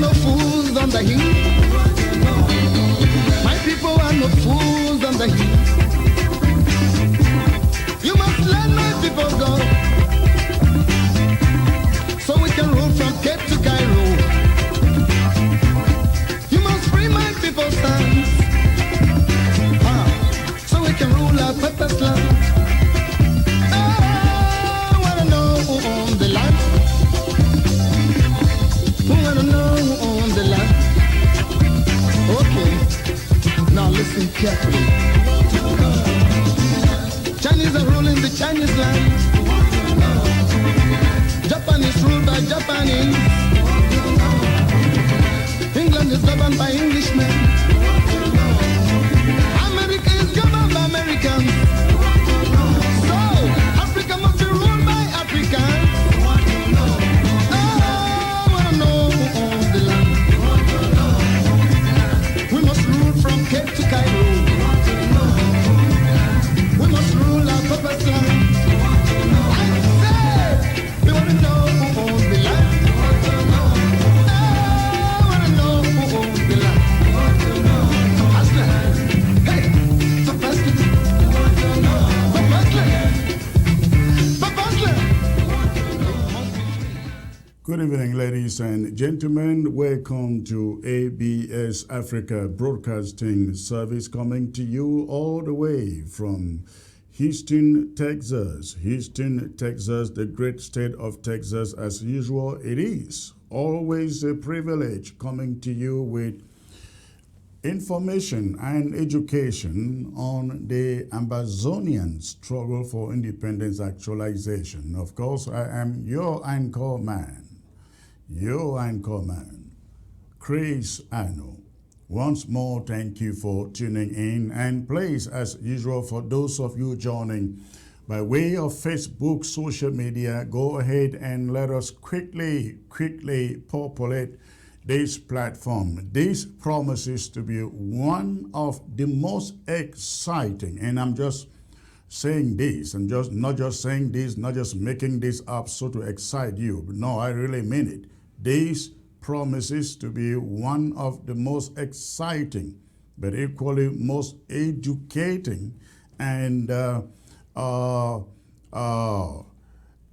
no fools on the heat. My people are no fools on the heat. You must let my people go, so we can rule from Cape to Cairo. You must free my people's hands, so we can rule our purpose land. I wanna know who owns the land. Who wanna know who owns the land? Okay, now listen carefully. Chinese are ruling the Chinese land. Japan is ruled by Japanese. England is governed by Englishmen. America is governed by Americans. So, Africa must be ruled by Africans. I wanna know who owns the land. We must rule from Cape to Cairo. We must rule our purpose land. I said, we want to know who owns the land. I want to know who owns the land. Hustler. Hey, the hustler. The hustler. Good evening, ladies and gentlemen. Welcome to ABS Africa Broadcasting Service, coming to you all the way from Houston, Texas. Houston, Texas, the great state of Texas. As usual, it is always a privilege coming to you with information and education on the Amazonian struggle for independence actualization. Of course, I am your anchor man, Chris Ano. Once more, thank you for tuning in. And please, as usual, for those of you joining by way of Facebook, social media, go ahead and let us quickly populate this platform. This promises to be one of the most exciting, and I'm just saying this, and not just saying this, not just making this up so to excite you. No, I really mean it. This promises to be one of the most exciting, but equally most educating and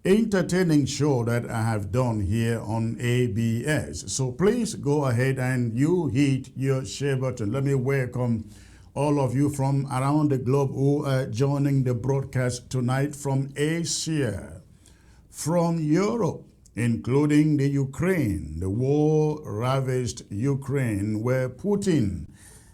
entertaining show that I have done here on ABS. So please go ahead and you hit your share button. Let me welcome all of you from around the globe who are joining the broadcast tonight, from Asia, from Europe, including the Ukraine, the war-ravaged Ukraine, where Putin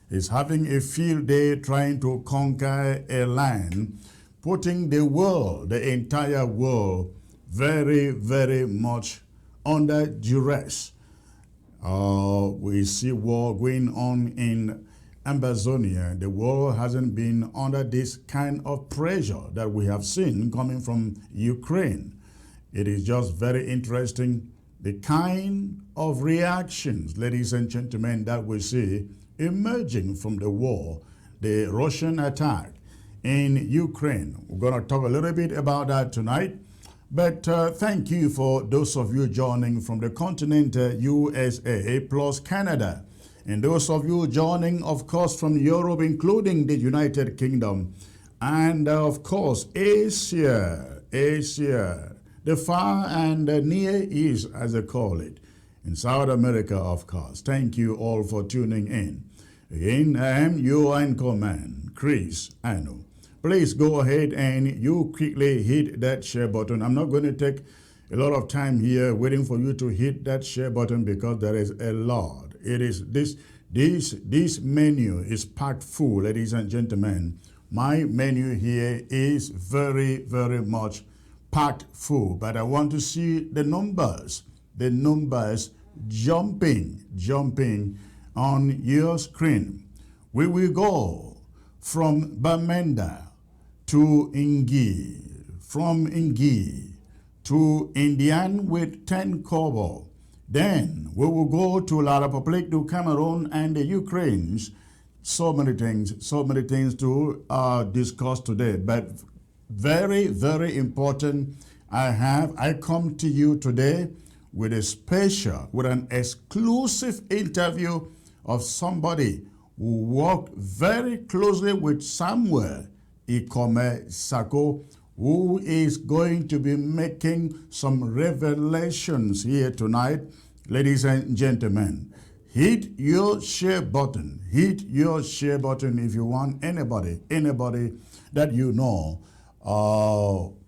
is having a field day trying to conquer a land, putting the world, the entire world, very, very much under duress. We see war going on in Amazonia. The world hasn't been under this kind of pressure that we have seen coming from Ukraine. It is just very interesting, the kind of reactions, ladies and gentlemen, that we see emerging from the war, the Russian attack in Ukraine. We're going to talk a little bit about that tonight. But thank you for those of you joining from the continent USA plus Canada. And those of you joining, of course, from Europe, including the United Kingdom. And, of course, Asia, the far and near east, as they call it, in South America, of course. Thank you all for tuning in. Again, I am your anchor man, Chris Ano. Please go ahead and you quickly hit that share button. I'm not going to take a lot of time here waiting for you to hit that share button because there is a lot. It is this menu is packed full, ladies and gentlemen. My menu here is very, very much packed full, but I want to see the numbers jumping on your screen. We will go from Bamenda to Ngie, from Ngie to Indian with 10 kobo. Then we will go to La République du Cameroon and the Ukraines. So many things to discuss today, but very, very important. I come to you today with an exclusive interview of somebody who worked very closely with Samuel Ikome Sako, who is going to be making some revelations here tonight. Ladies and gentlemen, hit your share button. Hit your share button if you want anybody that you know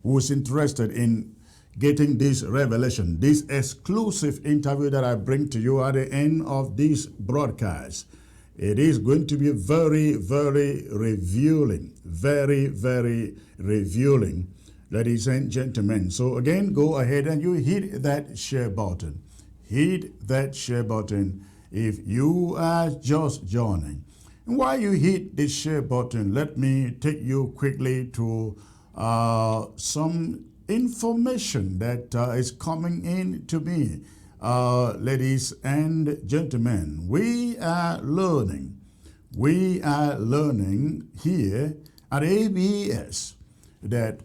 who's interested in getting this revelation, this exclusive interview that I bring to you at the end of this broadcast. It is going to be very, very revealing. Very, very revealing, ladies and gentlemen. So again, go ahead and you hit that share button. Hit that share button if you are just joining. And while you hit the share button, let me take you quickly to some information that is coming in to me. Ladies and gentlemen, we are learning here at ABS that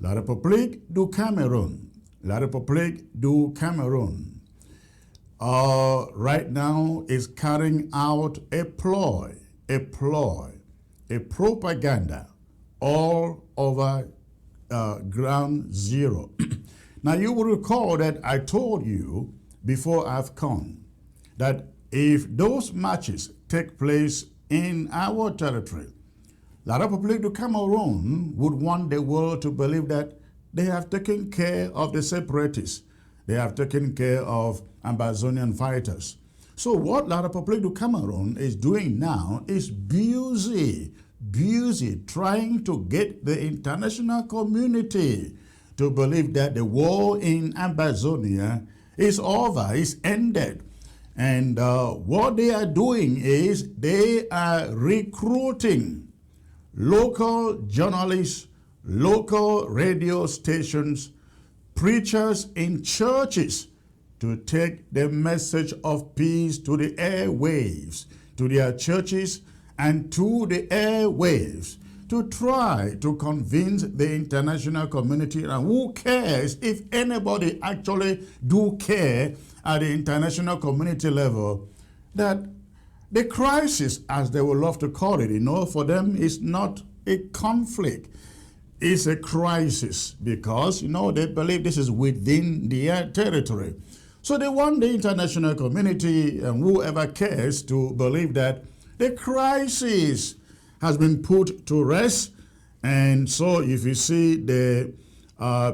La République du Cameroon right now is carrying out a propaganda all over ground zero. Now you will recall that I told you before I've come that if those matches take place in our territory, La République du Cameroon would want the world to believe that they have taken care of the separatists. They have taken care of Amazonian fighters. So what La République du Cameroon is doing now is busy trying to get the international community to believe that the war in Amazonia is over, is ended. And what they are doing is they are recruiting local journalists, local radio stations, preachers in churches to take the message of peace to the airwaves, to their churches and to the airwaves, to try to convince the international community. And who cares if anybody actually do care at the international community level that the crisis, as they would love to call it, for them is not a conflict. It's a crisis because, they believe this is within their territory. So they want the international community and whoever cares to believe that the crisis has been put to rest. And so if you see the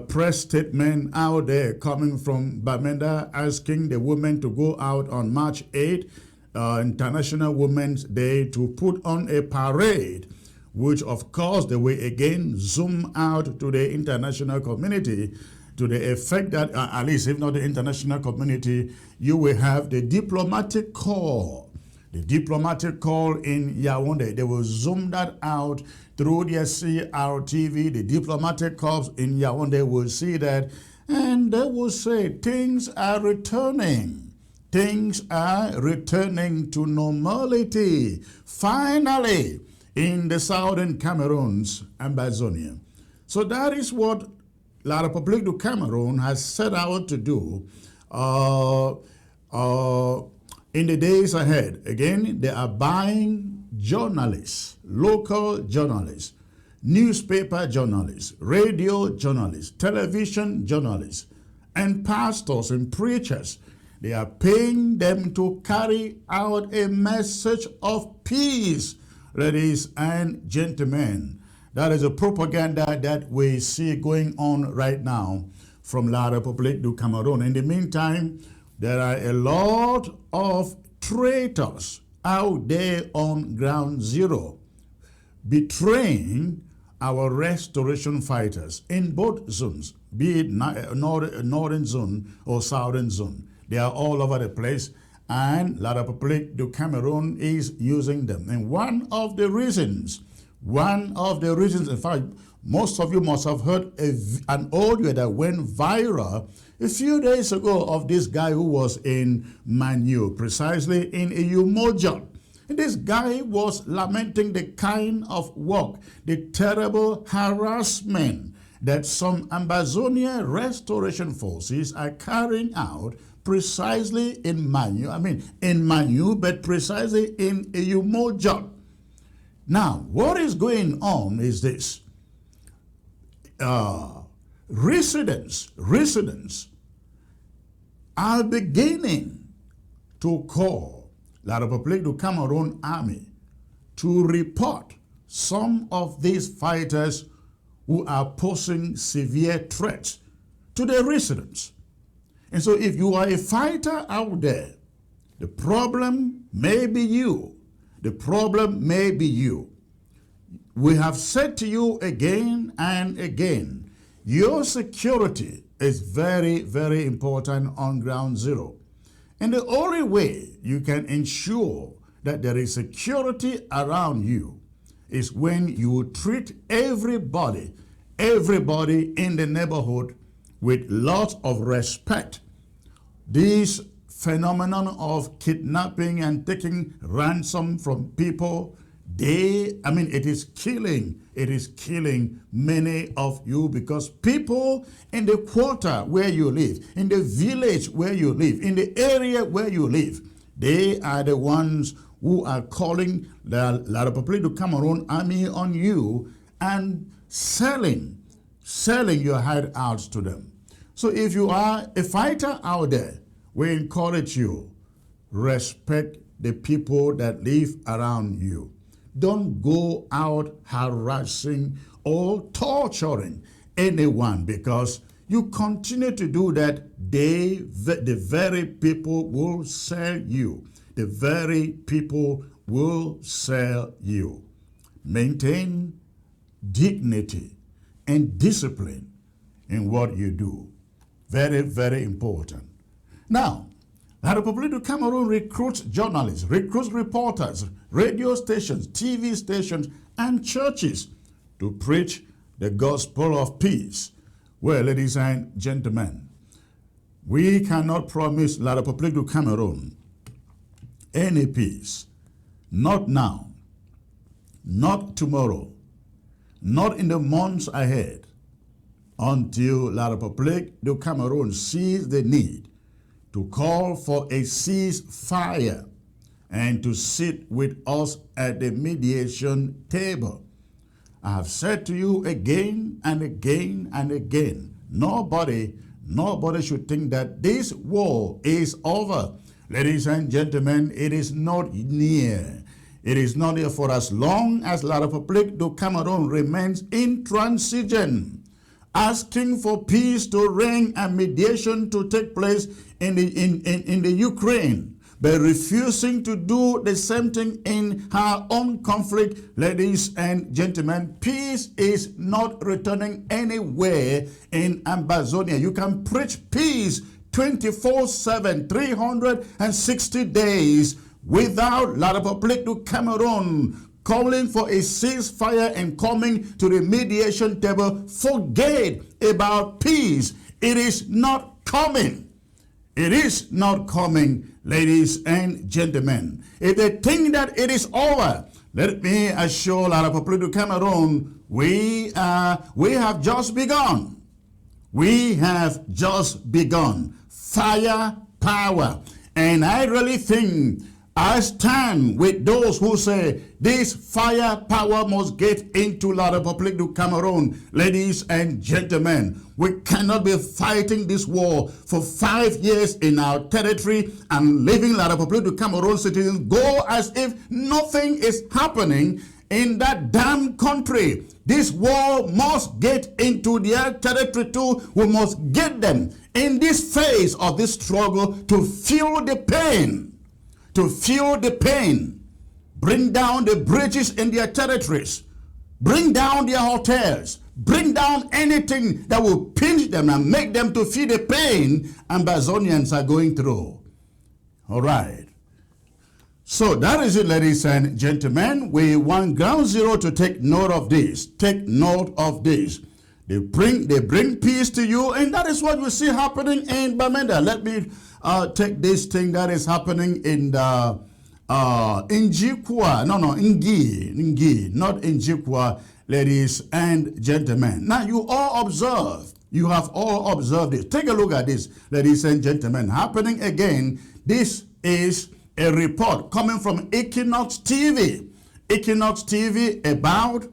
press statement out there coming from Bamenda asking the women to go out on March 8th, International Women's Day, to put on a parade, which of course they will again zoom out to the international community to the effect that, at least if not the international community, you will have the diplomatic corps. The diplomatic corps in Yaoundé, they will zoom that out through their CRTV. The diplomatic corps in Yaoundé will see that, and they will say things are returning. Things are returning to normality, finally, in the southern Cameroon's Amazonia. So that is what La République du Cameroon has set out to do in the days ahead. Again, they are buying journalists, local journalists, newspaper journalists, radio journalists, television journalists, and pastors and preachers. They are paying them to carry out a message of peace, ladies and gentlemen. That is a propaganda that we see going on right now from La République du Cameroon. In the meantime, there are a lot of traitors out there on ground zero betraying our restoration fighters in both zones, be it northern zone or southern zone. They are all over the place, and La République du Cameroon is using them. And one of the reasons, in fact, most of you must have heard an audio that went viral a few days ago of this guy who was in Manu, precisely in Umoja. And this guy was lamenting the kind of work, the terrible harassment that some Amazonia restoration forces are carrying out precisely in Manu, but precisely in Umoja. Now, what is going on is this. Residents are beginning to call La République du Cameroon Army to report some of these fighters who are posing severe threats to the residents. And so if you are a fighter out there, the problem may be you. The problem may be you. We have said to you again and again, your security is very, very important on ground zero. And the only way you can ensure that there is security around you is when you treat everybody in the neighborhood with lots of respect. This phenomenon of kidnapping and taking ransom from people, it is killing many of you, because people in the quarter where you live, in the village where you live, in the area where you live, they are the ones who are calling the La République du Cameroon Army on you and selling your hideouts to them. So if you are a fighter out there, we encourage you, respect the people that live around you. Don't go out harassing or torturing anyone, because you continue to do that, the very people will sell you. The very people will sell you. Maintain dignity and discipline in what you do. Very, very important. Now, La République du Cameroon recruits journalists, recruits reporters, radio stations, TV stations, and churches to preach the gospel of peace. Well, ladies and gentlemen, we cannot promise La République du Cameroon any peace. Not now, not tomorrow, not in the months ahead, until La République du Cameroon sees the need to call for a ceasefire and to sit with us at the mediation table. I have said to you again and again and again, nobody should think that this war is over. Ladies and gentlemen, it is not near. It is not here for as long as La République du Cameroon remains intransigent, asking for peace to reign and mediation to take place in the Ukraine, but refusing to do the same thing in her own conflict. Ladies and gentlemen, peace is not returning anywhere in Amazonia. You can preach peace 24/7, 360 days without La République du Cameroon calling for a ceasefire and coming to the mediation table. Forget about peace. It is not coming. It is not coming, ladies and gentlemen. If they think that it is over, let me assure La République du Cameroon, we have just begun. We have just begun. Fire power. And I really think I stand with those who say this firepower must get into La République du Cameroon. Ladies and gentlemen, we cannot be fighting this war for 5 years in our territory and leaving La République du Cameroon citizens go as if nothing is happening in that damn country. This war must get into their territory too. We must get them in this phase of this struggle to feel the pain. To feel the pain, bring down the bridges in their territories, bring down their hotels, bring down anything that will pinch them and make them to feel the pain Amazonians are going through. All right. So that is it, ladies and gentlemen. We want Ground Zero to take note of this. Take note of this. They bring peace to you, and that is what we see happening in Bamenda. Let me take this thing that is happening in the Ngie, not Ngie, ladies and gentlemen. Now you all observe You have all observed it. Take a look at this, ladies and gentlemen. Happening again. This is a report coming from Equinox TV. Equinox TV about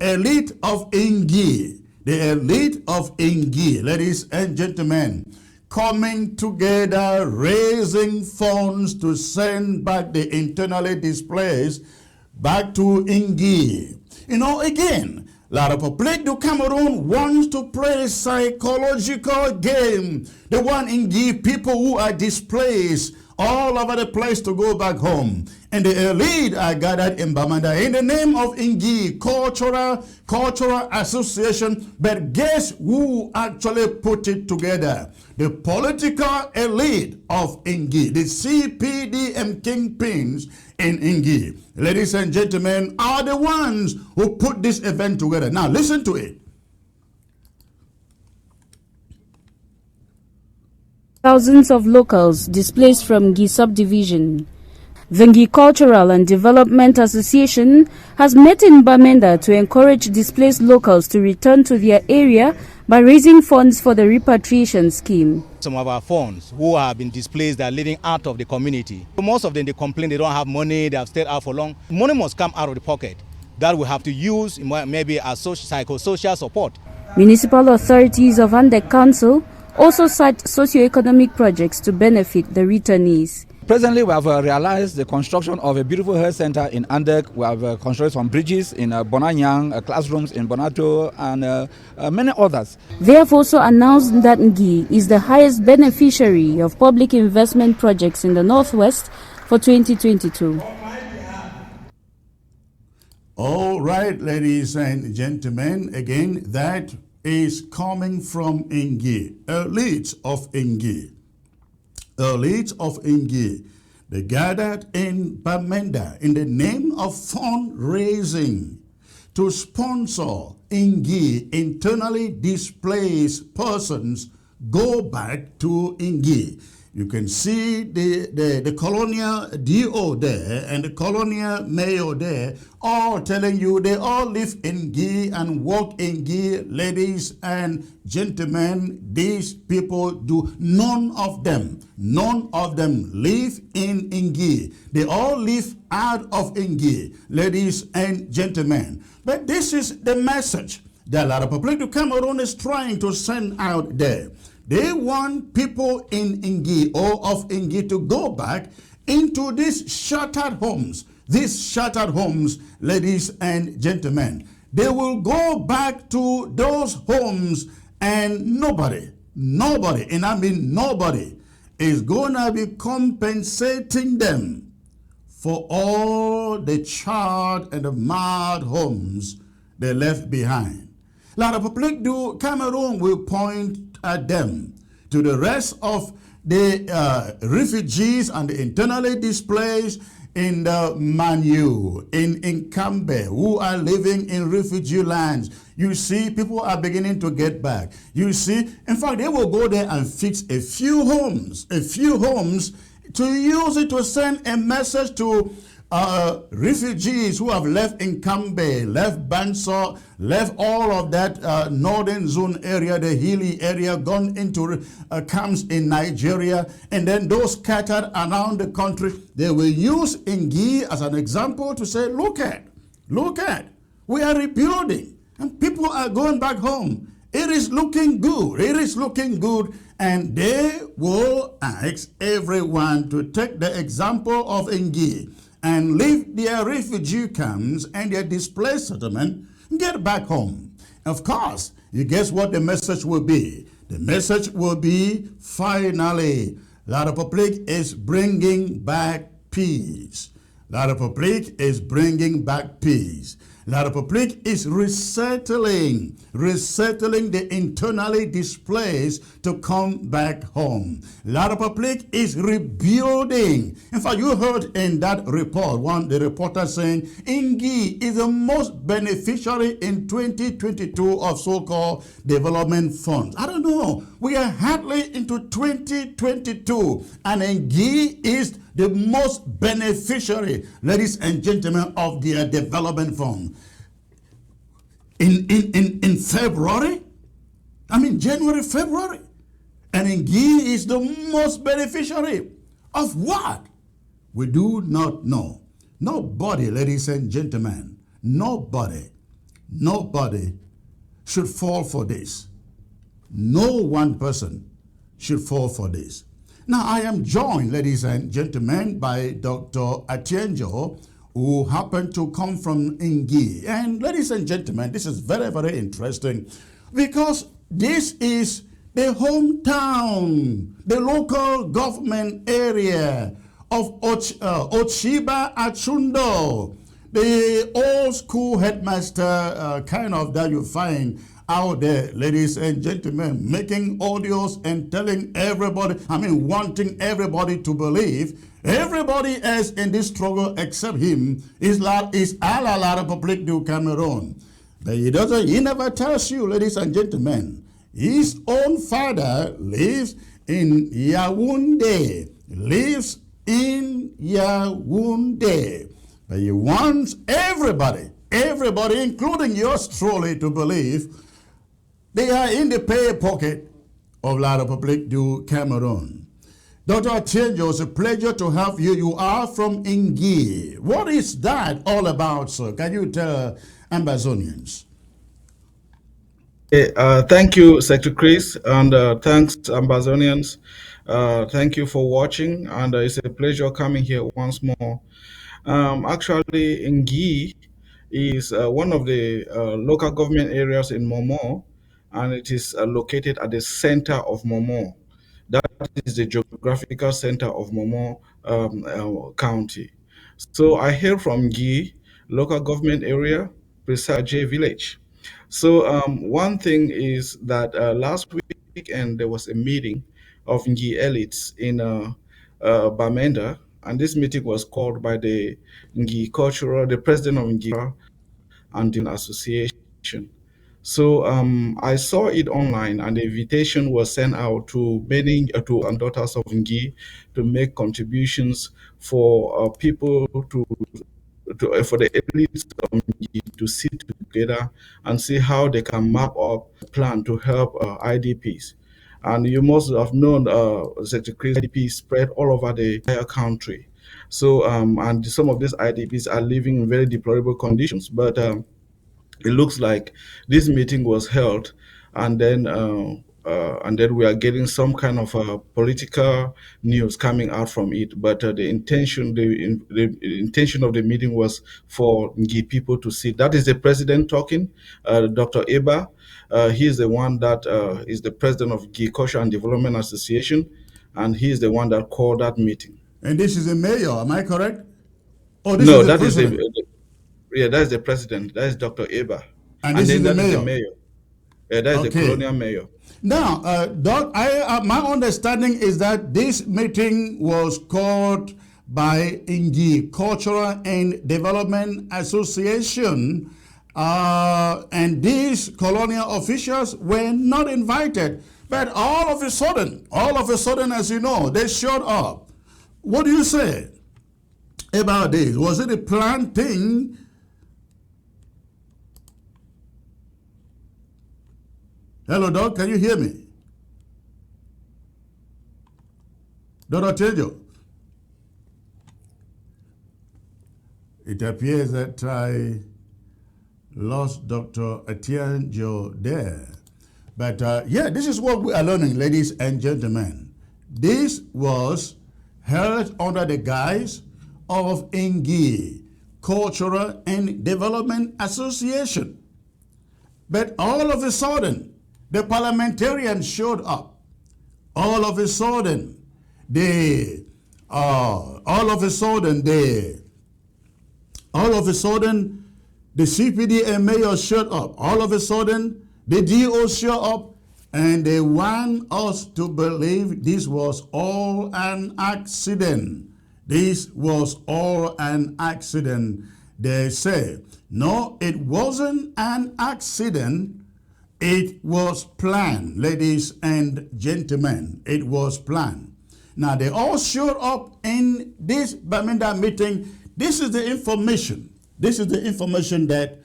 elite of Ngie. The elite of Ngie, ladies and gentlemen, coming together, raising funds to send back the internally displaced back to Ngie. You know, again, La République du Cameroon wants to play a psychological game. They want Ngie people who are displaced all over the place to go back home. And the elite are gathered in Bamenda in the name of Ngie, cultural association. But guess who actually put it together? The political elite of Ngie, the CPDM kingpins in Ngie, ladies and gentlemen, are the ones who put this event together. Now listen to it. Thousands of locals displaced from Ngie subdivision. The Ngie Cultural and Development Association has met in Bamenda to encourage displaced locals to return to their area by raising funds for the repatriation scheme. Some of our funds who have been displaced are living out of the community. Most of them, they complain they don't have money, they have stayed out for long. Money must come out of the pocket. That we have to use maybe as psychosocial support. Municipal authorities of Andek Council also cite socio-economic projects to benefit the returnees. Presently, we have realized the construction of a beautiful health center in Andek. We have constructed some bridges in Bonanyang, classrooms in Bonato, and many others. They have also announced that Ngie is the highest beneficiary of public investment projects in the Northwest for 2022. All right, ladies and gentlemen, again, that is coming from Ngie, elites of Ngie. Elites of Ngie, they gathered in Bamenda in the name of fundraising to sponsor Ngie internally displaced persons go back to Ngie. You can see the colonial DO there and the colonial mayor there all telling you they all live in Ngie and work in Ngie. Ladies and gentlemen, these people do, none of them live in Ngie. They all live out of Ngie, ladies and gentlemen. But this is the message that La République du Cameroon is trying to send out there. They want people in Ngie or of Ngie to go back into these shattered homes. These shattered homes, ladies and gentlemen. They will go back to those homes and nobody, and I mean nobody, is going to be compensating them for all the charred and the marred homes they left behind. La République du Cameroon will point at them to the rest of the refugees and the internally displaced in the Manu, in Kambe, who are living in refugee lands. You see, people are beginning to get back. You see, in fact, they will go there and fix a few homes to use it to send a message to refugees who have left in Kambe, left Banso, left all of that northern zone area, the hilly area, gone into camps in Nigeria, and then those scattered around the country. They will use Ngie as an example to say, look at, we are rebuilding, and people are going back home. It is looking good, and they will ask everyone to take the example of Ngie and leave their refugee camps and their displaced settlement and get back home. Of course, you guess what the message will be? The message will be, finally, La République is bringing back peace. La République is bringing back peace. La République is resettling the internally displaced to come back home. La République is rebuilding. In fact, you heard in that report, the reporter saying, Ngie is the most beneficiary in 2022 of so-called development funds. I don't know. We are hardly into 2022, and Ngie is the most beneficiary, ladies and gentlemen, of their development fund. In February, I mean, January, February. And Ngie is the most beneficiary of what? We do not know. Nobody, ladies and gentlemen, nobody should fall for this. No one person should fall for this. Now, I am joined, ladies and gentlemen, by Dr. Atienjo, who happened to come from Ngie. And ladies and gentlemen, this is very, very interesting because this is the hometown, the local government area of Ochiba Achundo, the old school headmaster kind of that you find out there, ladies and gentlemen, making audios and telling everybody, wanting everybody to believe everybody else in this struggle except him is à la République du Cameroon. But he never tells you, ladies and gentlemen, his own father lives in Yaoundé, But he wants everybody, including yours truly, to believe they are in the pay pocket of La République du Cameroon. Dr. Atienjo, it's a pleasure to have you. You are from Ngie. What is that all about, sir? Can you tell Ambazonians? Thank you, Secretary Chris, and thanks, Ambazonians. Thank you for watching, and it's a pleasure coming here once more. Actually, Ngie is one of the local government areas in Momo, and it is located at the center of Momo. That is the geographical center of Momo County. So I hail from Ngie, local government area, Presaje village. So one thing is that last weekend there was a meeting of Ngie elites in Bamenda, and this meeting was called by the the president of Ngie and the association. So I saw it online, and the invitation was sent out to many to and daughters of Ngie to make contributions for people for the elites of Ngie to sit together and see how they can map up a plan to help IDPs. And you must have known Secretary IDPs spread all over the entire country. So and some of these IDPs are living in very deplorable conditions, but it looks like this meeting was held, and then we are getting some kind of political news coming out from it. But the intention of the meeting was for Ngie people to see. That is the president talking, Dr. Eba. He is the one that is the president of Ngie Culture and Development Association, and he is the one that called that meeting. And this is the mayor, am I correct? Oh, this no, is the president. Yeah, that is the president. That is Dr. Eba. And this is the mayor. Is the mayor. Yeah, that is the colonial mayor. Now, Doc, my understanding is that this meeting was called by Ngie Cultural and Development Association, and these colonial officials were not invited. But all of a sudden, as you know, they showed up. What do you say about this? Was it a planned thing? Hello, Doc, can you hear me? Dr. Atienjo. It appears that I lost Dr. Atienjo there. But yeah, this is what we are learning, ladies and gentlemen. This was held under the guise of Ngie Cultural and Development Association. But all of a sudden, the parliamentarians showed up. All of a sudden, the CPD and mayor showed up. All of a sudden, the DO showed up, and they want us to believe this was all an accident. This was all an accident. They say, no, it wasn't an accident. It was planned, ladies and gentlemen. It was planned. Now, they all showed up in this Bamenda meeting. This is the information. This is the information that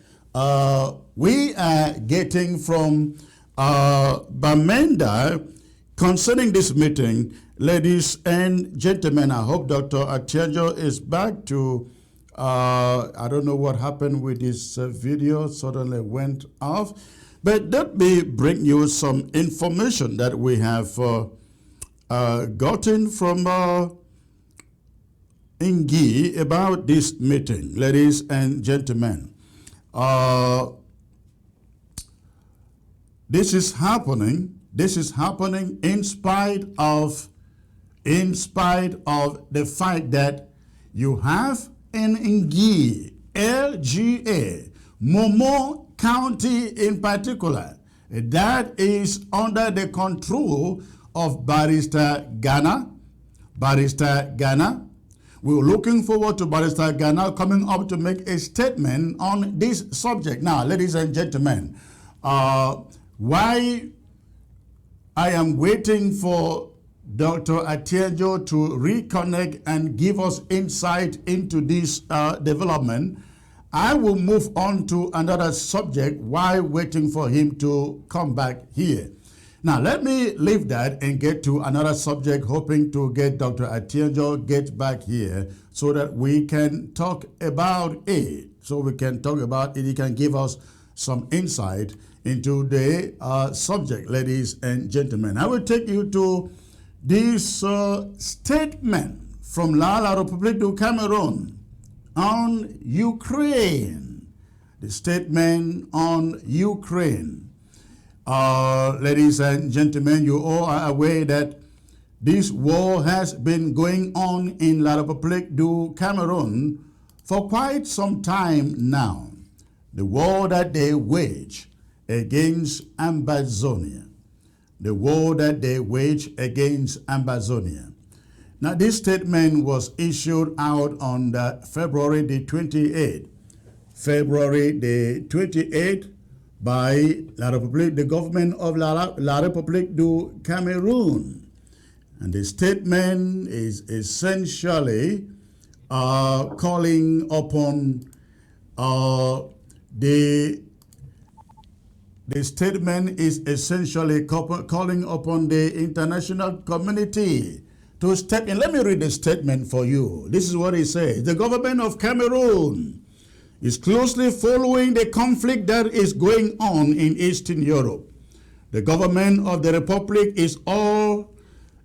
we are getting from Bamenda, concerning this meeting, ladies and gentlemen, I hope Dr. Atienjo is back to, I don't know what happened with this video, suddenly went off. But let me bring you some information that we have gotten from Ngie about this meeting, ladies and gentlemen. This is happening. This is happening in spite of the fact that you have in Ngie, LGA, Momo County in particular, that is under the control of Barrister Ghana. Barrister Ghana. We're looking forward to Barrister Ghana coming up to make a statement on this subject. Now, ladies and gentlemen, why I am waiting for Dr. Atienjo to reconnect and give us insight into this development, I will move on to another subject while waiting for him to come back here. Now, let me leave that and get to another subject, hoping to get Dr. Atienjo get back here so that we can talk about it. So we can talk about it. He can give us some insight into the subject, ladies and gentlemen. I will take you to this statement from La République du Cameroon on Ukraine. The statement on Ukraine. Ladies and gentlemen, you all are aware that this war has been going on in La République du Cameroon for quite some time now. The war that they wage against Amazonia. The war that they wage against Amazonia. Now, this statement was issued out on February the 28th. February the 28th by La République, the government of La République du Cameroon. And the statement is essentially calling upon the statement is essentially calling upon the international community to step in. Let me read the statement for you. This is what it says. The government of Cameroon is closely following the conflict that is going on in Eastern Europe. The government of the Republic is all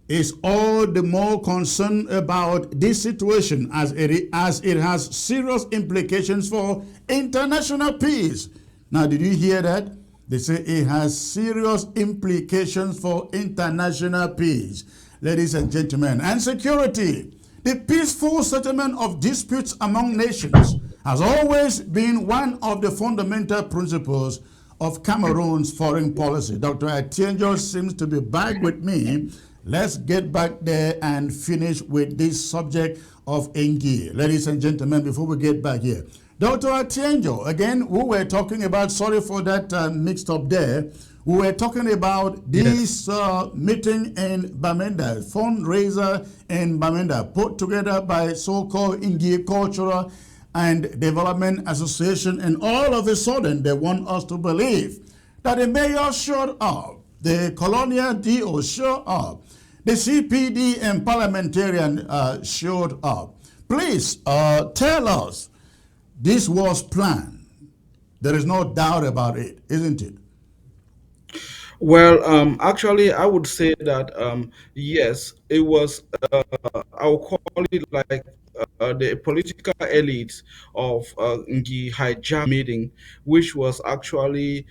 the more concerned about this situation as it has serious implications for international peace. Now, did you hear that? They say it has serious implications for international peace, ladies and gentlemen, and security. The peaceful settlement of disputes among nations has always been one of the fundamental principles of Cameroon's foreign policy. Dr. Atienjo seems to be back with me. Let's get back there and finish with this subject of Ngie. Ladies and gentlemen, before we get back here, Dr. Atienjo, again, we were talking about, sorry for that mixed up there, we were talking about this meeting in Bamenda, fundraiser in Bamenda, put together by so-called Ngie Cultural and Development Association, and all of a sudden they want us to believe that the mayor showed up, the colonial DO showed up, the CPD and parliamentarian showed up. Please tell us, this was planned. There is no doubt about it, isn't it? Well, actually, I would say that yes, it was. I would call it like the political elites of the hijack meeting, which was actually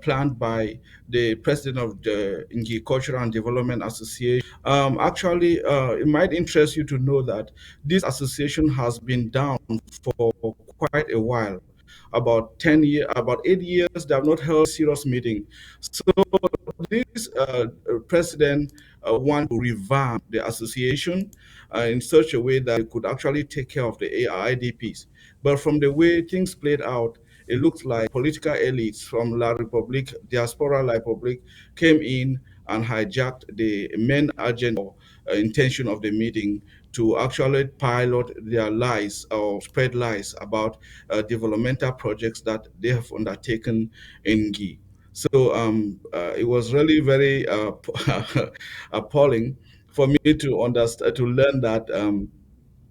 planned by the president of the Ngie Cultural and Development Association. Actually, it might interest you to know that this association has been down for quite a while. About 10 years, about 8 years, they have not held a serious meeting. So this president want to revamp the association in such a way that it could actually take care of the IDPs. But from the way things played out, it looks like political elites from La République, Diaspora La République, came in and hijacked the main agenda or intention of the meeting to actually pilot their lies or spread lies about developmental projects that they have undertaken in Ngie. So it was really very appalling for me to understand, to learn that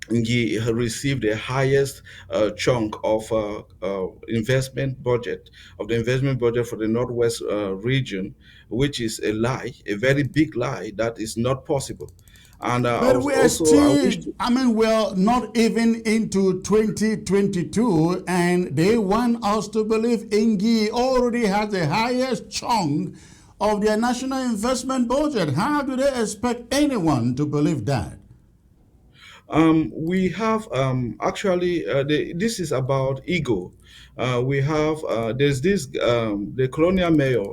he received the highest chunk of investment budget of the investment budget for the Northwest region, which is a lie, a very big lie that is not possible. And But we are I still, wish to, I mean, we're not even into 2022, and they want us to believe Ngie already has the highest chunk of their national investment budget. How do they expect anyone to believe that? we have actually this is about ego. We have there's this the colonial mayor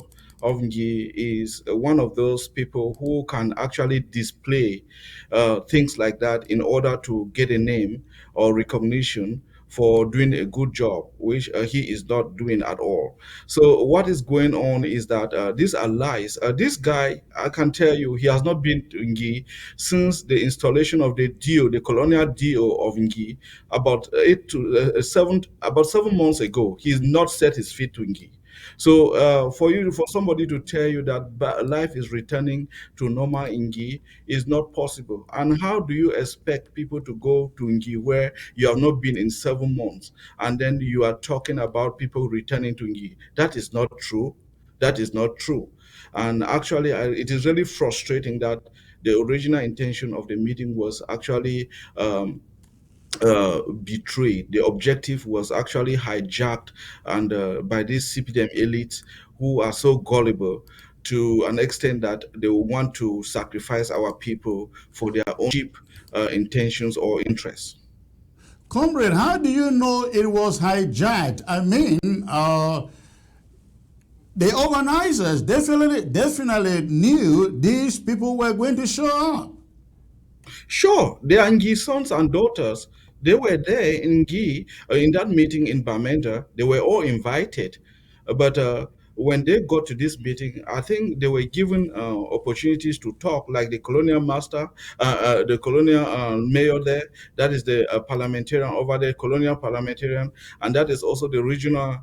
of Ngie is one of those people who can actually display things like that in order to get a name or recognition for doing a good job, which he is not doing at all. So what is going on is that these are lies. This guy, I can tell you, he has not been to Ngie since the installation of the DO, the colonial DO of Ngie, about 7 months ago. He's not set his feet to Ngie. So for somebody to tell you that life is returning to normal in Ngie is not possible. And how do you expect people to go to Ngie where you have not been in 7 months, and then you are talking about people returning to Ngie? That is not true. That is not true. And actually, it is really frustrating that the original intention of the meeting was actually betrayed. The objective was actually hijacked and by these CPDM elites who are so gullible to an extent that they will want to sacrifice our people for their own cheap intentions or interests. Comrade, how do you know it was hijacked? I mean, the organizers definitely knew these people were going to show up. Sure, they are Ngie's sons and daughters. They were there in Ngie, in that meeting in Bamenda. They were all invited. But when they got to this meeting, I think they were given opportunities to talk, like the colonial master, the colonial mayor there, that is the parliamentarian over there, colonial parliamentarian, and that is also the regional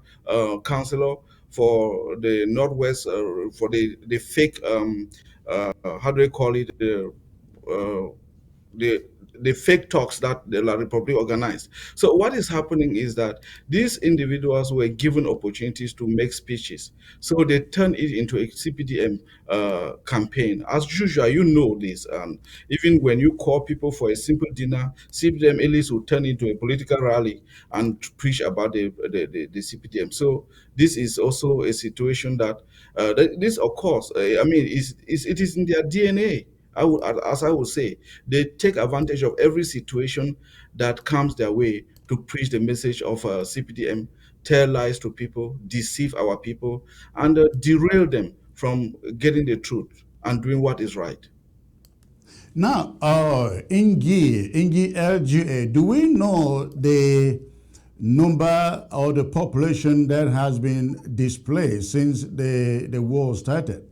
councillor for the Northwest, for the fake, how do they call it? Uh, the the fake talks that the La Republic organized. So what is happening is that these individuals were given opportunities to make speeches. So they turned it into a CPDM campaign. As usual, you know this. Even when you call people for a simple dinner, CPDM elites will turn into a political rally and preach about the CPDM. So this is also a situation that this, of course, I mean, it is in their DNA. As I would say, they take advantage of every situation that comes their way to preach the message of CPDM, tell lies to people, deceive our people, and derail them from getting the truth and doing what is right. Now, Ngie LGA, do we know the number or the population that has been displaced since the war started?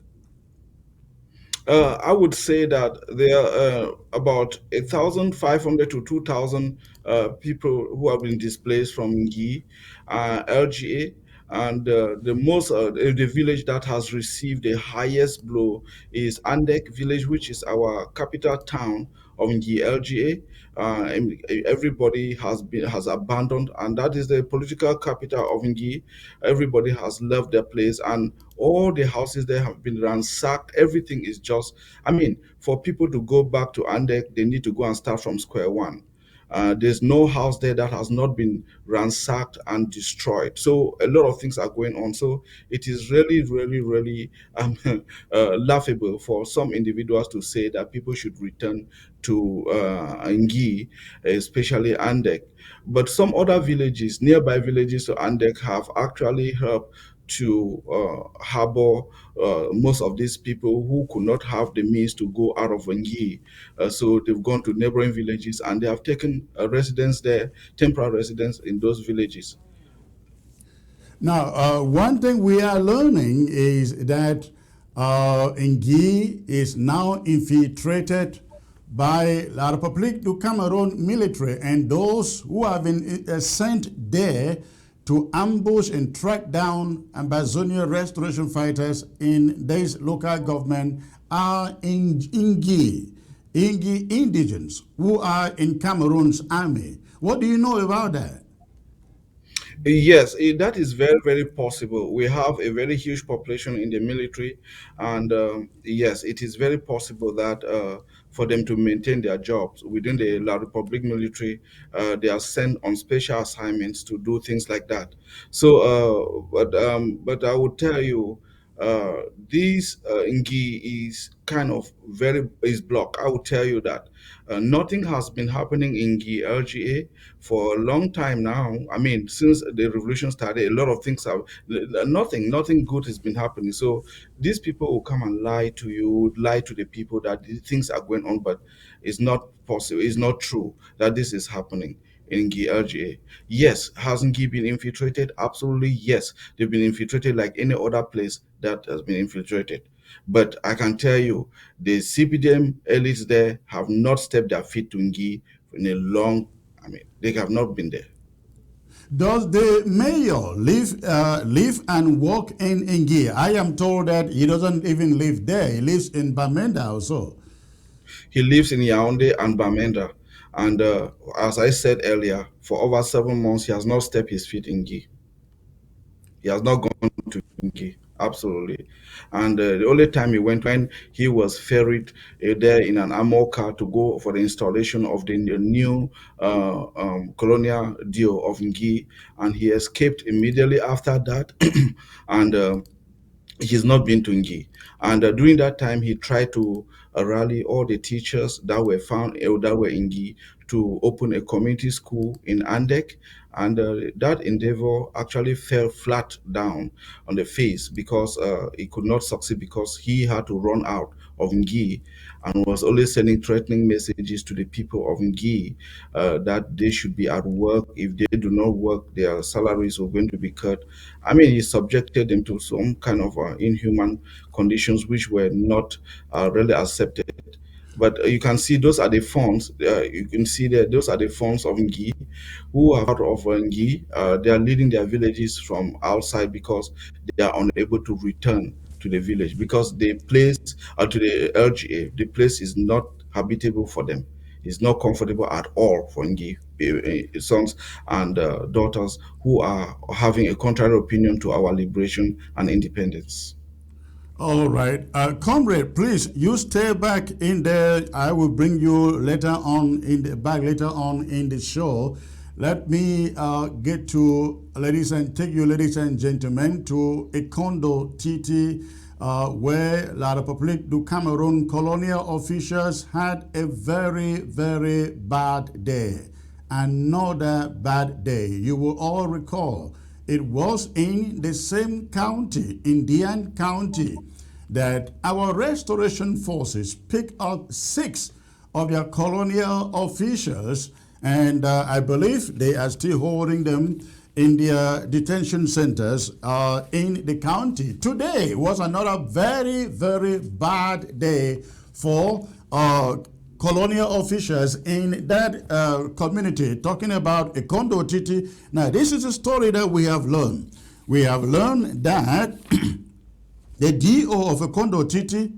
I would say that there are about 1,500 to 2,000 people who have been displaced from Ngie, LGA, and the village that has received the highest blow is Andek village, which is our capital town of Ngie, LGA. And everybody has abandoned, and that is the political capital of Ngie. Everybody has left their place, and all the houses there have been ransacked. Everything is just, I mean, for people to go back to Andek, they need to go and start from square one. There's no house there that has not been ransacked and destroyed. So a lot of things are going on. So it is really, really, really laughable for some individuals to say that people should return to Ngie, especially Andek. But some other villages, nearby villages to Andek, have actually helped to harbor most of these people who could not have the means to go out of Ngie. So they've gone to neighboring villages and they have taken residence there, temporary residence in those villages. Now, one thing we are learning is that Ngie is now infiltrated by La République du Cameroon military, and those who have been sent there to ambush and track down Ambazonian restoration fighters in this local government are Ngie indigents who are in Cameroon's army. What do you know about that? Yes, that is very, very possible. We have a very huge population in the military, and yes, it is very possible that for them to maintain their jobs within the La Republic military, they are sent on special assignments to do things like that. So, but I would tell you, this Ngi is kind of very is blocked. I will tell you that nothing has been happening in LGA for a long time now. I mean, since the revolution started, a lot of things have nothing good has been happening. So these people will come and lie to you, lie to the people that these things are going on, but it's not possible. It's not true that this is happening in LGA. Yes, hasn't Ngie been infiltrated? Absolutely, yes. They've been infiltrated like any other place that has been infiltrated. But I can tell you, the CPDM elites there have not stepped their feet to Ngie in a long, I mean, they have not been there. Does the mayor live and work in Ngie? I am told that he doesn't even live there. He lives in Bamenda also. He lives in Yaoundé and Bamenda. And as I said earlier, for over 7 months, he has not stepped his feet in Ngie. He has not gone to Ngie. Absolutely. And the only time he went when he was ferried there in an armored car to go for the installation of the new colonial deal of Ngie, and he escaped immediately after that. And he's not been to Ngie. And during that time, he tried to rally all the teachers that were found that were in Ngie to open a community school in Andek. And that endeavor actually fell flat down on the face because he could not succeed because he had to run out of Ngie and was always sending threatening messages to the people of Ngie that they should be at work. If they do not work, their salaries are going to be cut. I mean, he subjected them to some kind of inhuman conditions which were not really accepted. But you can see those are the funds. You can see that those are the funds of Ngie who are out of Ngie. They are leading their villages from outside because they are unable to return to the village because the place to the LGA, the place is not habitable for them. It's not comfortable at all for Ngie sons and daughters who are having a contrary opinion to our liberation and independence. All right. Comrade, please, you stay back in there. I will bring you later on later on in the show. Let me get to, take you, ladies and gentlemen, to Ekondo Titi, where La République du Cameroon colonial officials had a very, very bad day. Another bad day. You will all recall it was in the same county, Indian County, that our restoration forces picked up 6 of their colonial officials, and I believe they are still holding them in their detention centers in the county. Today was another very, very bad day for colonial officials in that community, talking about Ekondo Titi. Now, this is a story that we have learned. We have learned that the DO of Ekondo Titi,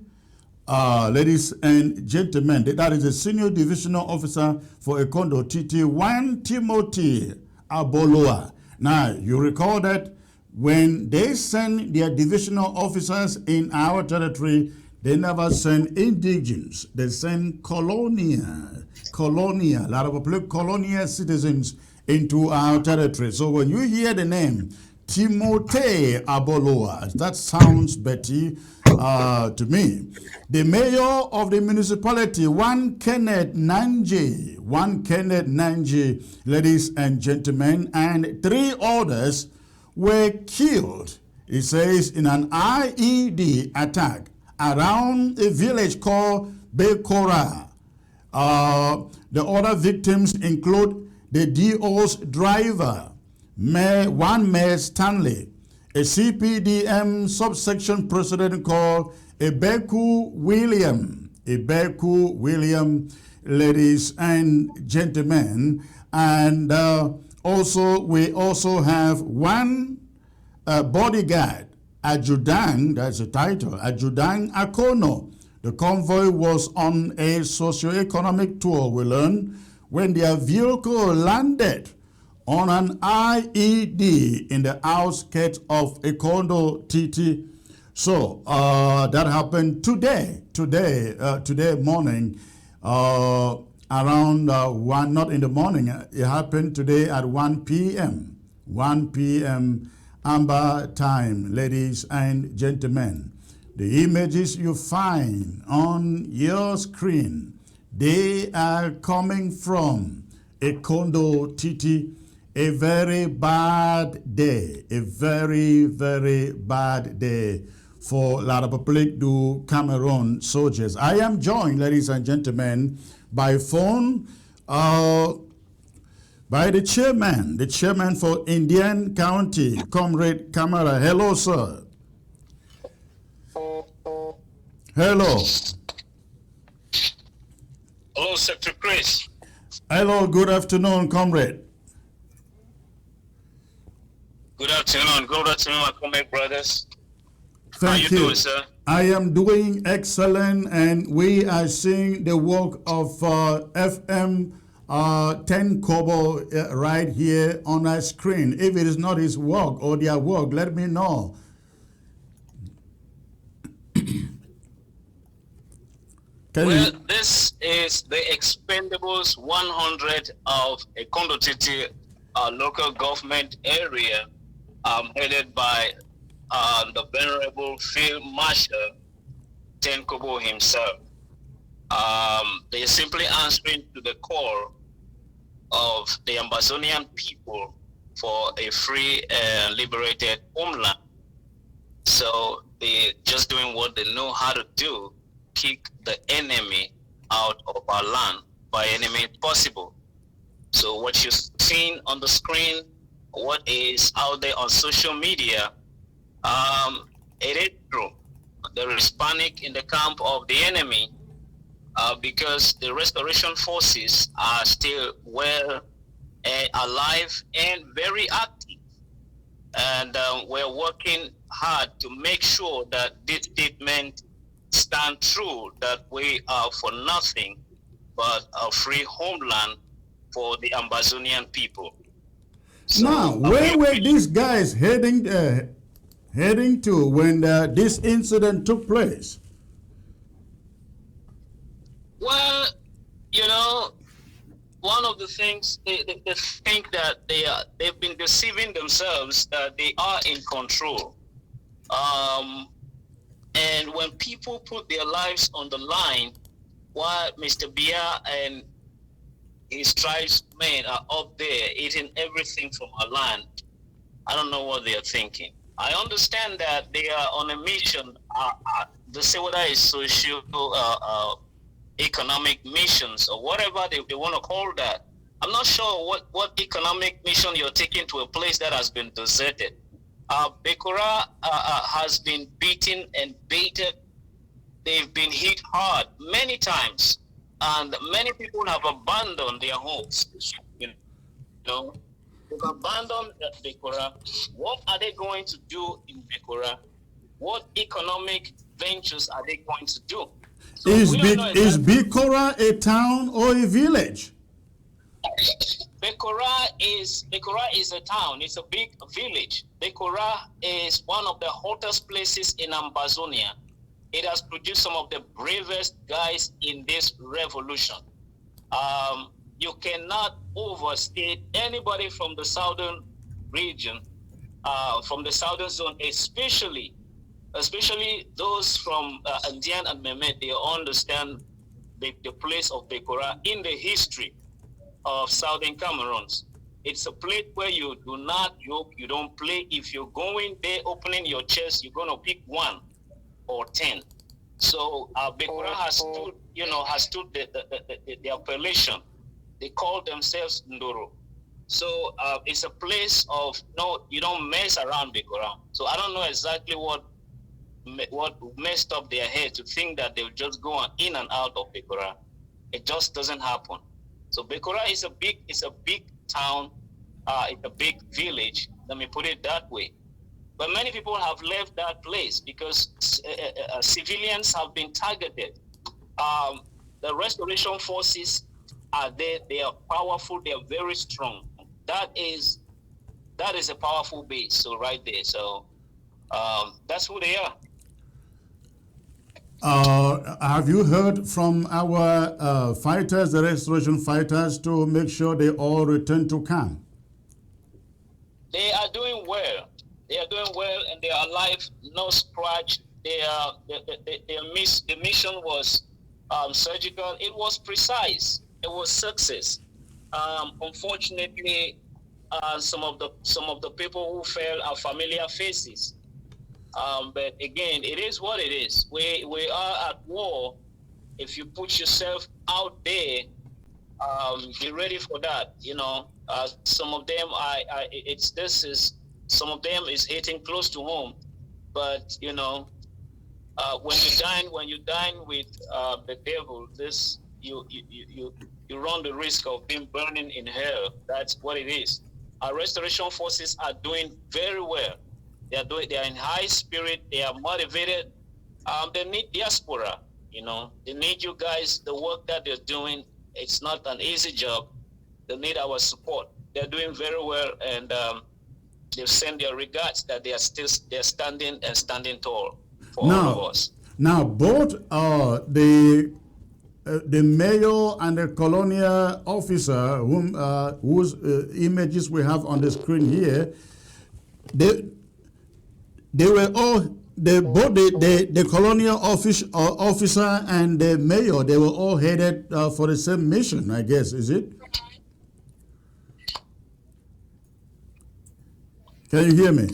ladies and gentlemen, that is a senior divisional officer for Ekondo Titi, one Timothy Aboloa. Now, you recall that when they send their divisional officers in our territory, they never send indigenes. They send colonial, La République colonial citizens into our territory. So when you hear the name Timothy Aboloa, that sounds Betty to me. The mayor of the municipality, one Kenneth Ngie, ladies and gentlemen, and 3 others were killed, it says, in an IED attack around a village called Bekora. The other victims include the DO's driver, one Mayor Stanley, a CPDM subsection president called Ebeku William, ladies and gentlemen, and Also, we also have one bodyguard, Adjutant, that's the title, Adjutant Akono. The convoy was on a socio-economic tour, we learn, when their vehicle landed on an IED in the outskirts of Ikondo Titi. So that happened today morning, around 1, not in the morning, it happened today at 1 p.m. 1 p.m. Amber time, ladies and gentlemen. The images you find on your screen, they are coming from Ikondo Titi. A very bad day, a very, very bad day for La République du Cameroon soldiers. I am joined, ladies and gentlemen, by phone by the chairman for Indian County, Comrade Camara. Hello, sir. Hello. Hello, Secretary Chris. Hello, good afternoon, comrade. Good afternoon, my comrade brothers. Thank How you doing, sir? I am doing excellent, and we are seeing the work of FM 10 Kobo right here on our screen. If it is not his work or their work, let me know. This is the Expendables 100 of a Ikondo Titi local government area, headed by the Venerable Field Marshal Tenkobo himself. They are simply answering to the call of the Amazonian people for a free and liberated homeland. So they're just doing what they know how to do, kick the enemy out of our land by any means possible. So what you're seeing on the screen, what is out there on social media, it is true. There is panic in the camp of the enemy because the restoration forces are still well alive and very active. And we're working hard to make sure that this statement stand true, that we are for nothing but a free homeland for the Amazonian people. So, now, where were these guys heading to when this incident took place? Well, you know, one of the things they think that they've been deceiving themselves that they are in control. And when people put their lives on the line, while Mr. Biya and his tribesmen are up there eating everything from our land, I don't know what they are thinking. I understand that they are on a mission, to say whether it's social, economic missions or whatever they want to call that. I'm not sure what economic mission you're taking to a place that has been deserted. Bekura has been beaten and baited. They've been hit hard many times, and many people have abandoned their homes. You know, they've abandoned Bekura. What are they going to do in Bekura? What economic ventures are they going to do? So is Bekura a town or a village? Bekura is a town. It's a big village. Bekura is one of the hottest places in Amazonia. It has produced some of the bravest guys in this revolution. You cannot overstate anybody from the southern region, from the southern zone, especially those from Andian and Mehmet. They understand the place of Bekura in the history of southern Cameroons. It's a place where you do not joke, you don't play. If you're going there, opening your chest, you're going to pick 1 or 10. So Bekura has stood the appellation. They call themselves Ndoro. So it's a place of, no, you don't mess around Bekura. So I don't know exactly what messed up their head to think that they'll just go in and out of Bekura. It just doesn't happen. So Bekura is a big town. It's a big village. Let me put it that way. But many people have left that place because civilians have been targeted. The restoration forces are there. They are powerful. They are very strong. That is a powerful base. So right there. So that's who they are. Have you heard from our fighters, the restoration fighters, to make sure they all return to camp? They are doing well. They are doing well, and they are alive, no scratch. The mission was surgical. It was precise. It was success. Unfortunately, some of the people who fell are familiar faces. But again, it is what it is. We are at war. If you put yourself out there, be ready for that. You know, some of them some of them is hitting close to home. But you know, when you dine with the devil, you run the risk of being burning in hell. That's what it is. Our restoration forces are doing very well. They are in high spirit. They are motivated. They need diaspora. You know, they need you guys. The work that they're doing, it's not an easy job. They need our support. They're doing very well, and they've sent their regards that they're standing tall for all of us. Now, both the mayor and the colonial officer, whose images we have on the screen here, they were all both the colonial officer and the mayor. They were all headed for the same mission, I guess. Is it? Can you hear me?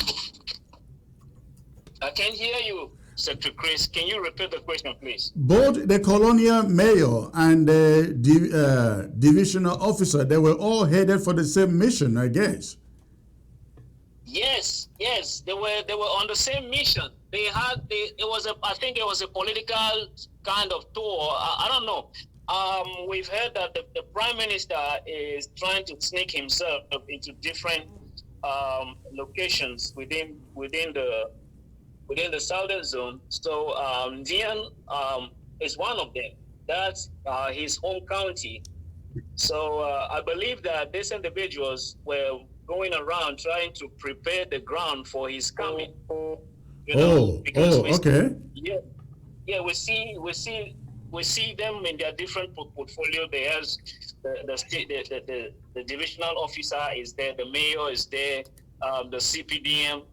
I can hear you, Secretary Chris. Can you repeat the question, please? Both the colonial mayor and the divisional officer, they were all headed for the same mission, I guess. Yes, they were on the same mission. I think it was a political kind of tour. I don't know. We've heard that the prime minister is trying to sneak himself into different locations within the southern zone. So Ngie is one of them. That's his home county. So I believe that these individuals were going around trying to prepare the ground for his coming. Okay. We see them in their different portfolio. There's the divisional officer is there, the mayor is there, the CPDM.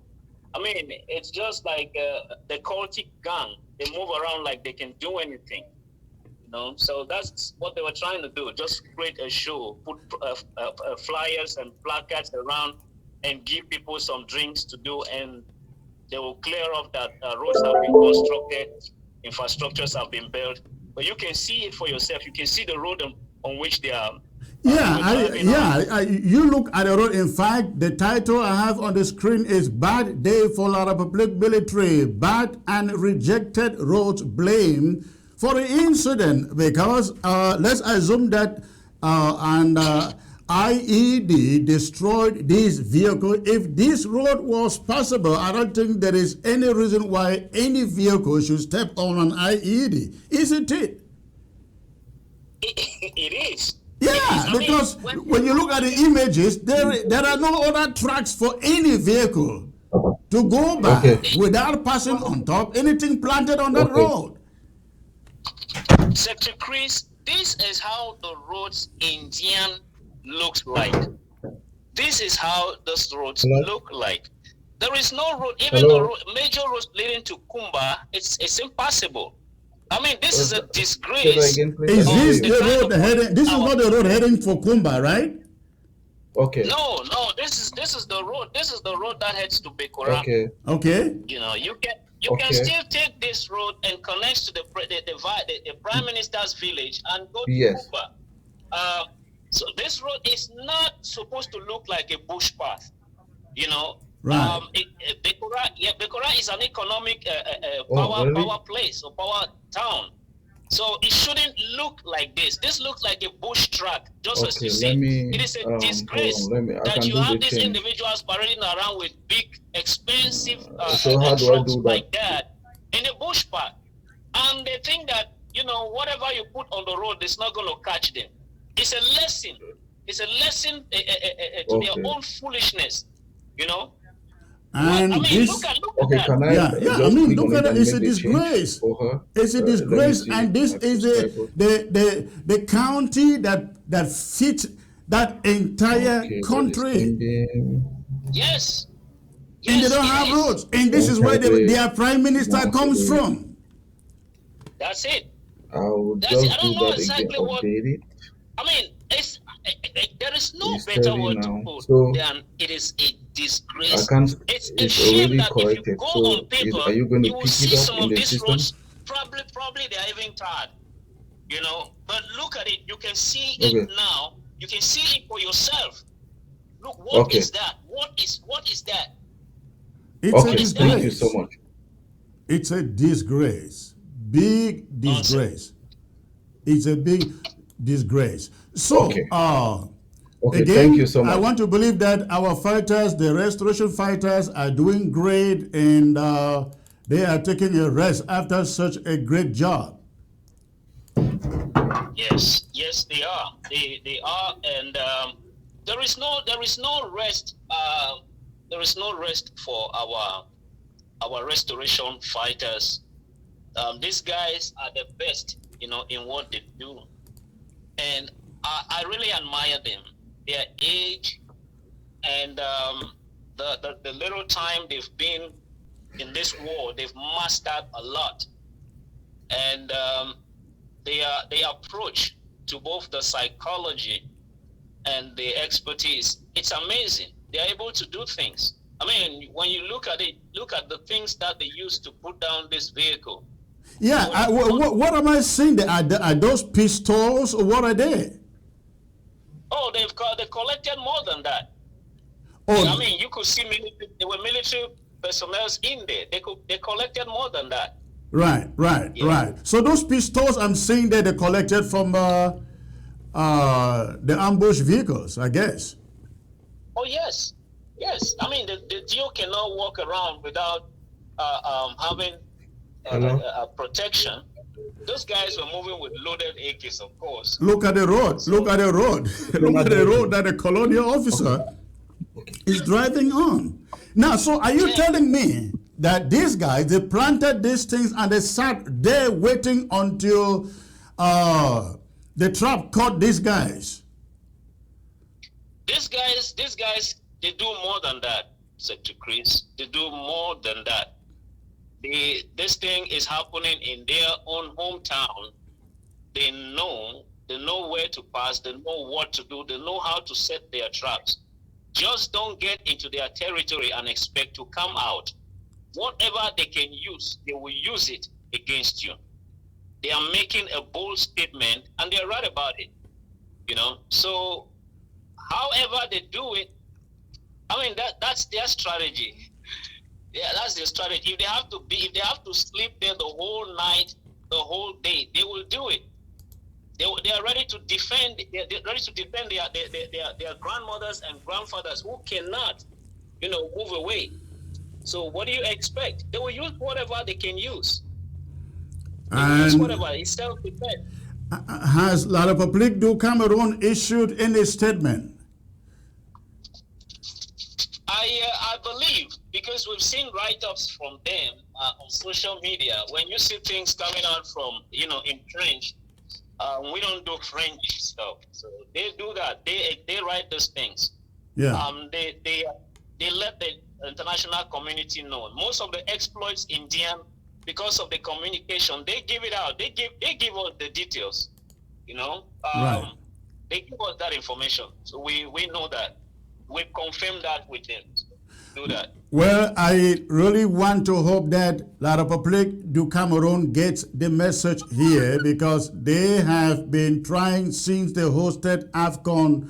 I mean, it's just like the cultic gang. They move around like they can do anything. know. So that's what they were trying to do, just create a show, put flyers and placards around and give people some drinks to do, and they will clear off that roads have been constructed, infrastructures have been built. But you can see it for yourself. You can see the road on which they are. You look at the road. In fact, the title I have on the screen is "Bad Day for La Republique Military. Bad and rejected roads blame for the incident." Because let's assume that IED destroyed this vehicle. If this road was possible, I don't think there is any reason why any vehicle should step on an IED. Isn't it? It is. Yeah, because when you look at the images, there are no other tracks for any vehicle to go by without passing on top anything planted on that road. Secretary Chris, this is how the roads in Ngie looks like. This is how those roads look like. There is no road, even the major roads leading to Kumba, it's impossible. I mean, this is a disgrace. Is this the road heading? This is not the road heading for Kumba, right? Okay. No, this is the road. This is the road that heads to Bekora. Okay. You know, you can still take this road and connect to the prime minister's village and go to Kumba. So this road is not supposed to look like a bush path. You know. Right. Bekora is an economic power place or power town. So it shouldn't look like this. This looks like a bush track, just as Okay, you let see. me It is a hold on. disgrace I that can you do the have these change. individuals parading around with big, expensive So how do I trucks do that? like that in a bush park. And they think that, you know, whatever you put on the road is not going to catch them. It's a lesson. It's a lesson to their own foolishness, you know. And I mean, this, look at Okay, that. can I yeah, just I mean, click look on at it it. and It's a make the change disgrace. for her? It's a Let me disgrace, see and this my is subscriber. the county that fits that entire Okay, that is country, pending. Yes. and they Yes, don't it have is. roads. And this Once is where I their prime minister once comes again, from. That's it. I'll That's it. just I do don't know that again, exactly what. update it. I mean, there is no It's better telling word to now. put So than it is a I disgrace. can't, It's a it's shame already that if you corrected. go So on paper, are you going you to will pick see it up some in of the these system? roads. Probably they are even tired, you know. But look at it. You can see it Okay. now. You can see it for yourself. Look, what is Okay. that? What is that? It's a Okay, is that? thank you so disgrace. much. It's a disgrace. Big disgrace. It's a big disgrace. So, Okay. Okay, again, thank you so I much. want to believe that our fighters, the restoration fighters, are doing great, and they are taking a rest after such a great job. Yes, they are. They are, and there is no rest. There is no rest for our restoration fighters. These guys are the best, you know, in what they do, and I really admire them. Their age and the little time they've been in this war, they've mastered a lot, and their approach to both the psychology and the expertise, it's amazing. They're able to do things. I mean, when you look at it, look at the things that they used to put down this vehicle. Yeah, what am I saying? Are those pistols, or what are they? Oh, they collected more than that. Oh, I mean, you could see there were military personnel in there. They collected more than that. right. Yeah. So those pistols, I'm saying that they collected from the ambush vehicles, I guess. Oh yes. I mean, the Geo cannot walk around without having protection. Those guys were moving with loaded AKs, of course. Look at the road. Look at the road. Look at the road that the colonial officer is driving on. Now, so are you telling me that these guys, they planted these things and they sat there waiting until the trap caught these guys? These guys, they do more than that, Secretary Chris. They do more than that. This thing is happening in their own hometown. They know where to pass. They know what to do. They know how to set their traps. Just don't get into their territory and expect to come out. Whatever they can use, they will use it against you. They are making a bold statement, and they're right about it. You know, so however they do it, I mean that's their strategy. Yeah, that's their strategy. If they have to sleep there the whole night, the whole day, they will do it. They are ready to defend. They're ready to defend their grandmothers and grandfathers who cannot, you know, move away. So what do you expect? They will use whatever they can use. They will use whatever. It's self-defense. Has La République du Cameroun issued any statement? I believe, because we've seen write-ups from them on social media. When you see things coming out from, you know, in French, we don't do French stuff, so they do that. They write those things. Yeah. They let the international community know. Most of the exploits in DM, because of the communication, they give it out. They give us the details. You know, Right. They give us that information, so we know that. We confirm that with them. Do that. Well, I really want to hope that La République du Cameroun gets the message here, because they have been trying since they hosted AFCON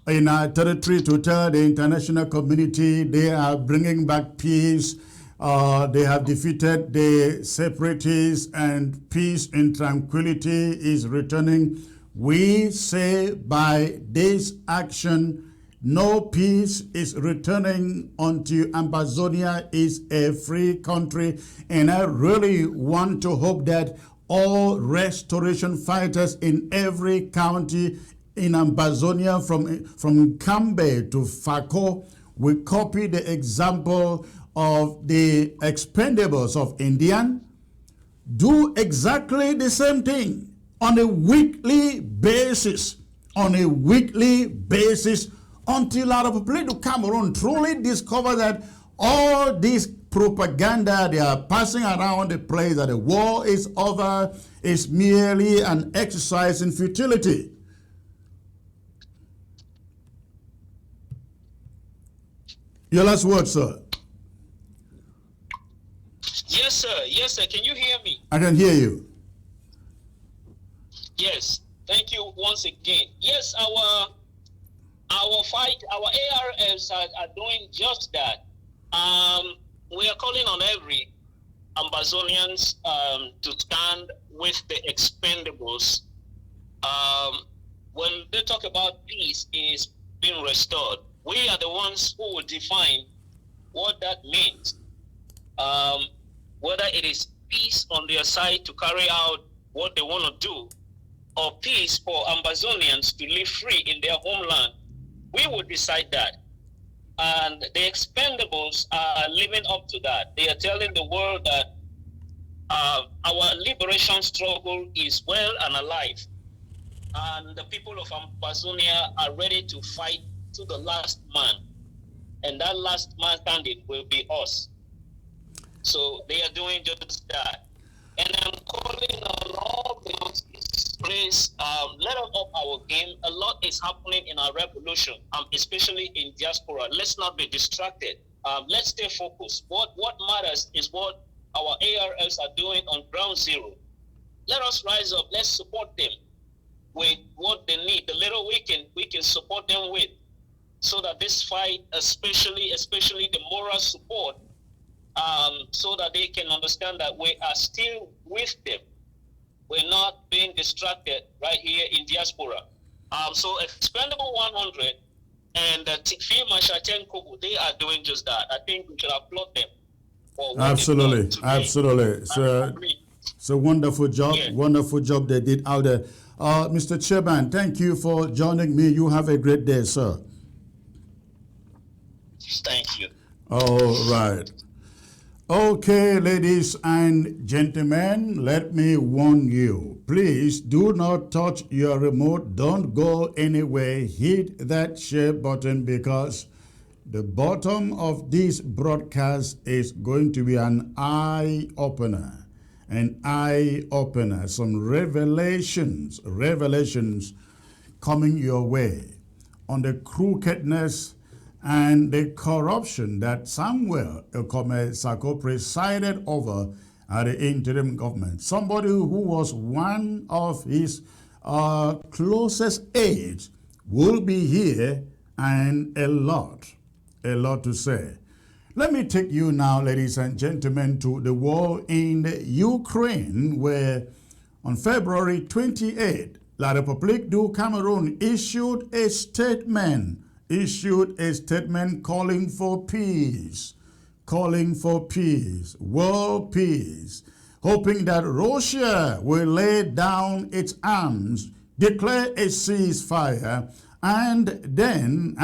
in our territory to tell the international community they are bringing back peace. They have defeated the separatists and peace and tranquility is returning. We say by this action, no peace is returning until Ambazonia is a free country. And I really want to hope that all restoration fighters in every county in Ambazonia, from Kambe to Sako, will copy the example of the expendables of Indian. Do exactly the same thing on a weekly basis, until our people to Cameroon truly discover that all this propaganda they are passing around the place that the war is over is merely an exercise in futility. Your last word, sir. Yes, sir. Yes, sir. Can you hear me? I can hear you. Yes. Thank you once again. Yes, our ARS are doing just that. We are calling on every Ambazonians to stand with the expendables. When they talk about peace is being restored, we are the ones who will define what that means. Whether it is peace on their side to carry out what they want to do, or peace for Ambazonians to live free in their homeland, we will decide that. And the expendables are living up to that. They are telling the world that our liberation struggle is well and alive. And the people of Ambazonia are ready to fight to the last man. And that last man standing will be us. So they are doing just that. And I'm calling on all the please let us up our game. A lot is happening in our revolution, especially in diaspora. Let's not be distracted. Let's stay focused. What matters is what our ARLs are doing on ground zero. Let us rise up. Let's support them with what they need. The little we can support them with, so that this fight, especially the moral support, so that they can understand that we are still with them. We're not being distracted right here in diaspora. So Expendable 100 and Field Marshal Chen Kobu, they are doing just that. I think we should applaud them for what absolutely, they've done today. absolutely. It's a wonderful job, wonderful job they did out there. Mr. Chairman, thank you for joining me. You have a great day, sir. Thank you. All right. Okay, ladies and gentlemen, let me warn you. Please do not touch your remote. Don't go anywhere. Hit that share button, because the bottom of this broadcast is going to be an eye-opener. An eye-opener. Some revelations coming your way on the crookedness and the corruption that Samuel Okome Sako presided over at the interim government. Somebody who was one of his closest aides will be here, and a lot to say. Let me take you now, ladies and gentlemen, to the war in Ukraine, where on February 28, La République du Cameroon issued a statement calling for peace, world peace, hoping that Russia will lay down its arms, declare a ceasefire, and then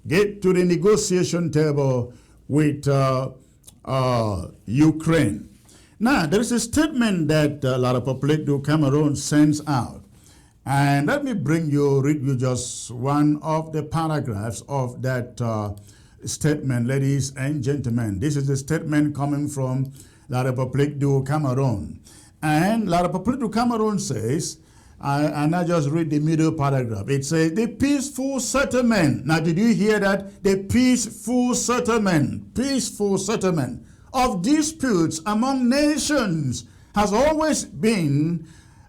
get to the negotiation table with Ukraine. Now, there is a statement that La République du Cameroon sends out. And let me read you just one of the paragraphs of that statement, ladies and gentlemen. This is a statement coming from La République du Cameroon. And La République du Cameroon says, and I just read the middle paragraph. It says, the peaceful settlement. Now, did you hear that? The peaceful settlement of disputes among nations has always been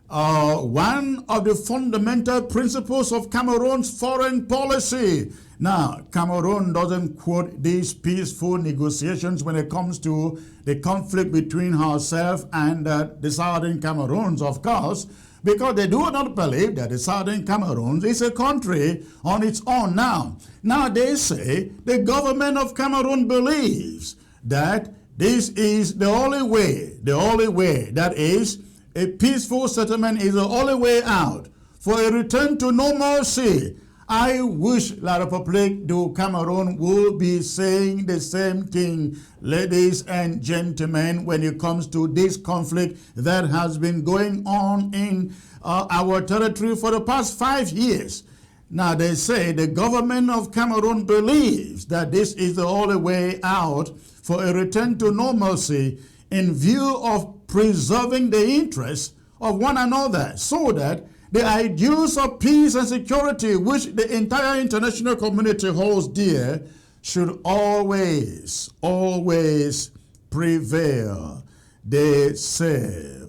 one of the fundamental principles of Cameroon's foreign policy. Now, Cameroon doesn't quote these peaceful negotiations when it comes to the conflict between herself and the Southern Cameroons, of course, because they do not believe that the Southern Cameroon is a country on its own now. Now they say the government of Cameroon believes that this is the only way, that is, a peaceful settlement is the only way out for a return to normalcy. I wish La République du Cameroon would be saying the same thing, ladies and gentlemen, when it comes to this conflict that has been going on in our territory for the past 5 years. Now they say the government of Cameroon believes that this is the only way out for a return to normalcy in view of preserving the interests of one another, so that the ideals of peace and security, which the entire international community holds dear, should always prevail. They say,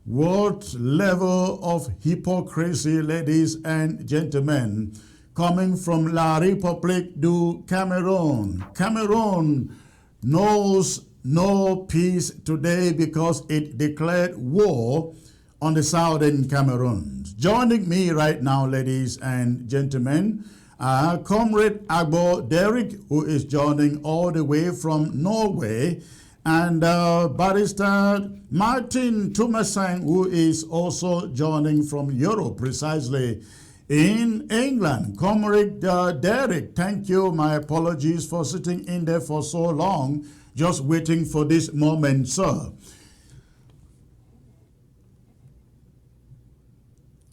what level of hypocrisy, ladies and gentlemen, coming from La République du Cameroon. Cameroon knows no peace today because it declared war on the Southern Cameroon. Joining me right now, ladies and gentlemen, Comrade Agbo Derek, who is joining all the way from Norway, and Barrister Martin Tumasang, who is also joining from Europe, precisely in England. Comrade Derek, thank you. My apologies for sitting in there for so long, just waiting for this moment, sir.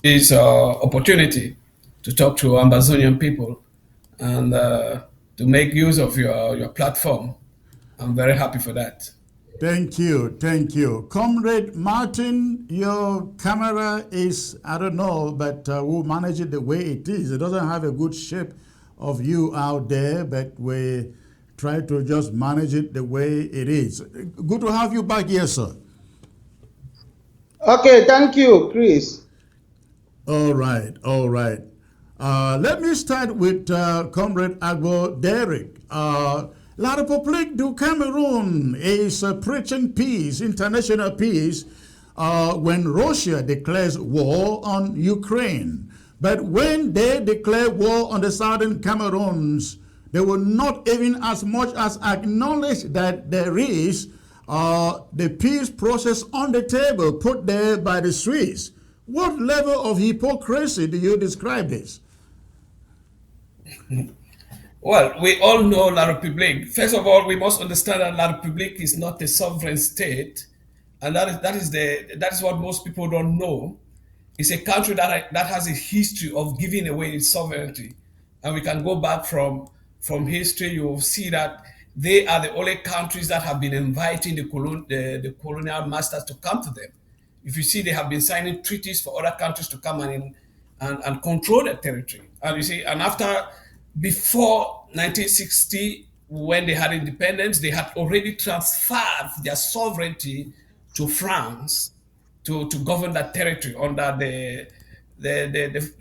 This opportunity to talk to Amazonian people and to make use of your platform. I'm very happy for that. Thank you, thank you. Comrade Martin, your camera is, I don't know, but we'll manage it the way it is. It doesn't have a good shape of you out there, but we try to just manage it the way it is. Good to have you back here, sir. Okay, thank you, Chris. All right, all right. Let me start with Comrade Agbo Derek. La République du Cameroon is preaching peace, international peace, when Russia declares war on Ukraine. But when they declare war on the Southern Cameroons, they will not even as much as acknowledge that there is the peace process on the table put there by the Swiss. What level of hypocrisy do you describe this? Well, we all know La République. First of all, we must understand that La République is not a sovereign state, and that is what most people don't know. It's a country that has a history of giving away its sovereignty, and we can go back from history. You will see that they are the only countries that have been inviting the colonial masters to come to them. If you see, they have been signing treaties for other countries to come and control their territory. And you see, and before 1960, when they had independence, they had already transferred their sovereignty to France to govern that territory under the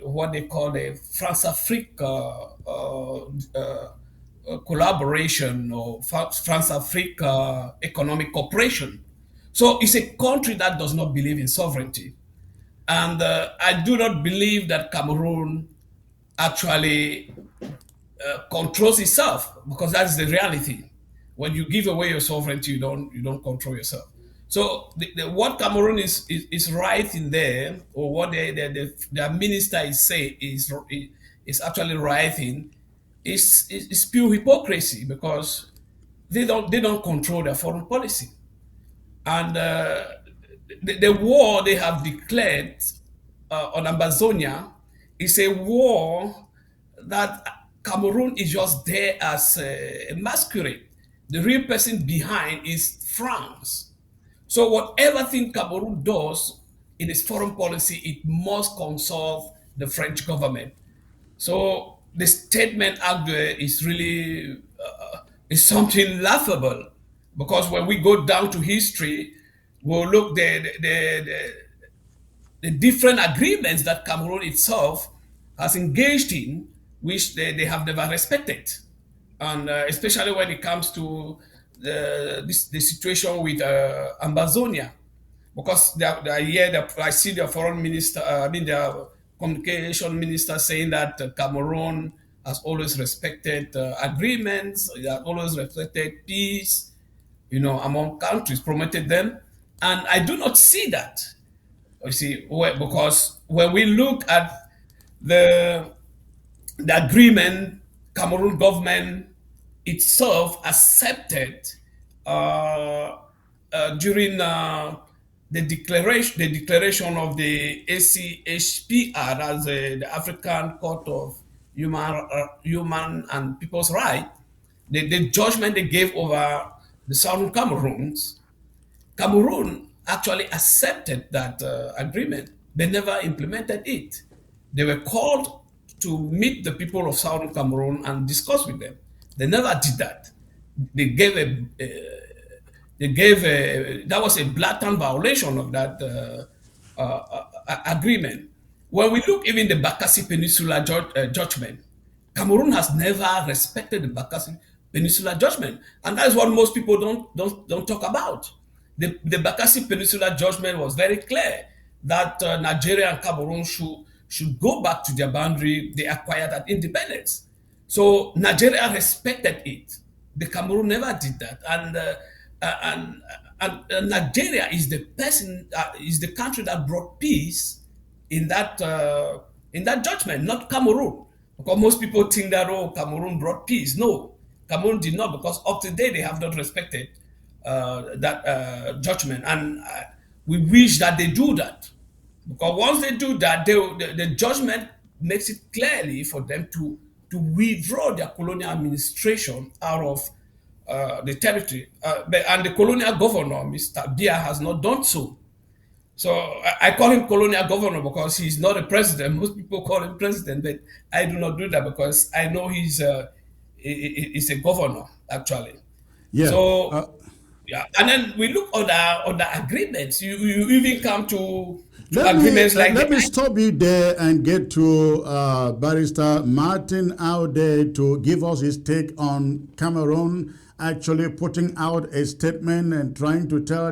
what they call the France-Afrique collaboration, or France-Afrique economic cooperation. So it's a country that does not believe in sovereignty. And I do not believe that Cameroon actually controls itself, because that's the reality. When you give away your sovereignty, you don't control yourself. So what Cameroon is writing there, or what their minister is saying is actually writing, is pure hypocrisy, because they don't control their foreign policy. And the war they have declared on Amazonia is a war that Cameroon is just there as a masquerade. The real person behind is France. So whatever thing Cameroon does in its foreign policy, it must consult the French government. So the statement out there is really is something laughable, because when we go down to history, we'll look the different agreements that Cameroon itself has engaged in which they have never respected. And especially when it comes to the situation with Ambazonia, because I see the foreign minister, the communication minister saying that Cameroon has always respected agreements, it has always respected peace, among countries, promoted them. And I do not see that. You see, because when we look at the the agreement Cameroon government itself accepted uh, during the declaration of the ACHPR as the African Court of Human and People's Rights, the judgment they gave over the Southern Cameroon actually accepted that agreement. They never implemented it. They were called to meet the people of Southern Cameroon and discuss with them. They never did that. They gave that was a blatant violation of that agreement. When we look even the Bakassi Peninsula judgment, Cameroon has never respected the Bakassi Peninsula judgment, and that is what most people don't talk about. The Bakassi Peninsula judgment was very clear that Nigeria and Cameroon should go back to their boundary they acquired at independence. So Nigeria respected it. The Cameroon never did that, and, Nigeria is the country that brought peace in that judgment, not Cameroon. Because most people think that Cameroon brought peace. No, Cameroon did not, because up to date they have not respected that judgment, and we wish that they do that. Because once they do that, the judgment makes it clearly for them to withdraw their colonial administration out of the territory. And the colonial governor, Mr. Bia, has not done so. So I call him colonial governor because he's not a president. Most people call him president, but I do not do that because I know he's a governor, actually. Yeah. So, yeah. And then we look on the agreements. You even come to agreements like... Let me stop you there and get to Barrister Martin out there to give us his take on Cameroon actually putting out a statement and trying to tell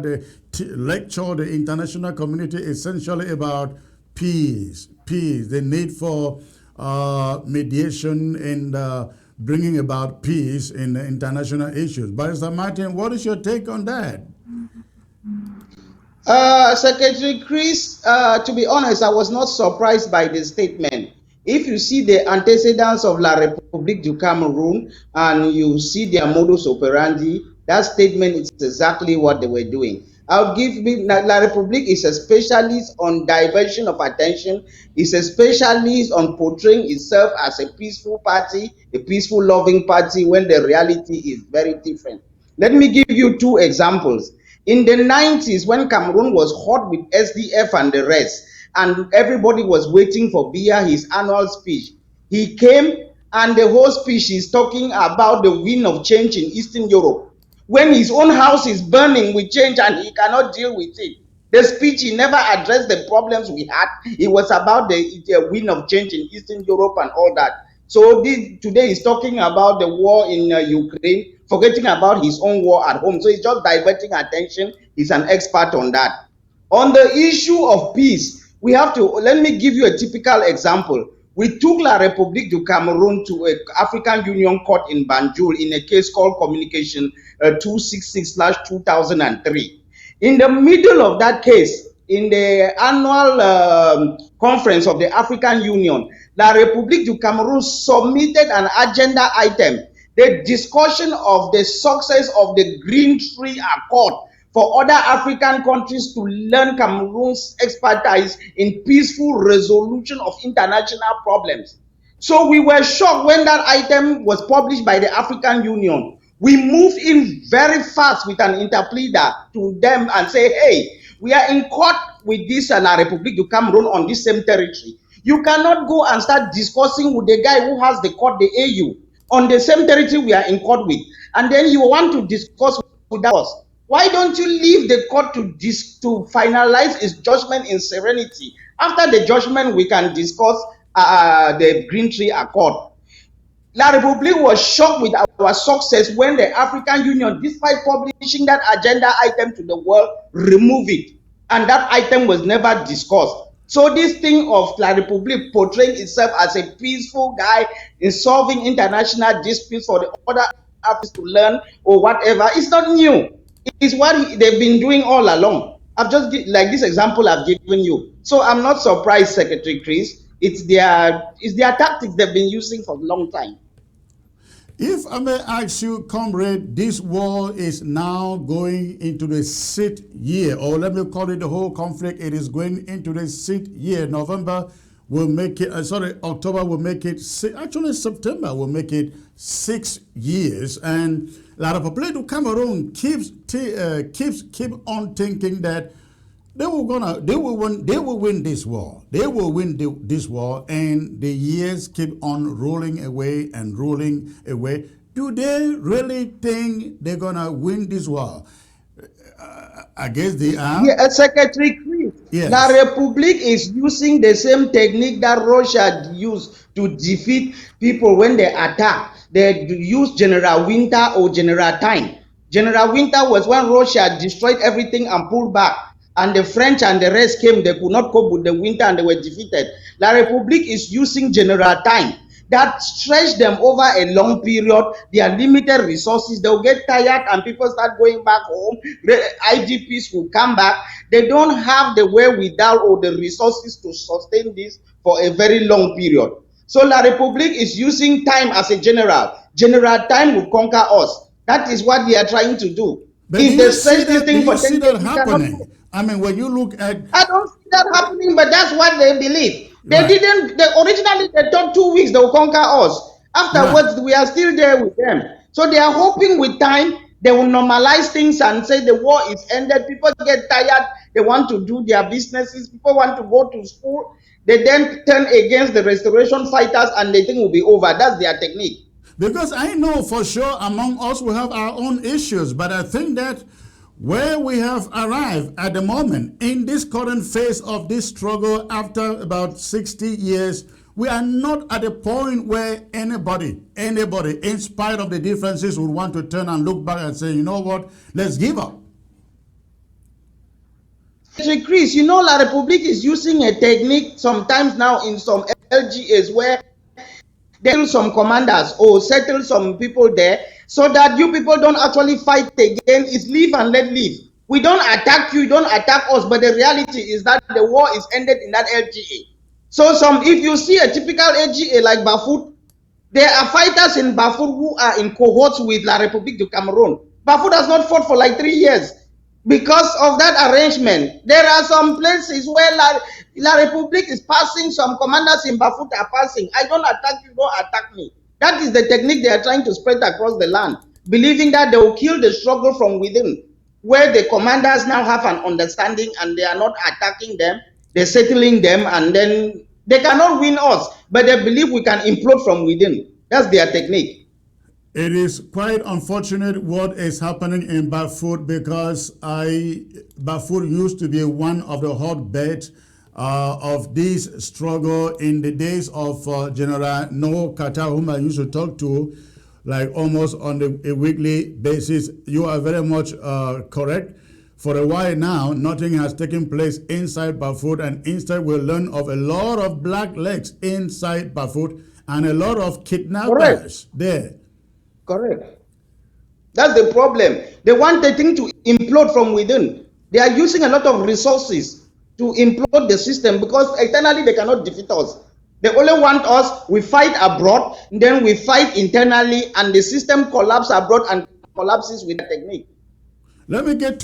lecture the international community essentially about peace, the need for mediation and bringing about peace in international issues. Barrister Martin, what is your take on that? Secretary Chris, to be honest, I was not surprised by the statement. If you see the antecedents of La République du Cameroun and you see their modus operandi, that statement is exactly what they were doing. La République is a specialist on diversion of attention, is a specialist on portraying itself as a peaceful party, a peaceful, loving party, when the reality is very different. Let me give you two examples. In the 90s, when Cameroon was hot with SDF and the rest, and everybody was waiting for Biya, his annual speech, he came and the whole speech is talking about the wind of change in Eastern Europe. When his own house is burning with change and he cannot deal with it. The speech, he never addressed the problems we had. It was about the wind of change in Eastern Europe and all that. So today he's talking about the war in Ukraine, forgetting about his own war at home. So he's just diverting attention. He's an expert on that. On the issue of peace, we have to, let me give you a typical example. We took La République du Cameroon to an African Union court in Banjul in a case called Communication 266/2003. In the middle of that case, in the annual conference of the African Union, La République du Cameroon submitted an agenda item, the discussion of the success of the Green Tree Accord for other African countries to learn Cameroon's expertise in peaceful resolution of international problems. So we were shocked when that item was published by the African Union. We moved in very fast with an interpleader to them and say, hey, we are in court with this La République du Cameroon on this same territory. You cannot go and start discussing with the guy who has the court, the AU, on the same territory we are in court with. And then you want to discuss with us. Why don't you leave the court to finalize its judgment in serenity? After the judgment, we can discuss the Green Tree Accord. La Republique was shocked with our success when the African Union, despite publishing that agenda item to the world, removed it. And that item was never discussed. So this thing of La Republique portraying itself as a peaceful guy in solving international disputes for the other Africans to learn or whatever, it's not new. It's what they've been doing all along. I've just like this example I've given you. So I'm not surprised, Secretary Chris. It's their tactics they've been using for a long time. If I may ask you, comrade, this war is now going into the 6th year, or let me call it the whole conflict. It is going into the 6th year. November will make it, October will make it, actually September will make it 6 years. And La République du Cameroon keep on thinking that they will win this war. They will win this war, and the years keep on rolling away and rolling away. Do they really think they're gonna win this war? I guess they are. Yeah, Secretary Chris. Yes. La Republique is using the same technique that Russia used to defeat people when they attack. They use General Winter or General Time. General Winter was when Russia destroyed everything and pulled back. And the French and the rest came, they could not cope with the winter and they were defeated. La République is using General Time that stretched them over a long period. They are limited resources. They'll get tired and people start going back home. The IDPs will come back. They don't have the wherewithal or the resources to sustain this for a very long period. So La République is using time as a general. General Time will conquer us. That is what they are trying to do. But If do they you see this thing for 10 that years, happening? I mean, when you look at... I don't see that happening, but that's what they believe. They Right. didn't, originally they thought 2 weeks they will conquer us. Afterwards, we are still there with them. So they are hoping with time, they will normalize things and say the war is ended. People get tired. They want to do their businesses. People want to go to school. They then turn against the restoration fighters and they think will be over. That's their technique. Because I know for sure among us we have our own issues, but I think that where we have arrived at the moment in this current phase of this struggle after about 60 years, we are not at a point where anybody, in spite of the differences, would want to turn and look back and say, you know what, let's give up. Chris, you know La République is using a technique sometimes now in some LGAs where they settle some commanders or settle some people there so that you people don't actually fight again. It's live and let live. We don't attack you, don't attack us, but the reality is that the war is ended in that LGA. So if you see a typical LGA like Bafut, there are fighters in Bafut who are in cohorts with La République du Cameroon. Bafut has not fought for like 3 years. Because of that arrangement, there are some places where La République is passing, some commanders in Bafut are passing. I don't attack you, don't attack me. That is the technique they are trying to spread across the land, believing that they will kill the struggle from within, where the commanders now have an understanding and they are not attacking them, they're settling them, and then they cannot win us, but they believe we can implode from within. That's their technique. It is quite unfortunate what is happening in Bafut because Bafut used to be one of the hotbeds of this struggle in the days of General No Kata, whom I used to talk to like almost on a weekly basis. You are very much correct. For a while now, nothing has taken place inside Bafut, and instead we'll learn of a lot of black legs inside Bafut and a lot of kidnappers there. Correct. That's the problem. They want the thing to implode from within. They are using a lot of resources to implode the system because eternally they cannot defeat us. They only want us, we fight abroad, then we fight internally, and the system collapses abroad and collapses with the technique. Let me get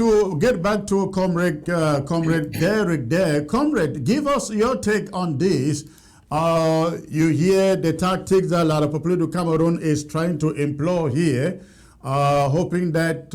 back to Comrade Derek there. Comrade, give us your take on this. You hear the tactics that La République du Cameroon is trying to employ here, hoping that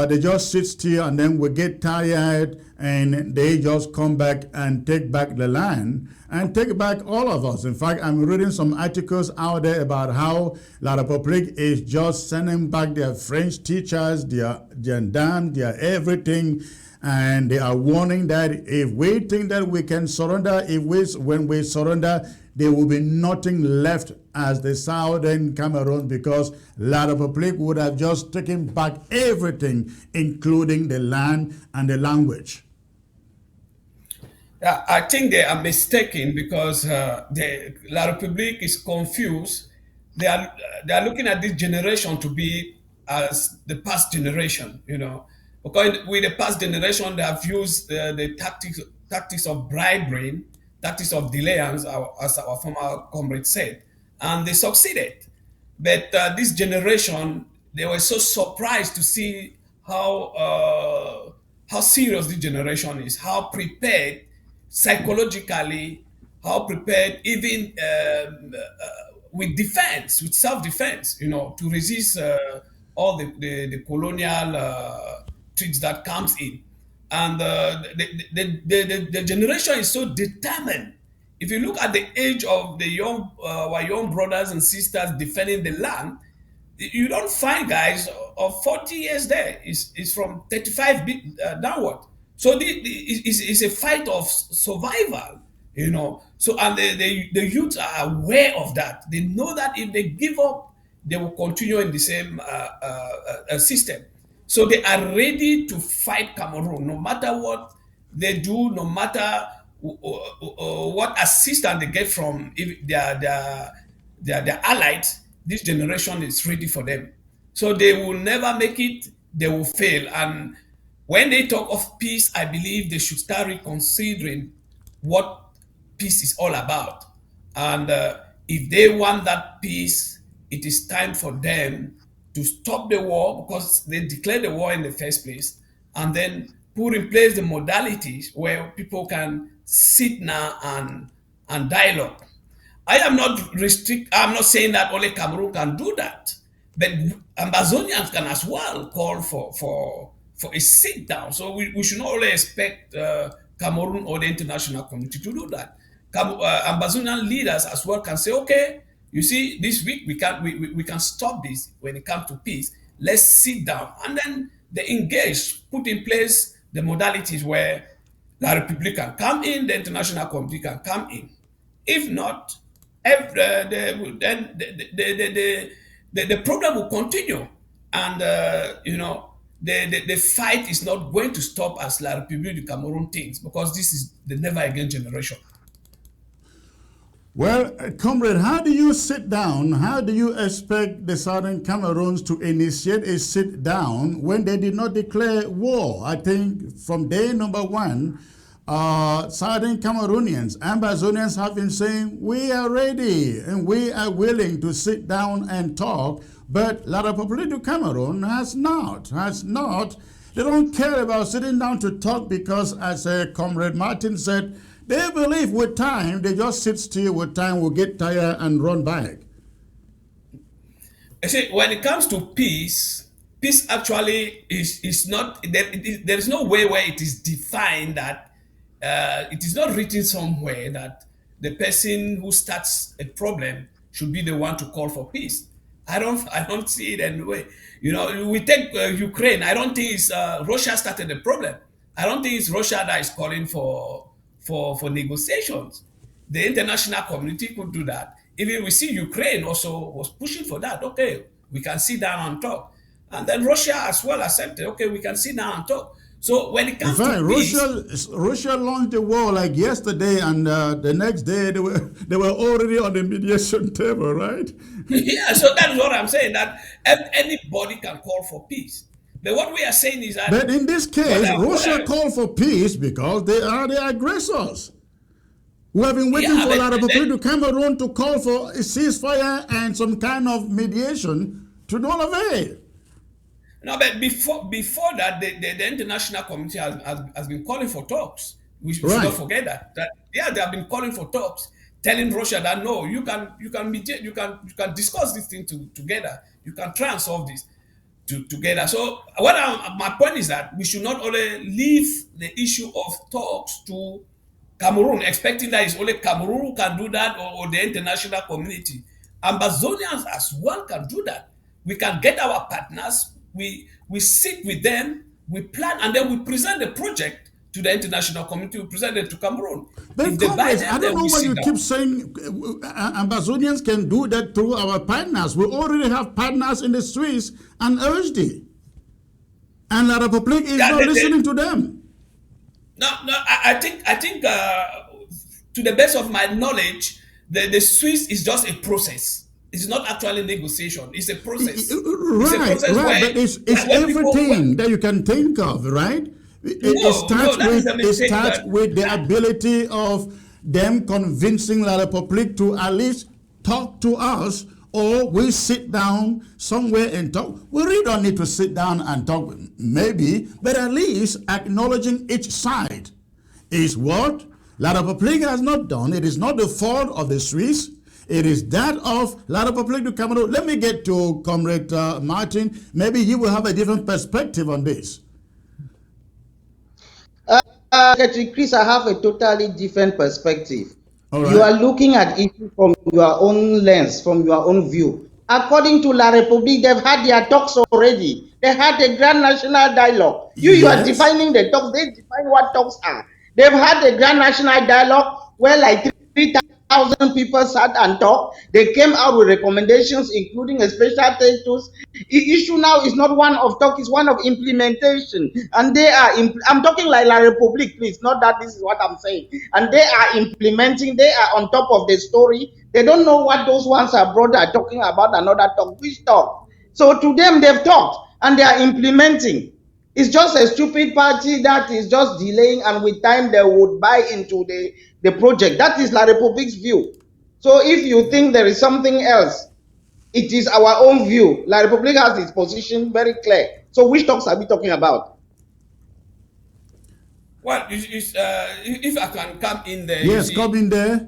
they just sit still and then we get tired and they just come back and take back the land and take back all of us. In fact, I'm reading some articles out there about how La République is just sending back their French teachers, their gendarmes, their everything. And they are warning that if we think that we can surrender, when we surrender, there will be nothing left as the southern Cameroon, because La République would have just taken back everything, including the land and the language. Yeah, I think they are mistaken because the La République is confused. They are looking at this generation to be as the past generation, because with the past generation they have used the tactics of bribery, tactics of delay, as our former comrade said, and they succeeded. But this generation, they were so surprised to see how serious this generation is, how prepared psychologically, how prepared even with defense, with self-defense, to resist all the colonial threats that comes in. And the generation is so determined. If you look at the age of our young brothers and sisters defending the land, you don't find guys of 40 years there. It's from 35 downward. So it's a fight of survival, So, and the youth are aware of that. They know that if they give up, they will continue in the same system. So they are ready to fight Cameroon, no matter what they do, no matter what assistance they get from if their allies. This generation is ready for them. So they will never make it, they will fail. And when they talk of peace, I believe they should start reconsidering what peace is all about. And if they want that peace, it is time for them to stop the war, because they declared the war in the first place, and then put in place the modalities where people can sit now and dialogue. I'm not saying that only Cameroon can do that, but Ambazonians can as well call for a sit down. So we should not only expect Cameroon or the international community to do that. Ambazonian leaders as well can say, okay, you see, this week we can stop this when it comes to peace. Let's sit down, and then they engage, put in place the modalities where the Republic can come in, the international community can come in. If not, then the problem will continue, and the fight is not going to stop as La République du Cameroun thinks, because this is the never again generation. Well, comrade, how do you sit down? How do you expect the Southern Cameroons to initiate a sit down when they did not declare war? I think from day number one, Southern Cameroonians, Ambazonians have been saying, we are ready and we are willing to sit down and talk, but La République du Cameroon has not. They don't care about sitting down to talk because, as Comrade Martin said, they believe with time, they just sit still, with time will get tired and run back. I see, when it comes to peace actually is not, there is no way where it is defined that it is not written somewhere that the person who starts a problem should be the one to call for peace. I don't see it anyway. We take Ukraine. I don't think it's Russia started the problem. I don't think it's Russia that is calling for negotiations. The international community could do that. Even we see Ukraine also was pushing for that. Okay, we can sit down and talk. And then Russia as well accepted, okay, we can sit down and talk. So when it comes to peace, Russia launched the war like yesterday, and the next day they were already on the mediation table, right? Yeah, so that's what I'm saying, that anybody can call for peace. But what we are saying is that... But in this case, Russia called for peace because they are the aggressors. We have been waiting for La République du Cameroon to call for a ceasefire and some kind of mediation to no avail. No, but before that, the international community has been calling for talks. We should not forget that. They have been calling for talks, telling Russia that no, you can mediate, you can discuss this thing together. You can try and solve this together. So my point is that we should not only leave the issue of talks to Cameroon, expecting that it's only Cameroon who can do that, or the international community. Ambazonians as well can do that. We can get our partners, we sit with them, we plan, and then we present the project to the international community, we present them to Cameroon. But If they buy comrades, I them, don't then know we why sit you down. keep saying Ambazonians can do that through our partners. We already have partners in the Swiss and USD. And La Republic is not listening to them. No, I think to the best of my knowledge, the Swiss is just a process. It's not actually negotiation. It's a process. It's a process Right. where, But it's when people, everything that you can think of, right? no, that is a It mistake. starts with the ability of them convincing La Republique to at least talk to us, or we sit down somewhere and talk. We really don't need to sit down and talk, maybe, but at least acknowledging each side is what La Republique has not done. It is not the fault of the Swiss. It is that of La Republique du Cameroon. Let me get to Comrade Martin. Maybe you will have a different perspective on this. Secretary Chris, I have a totally different perspective. All You right. are looking at it from your own lens, from your own view. According to La République, they've had their talks already. They had a grand national dialogue. You are Yes. defining the talks. They define what talks are. They've had a grand national dialogue where like 3,000 people sat and talked. They came out with recommendations, including a special status. The issue now is not one of talk, it's one of implementation. And they are, I'm talking like La Republique, please, not that this is what I'm saying. And they are implementing, they are on top of the story. They don't know what those ones abroad are talking about, another talk, which talk. So to them, they've talked and they are implementing. It's just a stupid party that is just delaying, and with time they would buy into the project. That is La Republique's view. So if you think there is something else, it is our own view. La Republique has its position very clear. So which talks are we talking about? Well, if I can come in there, Yes, come in there.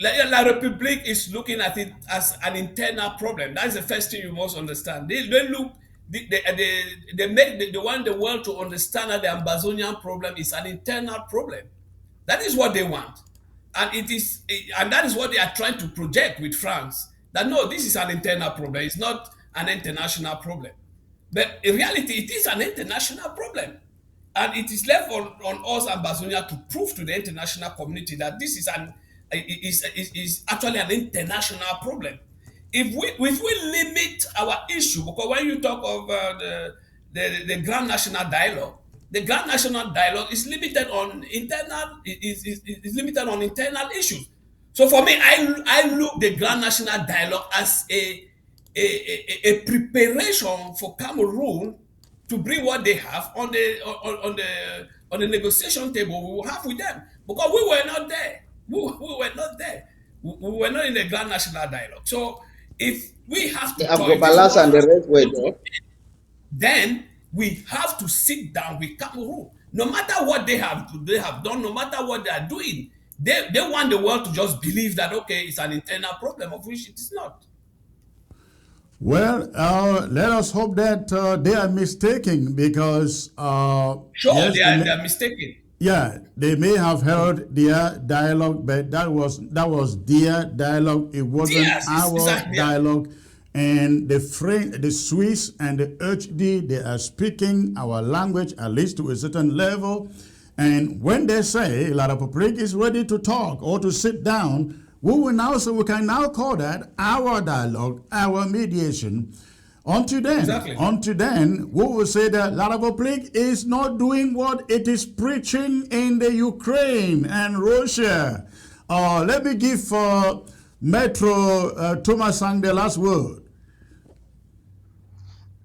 La République is looking at it as an internal problem. That's the first thing you must understand. They look, they make they want the world to understand that the Ambazonian problem is an internal problem. That is what they want, and that is what they are trying to project with France. That no, this is an internal problem. It's not an international problem. But in reality, it is an international problem. And it is left on us Ambazonia to prove to the international community that this is actually an international problem. If we limit our issue, because when you talk of the Grand National Dialogue, the Grand National Dialogue is limited on internal issues. So for me, I look the Grand National Dialogue as a preparation for Cameroon to bring what they have on the negotiation table we will have with them, because we were not there. We were not there. We were not in the Grand National Dialogue. So if we have to talk, Balas and the rest were there. then we have to sit down with Cameroon. No matter what they have done, no matter what they are doing, they want the world to just believe that okay, it's an internal problem, of which it is not. Well, let us hope that they are mistaken, because Sure, yes, they are mistaken. yeah, they may have held their dialogue, but that was their dialogue. It wasn't Yes, our exactly. dialogue. And the Swiss and the HD, they are speaking our language, at least to a certain level. And when they say La République is ready to talk or to sit down, we can now call that our dialogue, our mediation. Until then, we will say that La République is not doing what it is preaching in the Ukraine and Russia. Let me give Metro Thomas Sang the last word.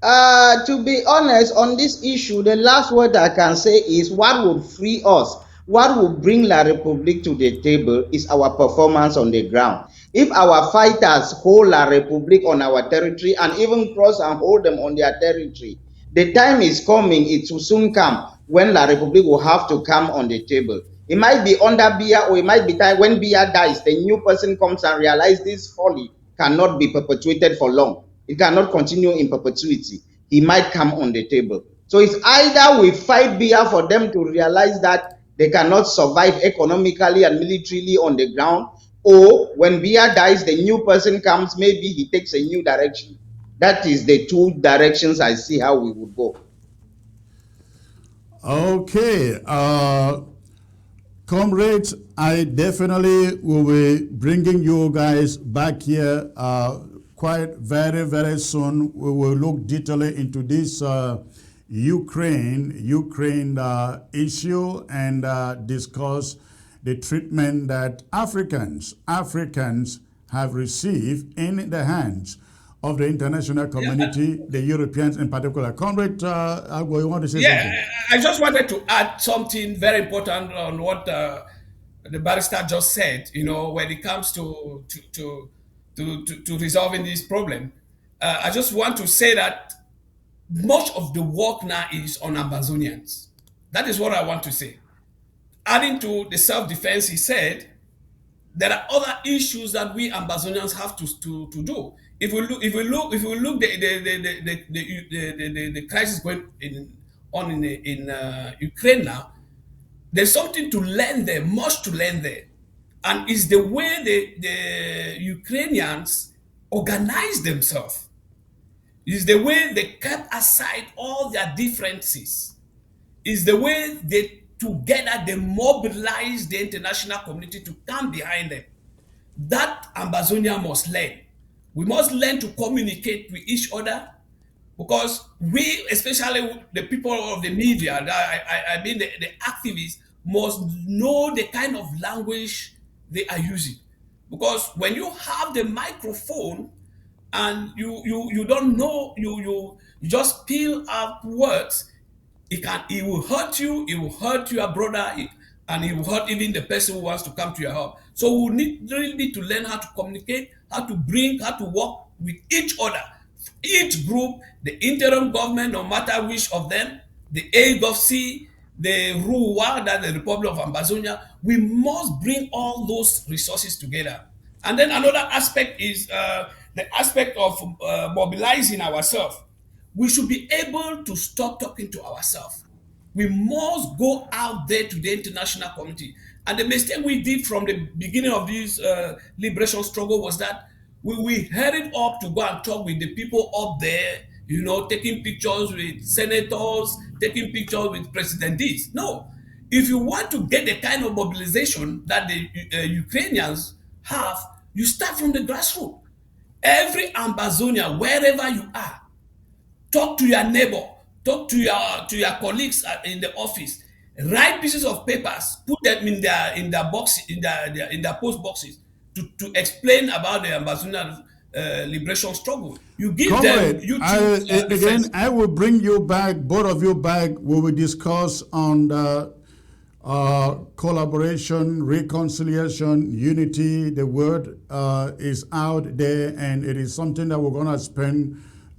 To be honest, on this issue, the last word I can say is what would free us, what will bring La Republique to the table is our performance on the ground. If our fighters hold La Republique on our territory and even cross and hold them on their territory, the time is coming, it will soon come, when La Republique will have to come on the table. It might be under Biya, or it might be time when Biya dies, the new person comes and realizes this folly cannot be perpetuated for long. It cannot continue in perpetuity. He might come on the table. So it's either we fight Biya for them to realize that they cannot survive economically and militarily on the ground, or when Biya dies, the new person comes, maybe he takes a new direction. That is the two directions I see how we would go. Okay. Comrades, I definitely will be bringing you guys back here quite very, very soon. We will look detailedly into this Ukraine issue and discuss the treatment that Africans have received in the hands of the international community, the Europeans in particular. Comrade, Agbo, you want to say Yeah, something? I just wanted to add something very important on what the barrister just said. You know, when it comes to resolving this problem, I just want to say that much of the work now is on Amazonians. That is what I want to say. Adding to the self-defense, he said there are other issues that we Amazonians have to do. If we look the crisis going on in Ukraine now, there's something to learn there, much to learn there, and it's the way the Ukrainians organize themselves. It's the way they kept aside all their differences. It's the way they together they mobilize the international community to come behind them. That Amazonia must learn. We must learn to communicate with each other because we, especially the people of the media, I mean the activists, must know the kind of language they are using. Because when you have the microphone and you don't know, you just peel out words, it will hurt you, it will hurt your brother, and it will hurt even the person who wants to come to your help. So we really need to learn how to communicate, how to work with each other, each group, the interim government, no matter which of them, the AGOC, the RUWA, that the Republic of Amazonia. We must bring all those resources together. And then another aspect is the aspect of mobilizing ourselves. We should be able to stop talking to ourselves. We must go out there to the international community. And the mistake we did from the beginning of this liberation struggle was that we hurried up to go and talk with the people up there, you know, taking pictures with senators, taking pictures with presidents. No. If you want to get the kind of mobilization that the Ukrainians have, you start from the grassroots. Every Ambazonia, wherever you are, talk to your neighbor, talk to your colleagues in the office, write pieces of papers, put them in their box in their post boxes to explain about the Amazonian liberation struggle. You give them Comrade, YouTube again, I will bring you back, both of you back. We will discuss on the collaboration, reconciliation, unity. The word is out there, and it is something that we're going to spend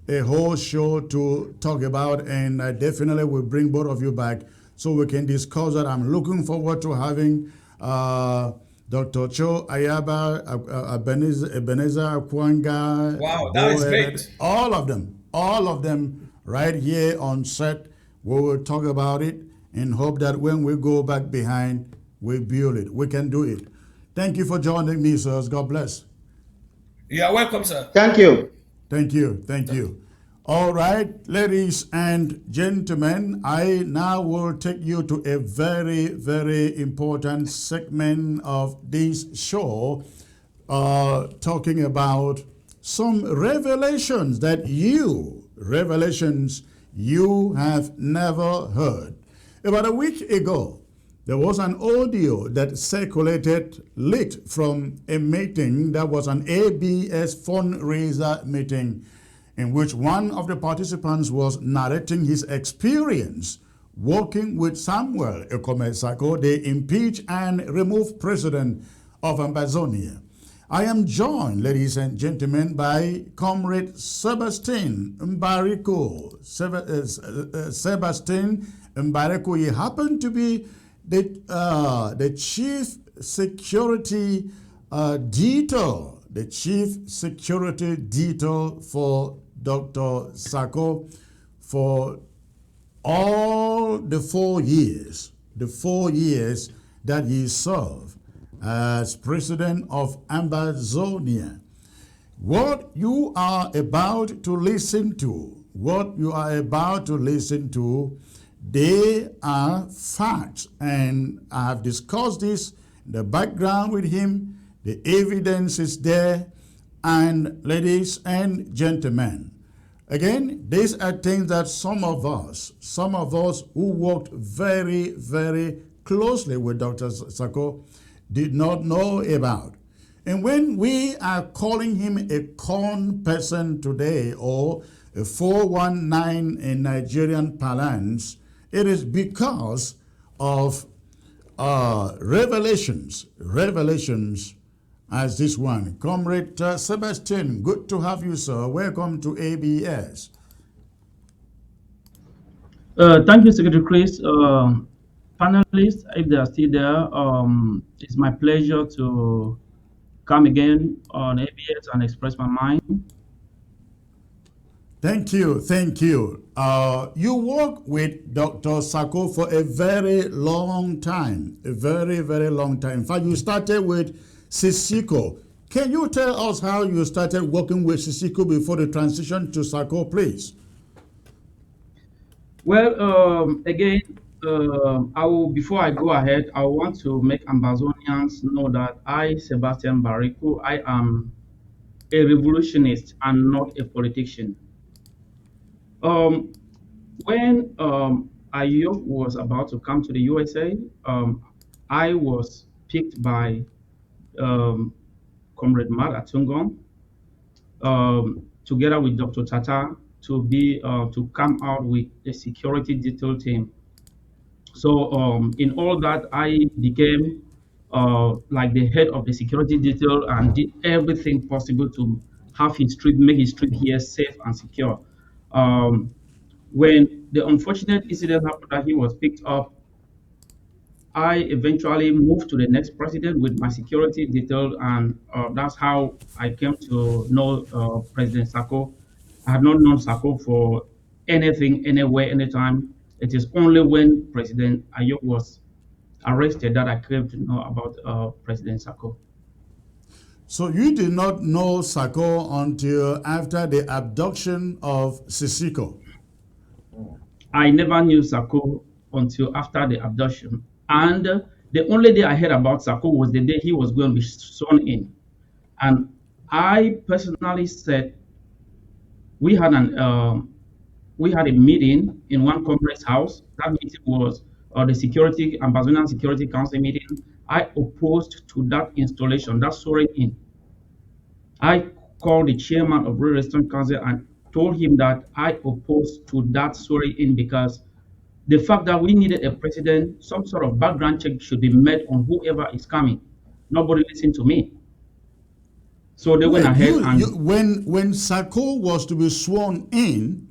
a whole show to talk about, and I definitely will bring both of you back so we can discuss that. I'm looking forward to having Dr. Cho Ayaba, Ebenezer Akwanga, Wow, that is great. all of them right here on set. We will talk about it and hope that when we go back behind, we build it. We can do it. Thank you for joining me, sirs. God bless. You are welcome, sir. Thank you. Thank you. Thank you. All right, ladies and gentlemen, I now will take you to a very, very important segment of this show, talking about some revelations you have never heard. About a week ago, there was an audio that circulated, leaked from a meeting that was an ABS fundraiser meeting, in which one of the participants was narrating his experience working with Samuel Sako, the impeached and removed president of Amazonia. I am joined, ladies and gentlemen, by Comrade Sebastian Mbariko. Sebastian Mbariko, he happened to be the chief security detail for Dr. Sako for all the 4 years that he served as president of Amazonia. What you are about to listen to They are facts, and I have discussed this, the background with him, the evidence is there, and ladies and gentlemen, again, these are things that some of us who worked very, very closely with Dr. Sako did not know about. And when we are calling him a con person today, or a 419 in Nigerian parlance, it is because of revelations as this one. Comrade Sebastian, good to have you, sir. Welcome to ABS. Thank you, Secretary Chris. Panelists, if they are still there, it's my pleasure to come again on ABS and express my mind. Thank you, thank you. You worked with Dr. Sako for a very long time, a very, very long time. In fact, you started with Sisiko. Can you tell us how you started working with Sisiko before the transition to Sako, please? Well, again, before I go ahead, I want to make Ambazonians know that I, Sebastian Barrico, I am a revolutionist and not a politician. When Ayub was about to come to the USA, I was picked by Comrade Matt Atungon, together with Dr. Tata, to come out with a security detail team. So in all that, I became like the head of the security detail and did everything possible to have his trip, make his trip here safe and secure. When the unfortunate incident happened that he was picked up, I eventually moved to the next president with my security detail, and that's how I came to know President Sako. I had not known Sako for anything, anywhere, anytime. It is only when President Ayok was arrested that I came to know about President Sako. So you did not know Sako until after the abduction of Sisiko? I never knew Sako until after the abduction. And the only day I heard about Sako was the day he was going to be sworn in. And I personally said we had a meeting in one comrade's house. That meeting was the Ambazonian Security Council meeting. I opposed to that installation, that swearing in. I called the chairman of the Resettlement Council and told him that I opposed to that swearing in because the fact that we needed a president, some sort of background check should be made on whoever is coming. Nobody listened to me. So they went ahead when Sako was to be sworn in,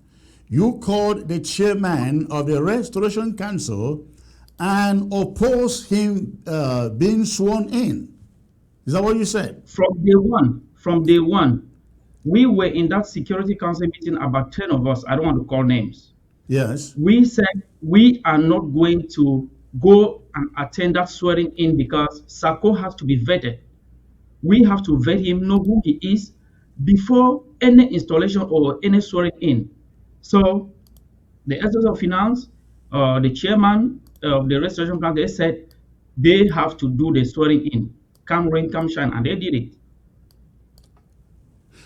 you called the chairman of the Restoration Council and opposed him being sworn in. Is that what you said? From day one, we were in that Security Council meeting, about 10 of us. I don't want to call names. Yes. We said we are not going to go and attend that swearing in because Sako has to be vetted. We have to vet him, know who he is before any installation or any swearing in. So the Essence of Finance, the chairman of the Restoration Council, they said they have to do the swearing in. Come rain, come shine, and they did it.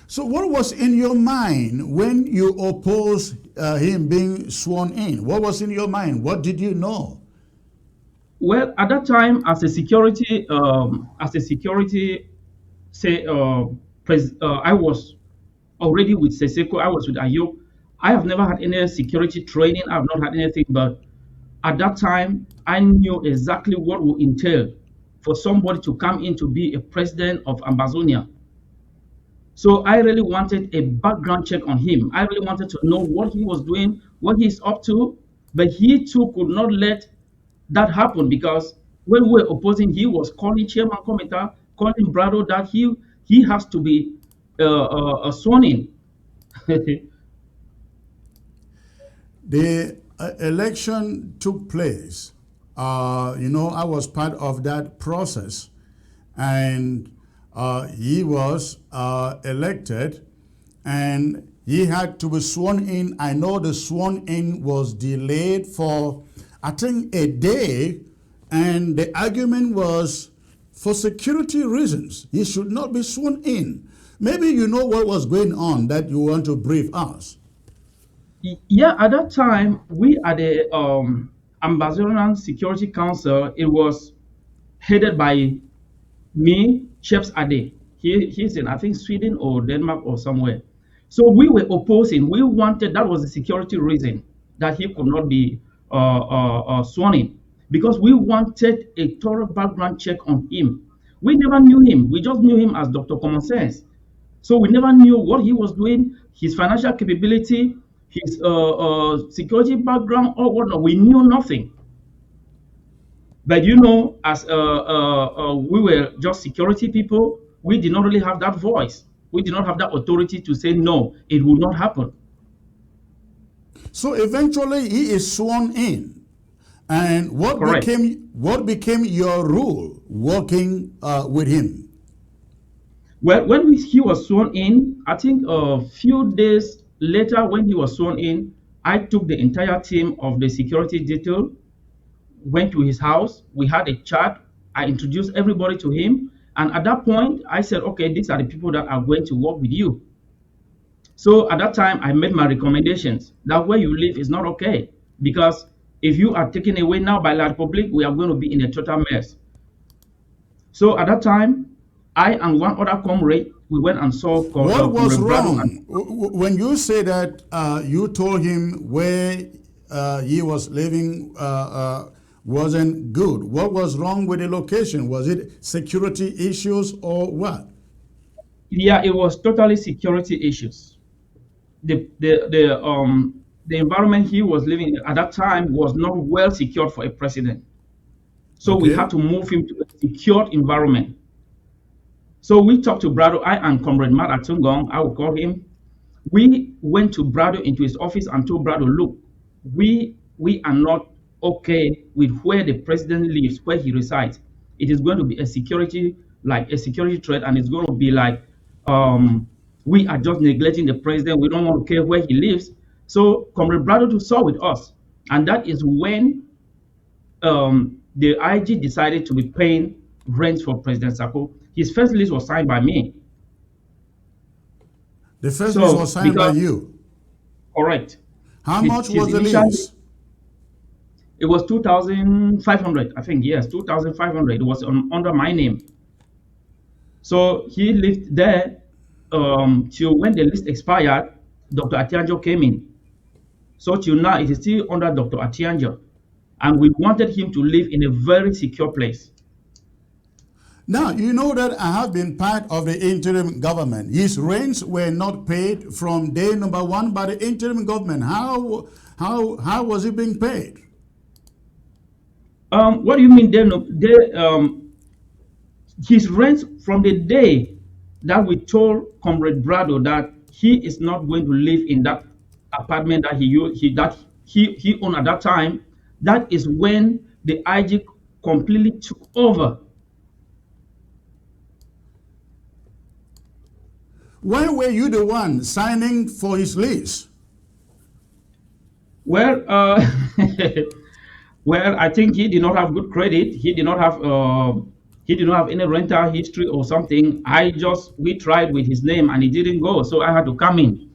So what was in your mind when you opposed him being sworn in? What was in your mind? What did you know? Well, at that time, as a security, I was already with Seseko. I was with Ayok. I have never had any security training. I have not had anything, but at that time, I knew exactly what would entail for somebody to come in to be a president of Ambazonia. So I really wanted a background check on him. I really wanted to know what he was doing, what he's up to, but he too could not let that happen because when we were opposing, he was calling Chairman Komita, calling Brado that he has to be sworn in. The election took place. I was part of that process, and he was elected, and he had to be sworn in. I know the sworn in was delayed for, I think, a day, and the argument was for security reasons. He should not be sworn in. Maybe you know what was going on that you want to brief us. Yeah, at that time, we at the Ambassadorial Security Council, it was headed by me, Sheps Ade. He's in, I think, Sweden or Denmark or somewhere. So we were opposing. We wanted, that was the security reason that he could not be sworn in, because we wanted a thorough background check on him. We never knew him. We just knew him as Dr. Common Sense. So we never knew what he was doing, his financial capability, his security background, or whatnot. We knew nothing. But you know, as we were just security people, we did not really have that voice. We did not have that authority to say, no, it will not happen. So eventually he is sworn in. And what became your rule working with him? Well, when he was sworn in, I think a few days later when he was sworn in, I took the entire team of the security detail, went to his house, we had a chat, I introduced everybody to him, and at that point, I said, okay, these are the people that are going to work with you. So at that time, I made my recommendations that where you live is not okay, because if you are taken away now by La Republic, we are going to be in a total mess. So at that time, I and one other comrade, we went and saw. What was wrong? When you say that you told him where he was living wasn't good, what was wrong with the location? Was it security issues or what? Yeah, it was totally security issues. The environment he was living in at that time was not well secured for a president. So we had to move him to a secured environment. So we talked to Brado, I and Comrade Matt Atungong, I will call him. We went to Brado into his office and told Brado, look, we are not okay with where the president lives, where he resides. It is going to be a security threat, and it's going to be like we are just neglecting the president. We don't want to care where he lives. So Comrade Brado saw with us, and that is when the IG decided to be paying rent for President Sako. His first lease was signed by me. The first lease was signed by you? Correct. How much was the lease? It was 2,500, I think, yes, 2,500. It was under my name. So he lived there till when the lease expired, Dr. Atianjo came in. So till now, it is still under Dr. Atianjo. And we wanted him to live in a very secure place. Now, you know that I have been part of the interim government. His rents were not paid from day number one by the interim government. How was he being paid? What do you mean? His rent from the day that we told Comrade Brado that he is not going to live in that apartment that he owned at that time. That is when the IG completely took over. Why were you the one signing for his lease? Well, well, I think he did not have good credit. He did not have any rental history or something. We tried with his name and it didn't go, so I had to come in.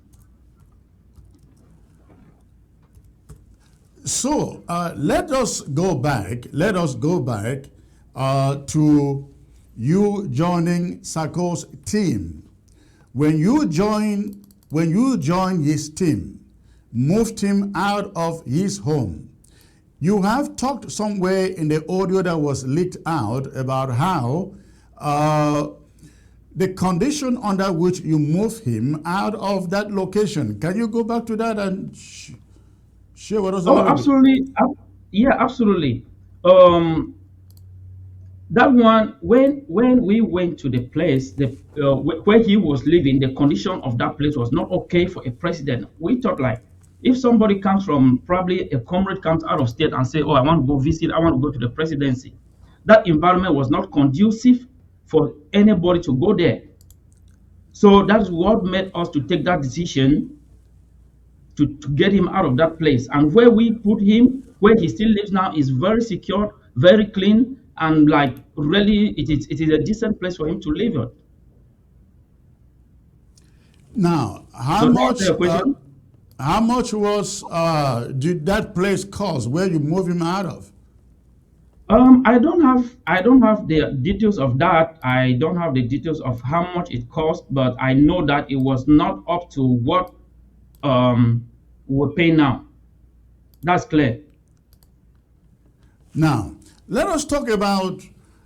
So let us go back. Let us go back to you joining Sako's team. When you joined his team, moved him out of his home, you have talked somewhere in the audio that was leaked out about how the condition under which you moved him out of that location. Can you go back to that and share with us? Oh, absolutely. Yeah, absolutely. That one, when we went to the place where he was living, the condition of that place was not okay for a president. We thought, like, if somebody comes from, probably a comrade comes out of state and say, oh, I want to go visit, I want to go to the presidency, that environment was not conducive for anybody to go there. So that's what made us to take that decision to get him out of that place. And where we put him, where he still lives now, is very secure, very clean, and like really, it is a decent place for him to live in. Now, Does that answer your question? how much was did that place cost where you move him out of? I don't have the details of that. I don't have the details of how much it cost, but I know that it was not up to what we're paying now. That's clear. Now, let us talk about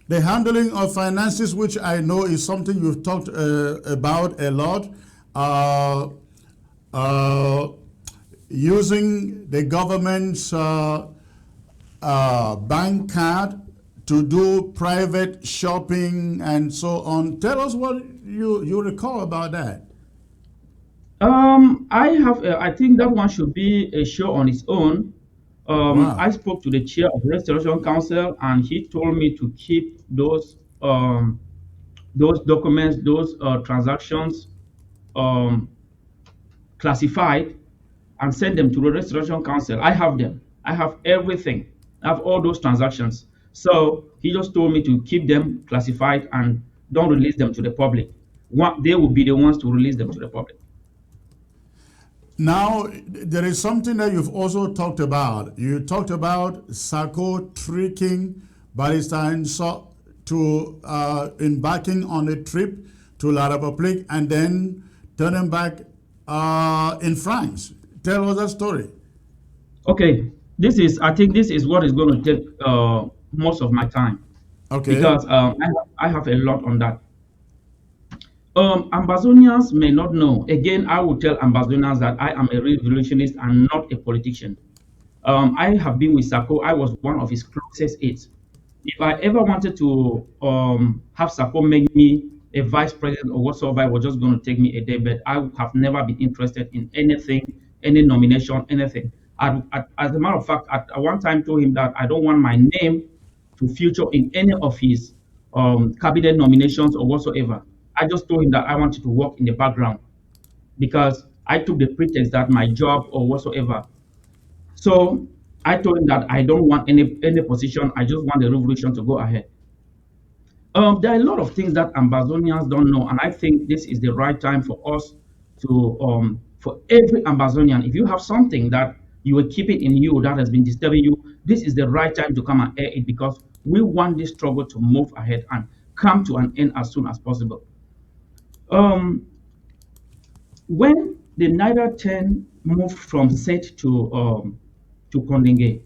the handling of finances, which I know is something you've talked about a lot. Using the government's bank card to do private shopping and so on. Tell us what you recall about that. I think that one should be a show on its own. Wow. I spoke to the chair of the Restoration Council, and he told me to keep those documents, those transactions classified, and send them to the Restoration Council. I have them. I have everything. I have all those transactions. So he just told me to keep them classified and don't release them to the public. They will be the ones to release them to the public. Now, there is something that you've also talked about. You talked about Sako tricking Barrister Ngie to embarking on a trip to La République and then turning back in France. Tell us that story. Okay, I think this is what is going to take most of my time. Okay. Because I have a lot on that. Ambazonians may not know. Again, I will tell Ambazonians that I am a revolutionist and not a politician. I have been with Sako. I was one of his closest aides. If I ever wanted to have Sako make me a vice president or whatsoever, it was just going to take me a day, but I have never been interested in anything, any nomination, anything. As a matter of fact, at one time told him that I don't want my name to feature in any of his cabinet nominations or whatsoever. I just told him that I wanted to work in the background because I took the pretext that my job or whatsoever. So I told him that I don't want any position. I just want the revolution to go ahead. There are a lot of things that Ambazonians don't know, and I think this is the right time for us to, for every Ambazonian, if you have something that you will keep it in you that has been disturbing you, this is the right time to come and air it because we want this struggle to move ahead and come to an end as soon as possible. When the Niger 10 moved from Deceit to Konye,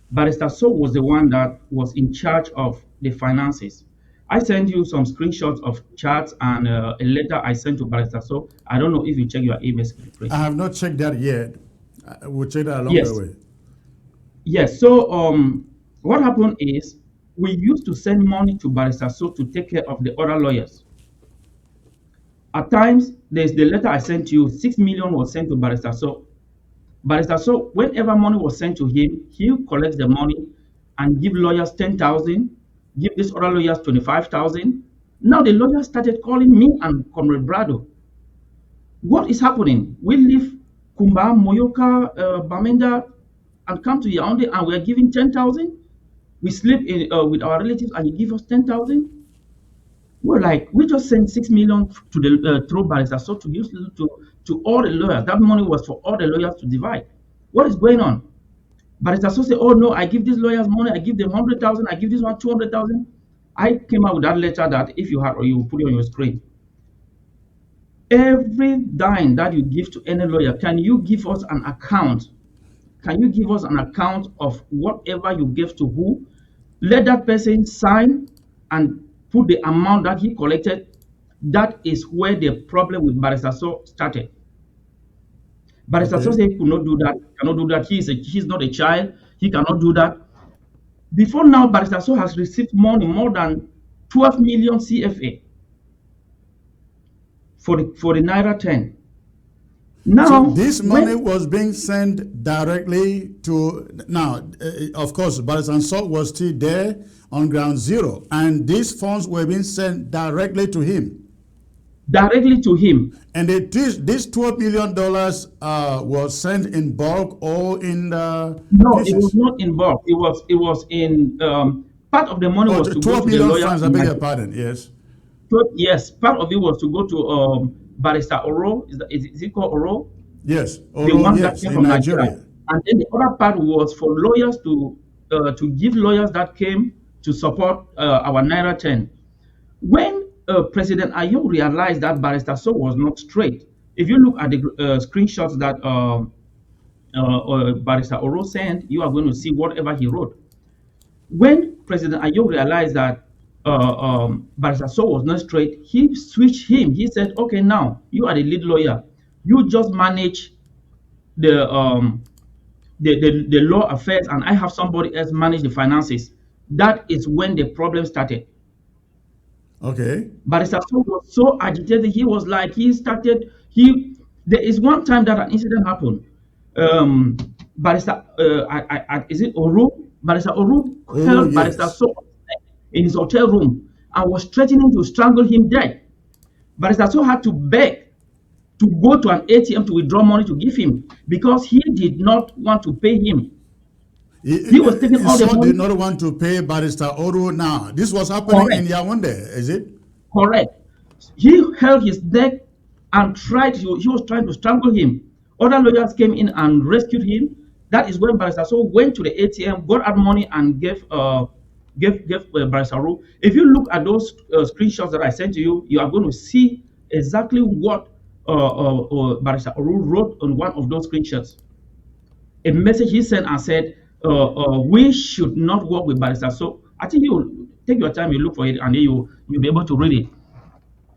Barrister So was the one that was in charge of the finances. I sent you some screenshots of charts and a letter I sent to Barrister So. I don't know if you check your emails. I have not checked that yet. We'll check that along the way. Yes. So what happened is we used to send money to Barrister So to take care of the other lawyers. At times, there's the letter I sent you, 6 million was sent to Barrister So. Barrister So, whenever money was sent to him, he collects the money and give lawyers 10,000, give these other lawyers 25,000. Now the lawyers started calling me and Comrade Brado. What is happening? We leave Kumba, Moyoka, Bamenda, and come to Yaoundé and we are giving 10,000. We sleep in, with our relatives and you give us 10,000. We're like, we just sent 6 million to the through Barrister So to use to all the lawyers. That money was for all the lawyers to divide. What is going on? Barrister So say, oh no, I give these lawyers money, I give them 100,000, I give this one 200,000. I came out with that letter that if you had, or you will put it on your screen. Every dime that you give to any lawyer, can you give us an account? Can you give us an account of whatever you gave to who? Let that person sign and put the amount that he collected. That is where the problem with Barrister So started. Barrister So said he could not do that, cannot do that. He's not a child, he cannot do that. Before now, Barrister So has received money more than 12 million CFA for the Naira 10. Now, so this money was being sent directly to, now, of course, Barrister So was still there on ground zero, and these funds were being sent directly to him. directly to him. And this $12 million was sent in bulk or in No, it was pieces? not in bulk. It was in part of the money Oh, was the to go 12 to the million lawyers francs, I in beg your Nigeria. pardon, yes. So, yes, part of it was to go to Barrister Oro. Is it called Oro? Yes, The Oro, one that yes, came in from Nigeria. Nigeria. And then the other part was for lawyers to give lawyers that came to support our Naira 10. When President Ayub realized that Barrister So was not straight, if you look at the screenshots that Barrister Oro sent, you are going to see whatever he wrote. When President Ayub realized that Barrister So was not straight, he switched him. He said, "Okay, now you are the lead lawyer. You just manage the the law affairs, and I have somebody else manage the finances." That is when the problem started. Okay. Barrister So was so agitated. He was like, he started, there is one time that an incident happened. Barrister, is it Oru? Barrister Oru Oro, held Barrister yes. So in his hotel room and was threatening to strangle him dead. Barrister So had to beg to go to an ATM to withdraw money to give him because he did not want to pay him. He was taking all the So money. did not want to pay Barrister Oro now. This was happening in Correct. Yaoundé, is it? Correct. He held his neck and he was trying to strangle him. Other lawyers came in and rescued him. That is when Barrister So went to the ATM, got out money, and gave Barrister Ro. If you look at those screenshots that I sent to you, you are going to see exactly what Barrister Oro wrote on one of those screenshots. A message he sent and said, "We should not work with Barrister So." I think you take your time, you look for it, and then you'll be able to read it.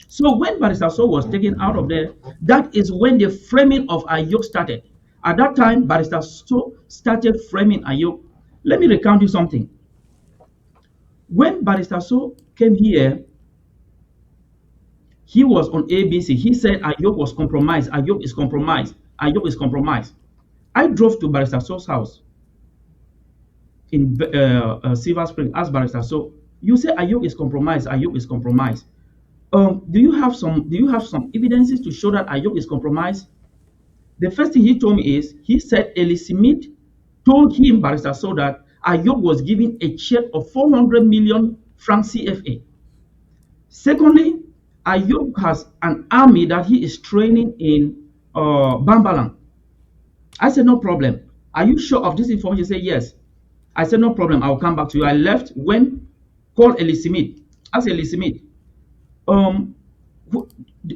So when Barrister So was taken out of there, that is when the framing of Ayok started. At that time, Barrister So started framing Ayok. Let me recount you something. When Barrister So came here, he was on ABC. He said Ayok was compromised. Ayok is compromised. Ayok is compromised. I drove to Barrister So's house in Silver Spring, asked Barrister So, "You say Ayok is compromised. Ayok is compromised. Do you have some evidences to show that Ayok is compromised?" The first thing he told me is, he said Eli Smith told him, Barrister So, that Ayok was given a check of 400 million francs CFA. Secondly, Ayok has an army that he is training in Bambalang. I said, "No problem. Are you sure of this information?" He said, "Yes." I said, "No problem. I'll come back to you." I left, called Eli Smith. Asked Eli Smith, um,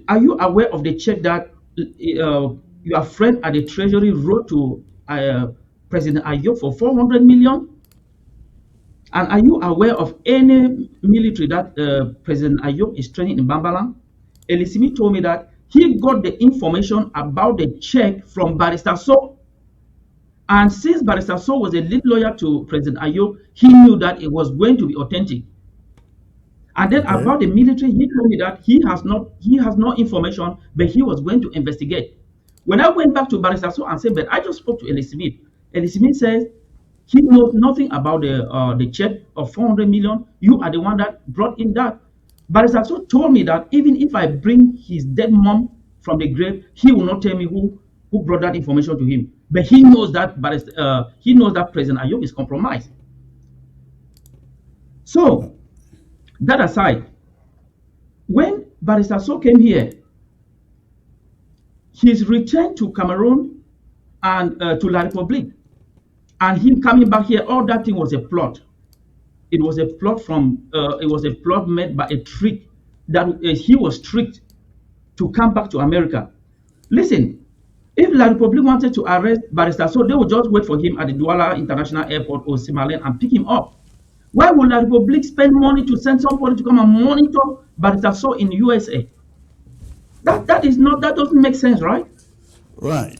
"Are you aware of the check that your friend at the Treasury wrote to President Ayok for 400 million? And are you aware of any military that President Ayok is training in Bambalang?" Elisimi told me that he got the information about the check from Barrister So. And since Barrister So was a lead lawyer to President Ayok, he knew that it was going to be authentic. And then Okay. about the military, he told me that he has no information, but he was going to investigate. When I went back to Barrister So and said, "But I just spoke to Eli Smith," Eli Smith says he knows nothing about the check of 400 million. You are the one that brought in that. Barrister So told me that even if I bring his dead mom from the grave, he will not tell me who brought that information to him. But he knows that he knows that President Ayok is compromised. So that aside, when Barrister So came here, his return to Cameroon and to La Republique, and him coming back here, all that thing was a plot. It was a plot it was a plot made by a trick that he was tricked to come back to America. Listen, if La Republique wanted to arrest Barrister So, they would just wait for him at the Douala International Airport or Simalen and pick him up. Why would La Republique spend money to send somebody to come and monitor Barrister So in USA? That doesn't make sense, right? Right.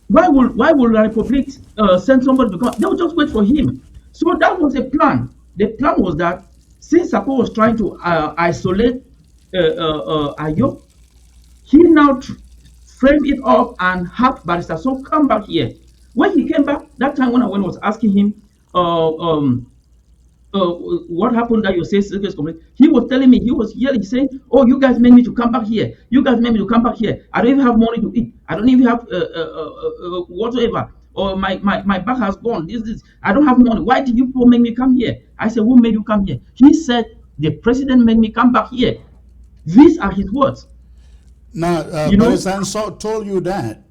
Why would La Republique send somebody to come? They would just wait for him. So that was a plan. The plan was that since Sako was trying to isolate Ayok, he now framed it up and had Barrister So come back here. When he came back, that time when I was asking him, what happened that you say secret complaint? He was telling me, he was yelling, saying, "Oh, you guys made me to come back here. You guys made me to come back here. I don't even have money to eat. I don't even have whatever. Or my back has gone. This. I don't have money. Why did you people make me come here?" I said, "Who made you come here?" He said, "The president made me come back here." These are his words. Now, You know, Barisanso told you that.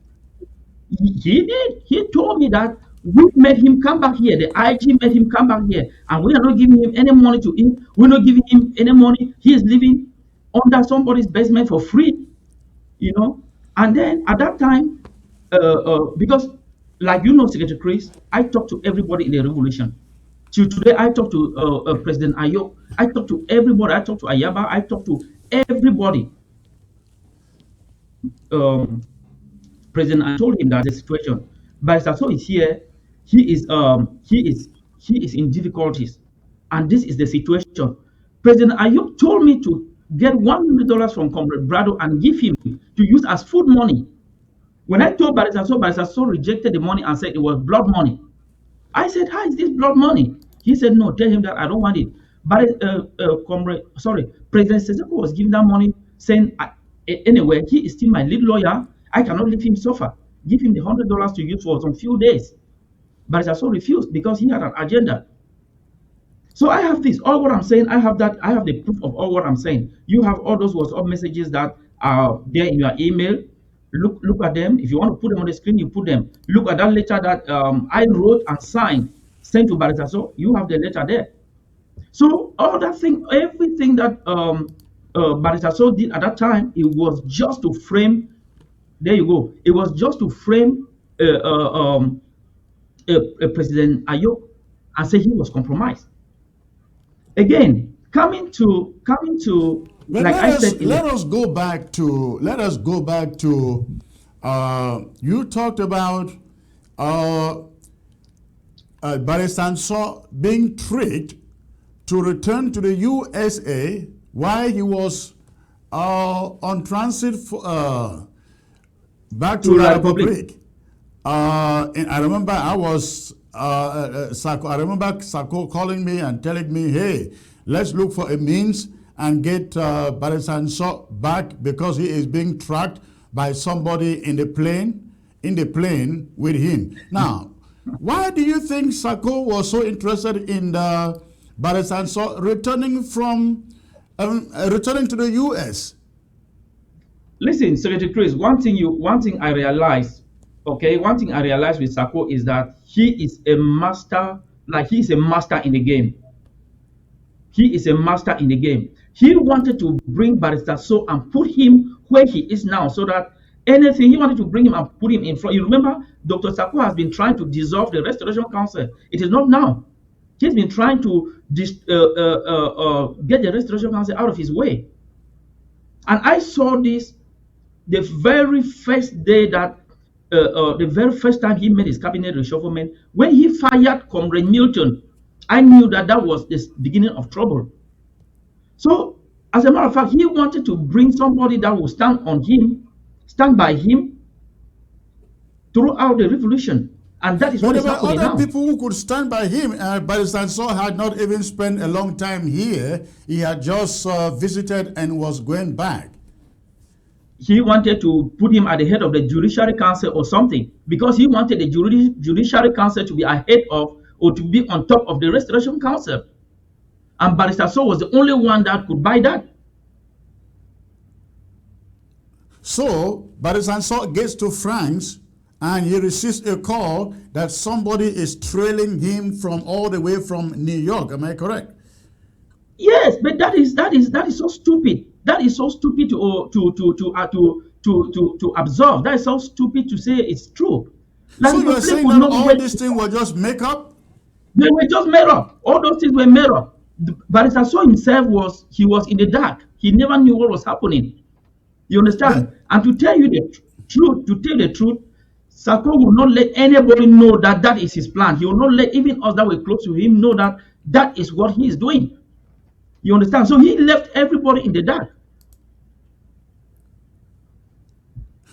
he did. He told me that we made him come back here. The IG made him come back here, and we are not giving him any money to eat. We're not giving him any money. He is living under somebody's basement for free, you know. And then at that time, because like Secretary Chris, I talked to everybody in the revolution. Till today, I talked to President Ayok. I talked to everybody. I talked to Ayaba. I talked to everybody. Um, President, I told him that the situation. But Sasso is here. He is in difficulties, and this is the situation. President Ayuk told me to get $100 from Comrade Brado and give him to use as food money. When I told Barisaso rejected the money and said it was blood money. I said, "How is this blood money?" He said, "No, tell him that I don't want it." But President Seseko was giving that money, saying, "Anyway, he is still my lead lawyer. I cannot leave him suffer. Give him the $100 to use for some few days." But Seseko refused because he had an agenda. So I have this. All what I'm saying, I have that. I have the proof of all what I'm saying. You have all those WhatsApp messages that are there in your email. Look at them. If you want to put them on the screen, you put them. Look at that letter that I wrote and signed, sent to Barrister. So you have the letter there. So all that thing, everything that Barrister So did at that time, it was just to frame. There you go. It was just to frame President Ayok and say he was compromised. Again, coming to But like I said, let us go back to you talked about Barisanso being tricked to return to the USA while he was on transit back to La Republic. And I remember Sako. I remember Sako calling me and telling me, "Hey, let's look for a means and get Barisanso back because he is being tracked by somebody in the plane with him." Now, why do you think Sako was so interested in Barisanso returning to the U.S.? Listen, Secretary Chris, one thing I realized, okay, one thing I realized with Sako is that he is a master, like he is a master in the game. He is a master in the game. He wanted to bring Barrister So and put him where he is now, so that anything he wanted to bring him and put him in front. You remember, Dr. Sako has been trying to dissolve the Restoration Council. It is not now. He's been trying to get the Restoration Council out of his way. And I saw this the very first day that, the very first time he made his cabinet reshufflement, when he fired Comrade Milton, I knew that that was the beginning of trouble. So, as a matter of fact, he wanted to bring somebody that will stand by him throughout the revolution. And that is what is happening now. Other people who could stand by him. Barisanso had not even spent a long time here. He had just visited and was going back. He wanted to put him at the head of the Judiciary Council or something, because he wanted the Judiciary Council to be ahead of or to be on top of the Restoration Council. And Barrister So was the only one that could buy that. So, Barisanso gets to France and he receives a call that somebody is trailing him from all the way from New York. Am I correct? Yes, but that is so stupid. That is so stupid to observe. That is so stupid to say it's true. Like, so you are saying that all these things were just make up? They were just made up. All those things were made up. Barrister So himself was in the dark. He never knew what was happening. You understand? Yeah. And to tell you the truth, Sako will not let anybody know that that is his plan. He will not let even us that were close to him know that that is what he is doing. You understand? So he left everybody in the dark.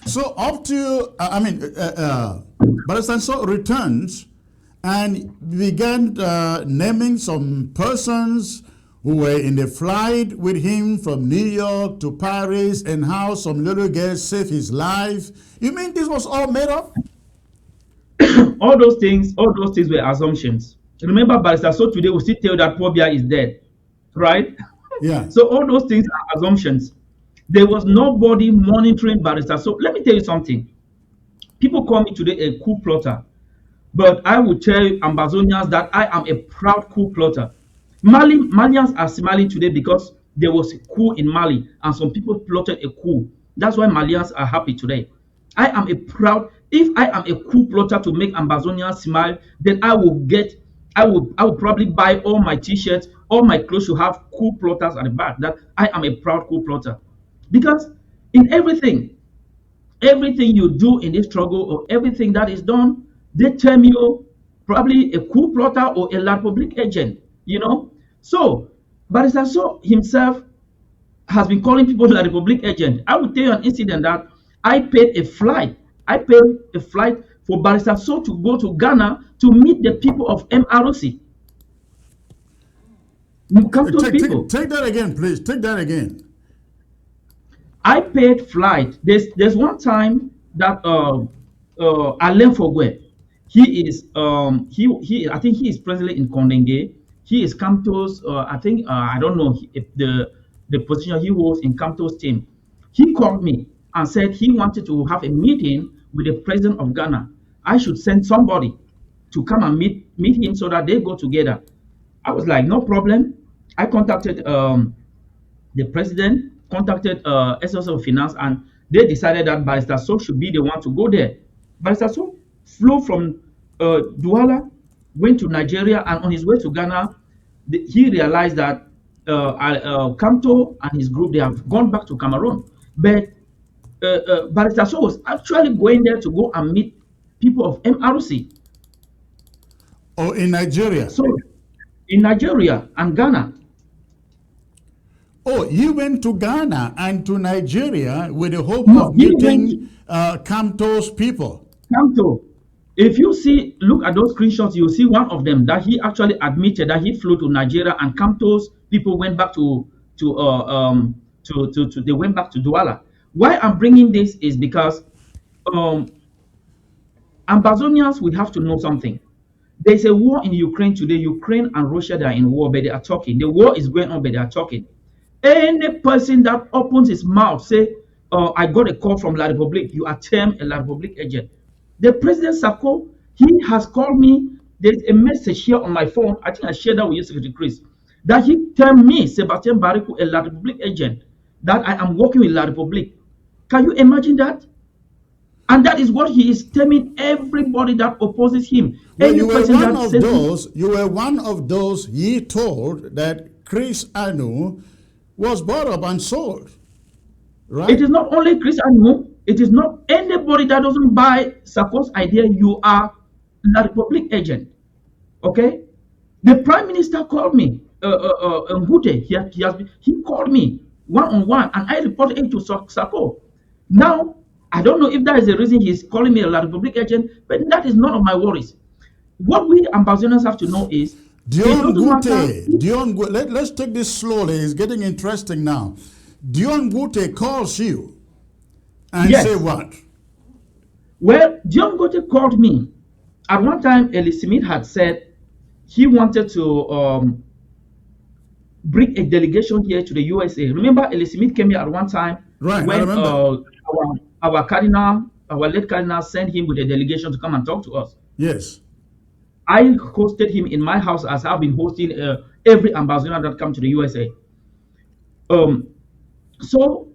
So up to, Barisanso returns and began naming some persons who were in the flight with him from New York to Paris and how some little girl saved his life. You mean this was all made up? All those things were assumptions. Remember, Barrister, so today we still tell that Pobia is dead, right? Yeah. So all those things are assumptions. There was nobody monitoring Barrister. So let me tell you something. People call me today a coup plotter, but I will tell Ambazonians that I am a proud coup plotter. Malians are smiling today because there was a coup in Mali and some people plotted a coup. That's why Malians are happy today. I am a proud, if I am a coup plotter to make Ambazonians smile, then I will probably buy all my t-shirts, all my clothes should have coup plotters at the back, that I am a proud coup plotter. Because in everything you do in this struggle or everything that is done, they term you probably a coup plotter or a La Republic agent, you know. So, Barrister So himself has been calling people La Republic agent. I will tell you an incident that I paid a flight. I paid a flight for Barrister So to go to Ghana to meet the people of MRC. Take that again, please. Take that again. I paid flight. There's one time that Alain Fogwe, he is he I think he is presently in Konye. He is Campto's I think I don't know the position he holds in Campto's team. He called me and said he wanted to have a meeting with the president of Ghana. I should send somebody to come and meet him so that they go together. I was like, no problem. I contacted the president, contacted SOS of Finance, and they decided that Barrister So should be the one to go there. Barrister So flew from Douala, went to Nigeria, and on his way to Ghana, he realized that Kamto and his group, they have gone back to Cameroon. But Barrister So was actually going there to go and meet people of MRC. Oh, in Nigeria? So, in Nigeria and Ghana. Oh, you went to Ghana and to Nigeria with the hope of meeting Kamto's people. Kamto. If you look at those screenshots, you'll see one of them that he actually admitted that he flew to Nigeria and Kamto's people went back they went back to Douala. Why I'm bringing this is because Ambazonians, we have to know something. There's a war in Ukraine today. Ukraine and Russia, they are in war, but they are talking. The war is going on, but they are talking. Any person that opens his mouth, say, I got a call from La Republique, you are termed a La Republique agent. The President Sako, he has called me. There's a message here on my phone. I think I shared that with you, Secretary Chris, that he termed me, Sebastien Barikou, a La Republique agent, that I am working with La Republique. Can you imagine that? And that is what he is telling everybody that opposes him. Well, you were one of those he told that Chris Anu was bought up and sold, right? It is not only Chris Anu. It is not anybody that doesn't buy Sako's idea. You are La Republique agent, okay? The Prime Minister called me, Ngute. He called me one-on-one, and I reported it to Sako. Now, I don't know if that is the reason he's calling me a La Republique agent, but that is none of my worries. What we ambassadors have to know is let's take this slowly. It's getting interesting now. Dion Gute calls you and say what? Well, Dion Gute called me. At one time, Eli Smith had said he wanted to bring a delegation here to the USA. Remember, Eli Smith came here at one time when our late cardinal sent him with a delegation to come and talk to us. Yes. I hosted him in my house as I've been hosting every ambassador that come to the USA. So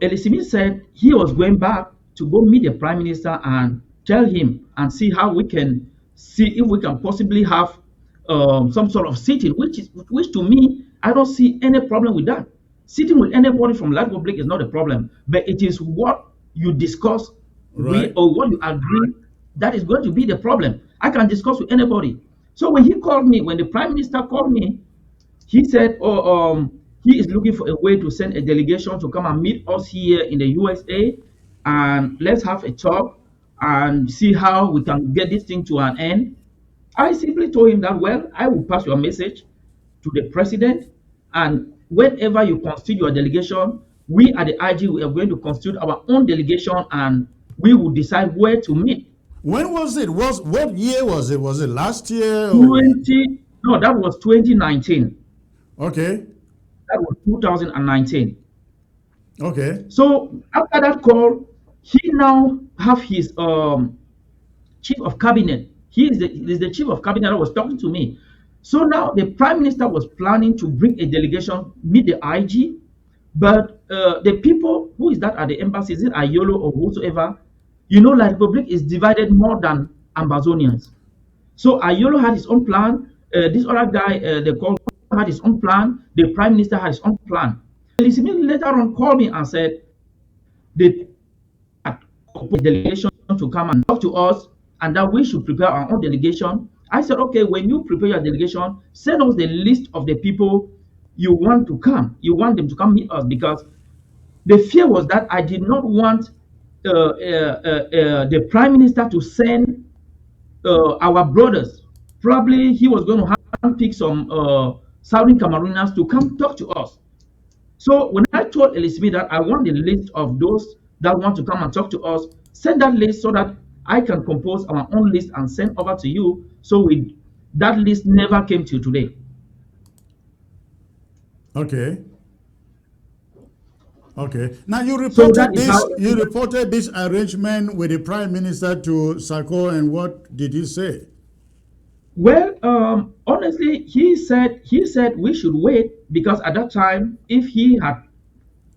Eli Smith said he was going back to go meet the Prime Minister and tell him and see how we can see if we can possibly have some sort of sitting, which to me, I don't see any problem with that. Sitting with anybody from La Republique is not a problem, but it is what you discuss or what you agree that is going to be the problem. I can discuss with anybody. So when he called me, when the Prime Minister called me, he said, he is looking for a way to send a delegation to come and meet us here in the USA, and let's have a talk and see how we can get this thing to an end. I simply told him that, well, I will pass your message to the president, and whenever you constitute your delegation, we at the IG we are going to constitute our own delegation, and we will decide where to meet. When was it? What year was it? Was it last year? Or? 20, no, that was 2019. Okay. That was 2019. Okay. So after that call, he now have his chief of cabinet. He is the chief of cabinet that was talking to me. So now the prime minister was planning to bring a delegation, meet the IG, but the people who is that at the embassy, is it Ayolo or whosoever, you know, La Republic is divided more than Ambazonians. So Ayolo had his own plan. This other guy, they called, had his own plan. The prime minister had his own plan. Elizabeth later on called me and said, the delegation to come and talk to us, and that we should prepare our own delegation. I said, okay, when you prepare your delegation, send us the list of the people you want to come. You want them to come meet us, because the fear was that I did not want the prime minister to send our brothers. Probably he was going to handpick some Southern Cameroonians to come talk to us. So when I told Elizabeth that I want the list of those that want to come and talk to us, send that list so that I can compose our own list and send over to you. So that list never came to today. Okay. Okay. Now you So reported that is this. how. You reported this arrangement with the prime minister to Sako, and what did he say? Well, honestly, he said we should wait, because at that time, if he had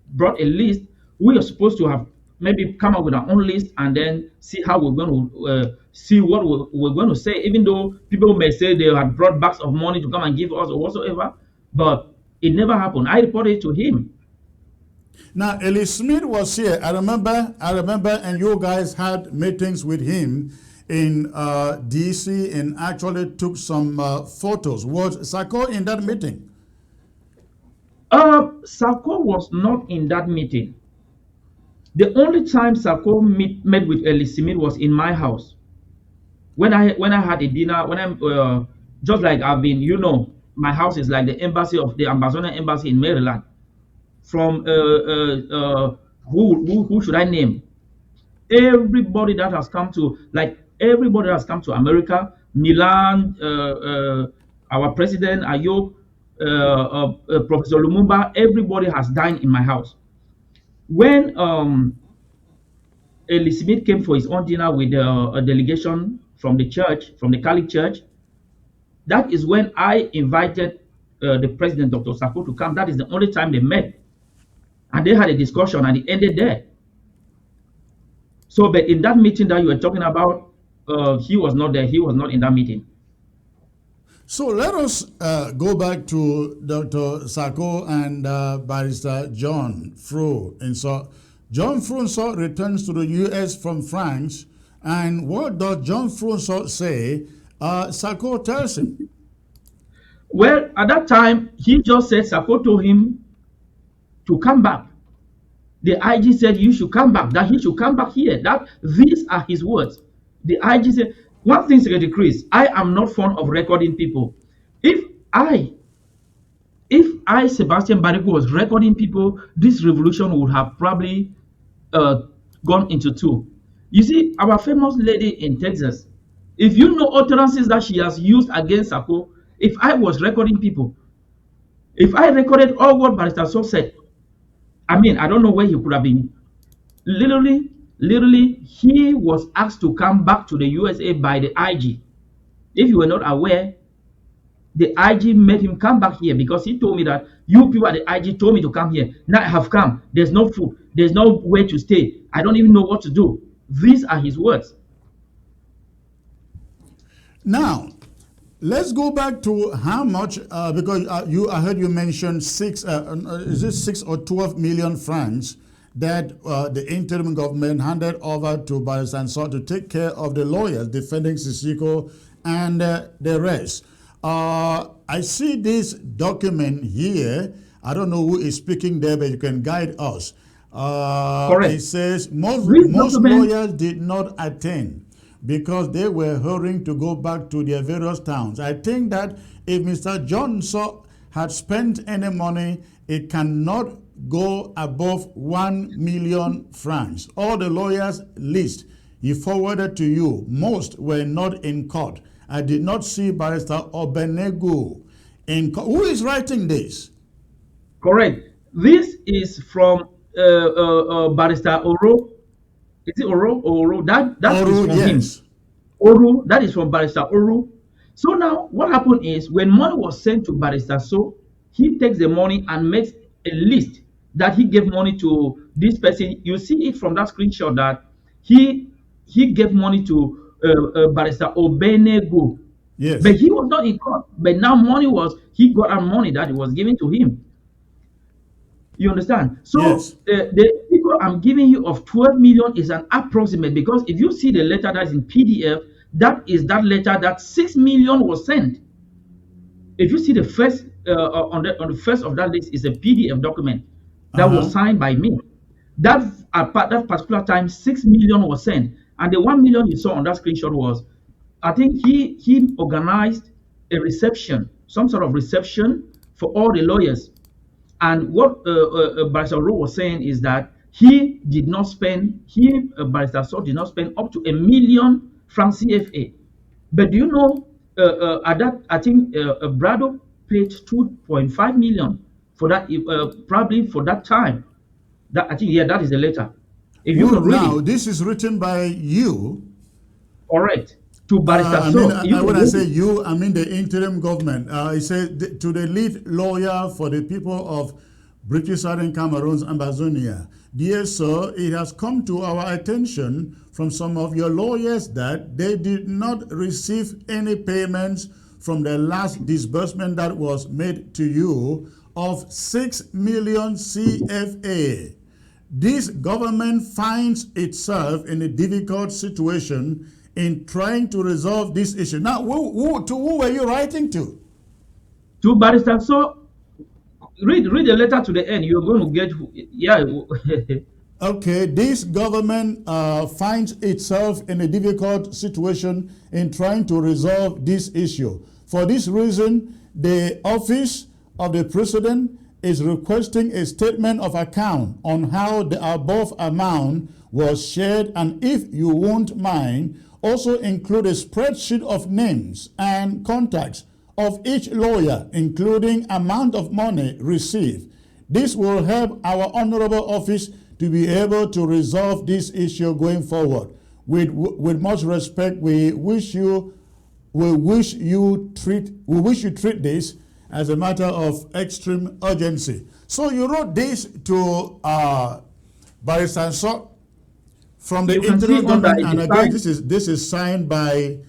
brought a list, we are supposed to have maybe come up with our own list and then see how we're going to see what we're going to say. Even though people may say they had brought bags of money to come and give us or whatsoever, but it never happened. I reported it to him. Now, Ellie Smith was here. I remember, and you guys had meetings with him in DC and actually took some photos. Was Sako in that meeting? Sako was not in that meeting. The only time Sako met with Ellie Smith was in my house. When I had a dinner, when I'm just like I've been, you know, my house is like the embassy of the Ambazonian embassy in Maryland. From who should I name? Everybody that has come to, like everybody that has come to America, Milan, our president Ayok, Professor Lumumba, everybody has dined in my house. When Ellie Smith came for his own dinner with a delegation from the church, from the Catholic Church, that is when I invited the president, Dr. Sako, to come. That is the only time they met. And they had a discussion and it ended there. So, but in that meeting that you were talking about, he was not there. He was not in that meeting. So let us go back to Dr. Sako and Barrister John Fru. And so John Frunso returns to the U.S. from France. And what does John Frunso say Sako tells him? Well, at that time, he just said Sako told him to come back. The IG said you should come back, that he should come back here. That these are his words. The IG said, one thing, Secretary Chris, I am not fond of recording people. If I, Sebastian Barrico, was recording people, this revolution would have probably gone into two. You see, our famous lady in Texas, if you know utterances that she has used against Sako, if I was recording people, if I recorded all what Barrister So said, I mean, I don't know where he could have been. Literally, he was asked to come back to the USA by the IG. If you were not aware, the IG made him come back here because he told me that you people at the IG told me to come here. Now I have come. There's no food. There's no way to stay. I don't even know what to do. These are his words. Now, let's go back to how much, because I heard you mention is it 6 or 12 million francs that the interim government handed over to Barrister Ansor to take care of the lawyers defending Sisiko and the rest. I see this document here. I don't know who is speaking there, but you can guide us. Correct. It says most lawyers did not attend. because they were hurrying to go back to their various towns. I think that if Mr. Johnson had spent any money, it cannot go above 1 million francs. All the lawyers' list he forwarded to you, most were not in court. I did not see Barrister Obenegu in court. Who is writing this? Correct. This is from Barrister Oro. Is it Oro? Oro. That Oru, is from yes. him. Oro. That is from Barrister Oro. So now, what happened is when money was sent to Barrister So, he takes the money and makes a list that he gave money to this person. You see it from that screenshot that he gave money to Barrister Obenegu. Yes. But he was not in court. But now he got our money that was given to him. You understand? So Yes. the figure I'm giving you of 12 million is an approximate, because if you see the letter that is in PDF, that is that letter that 6 million was sent. If you see the first on the first of that list is a PDF document that was signed by me. That at that particular time 6 million was sent, and the 1 million you saw on that screenshot was, I think he organized a reception, some sort of reception for all the lawyers. And what Barrister Ro was saying is that he did not spend, Barrister So did not spend up to 1 million francs CFA. But do you know, at that, I think Brado paid 2.5 million for that, probably for that time. That I think, yeah, that is the letter. If you can read now, it. this is written by you. Correct. To Barrister When I say you, I mean the interim government. It says to the lead lawyer for the people of British Southern Cameroon's Ambazonia. Dear sir, it has come to our attention from some of your lawyers that they did not receive any payments from the last disbursement that was made to you of 6 million CFA. This government finds itself in a difficult situation in trying to resolve this issue. Now, who were you writing to? To Barrister So. Read the letter to the end. You're going to get, yeah. Okay, this government finds itself in a difficult situation in trying to resolve this issue. For this reason, the office of the president is requesting a statement of account on how the above amount was shared, and if you won't mind, also include a spreadsheet of names and contacts of each lawyer, including amount of money received. This will help our honorable office to be able to resolve this issue going forward. With much respect, we wish you treat this as a matter of extreme urgency. So you wrote this to Barrister So from the interim government, and again, this is signed by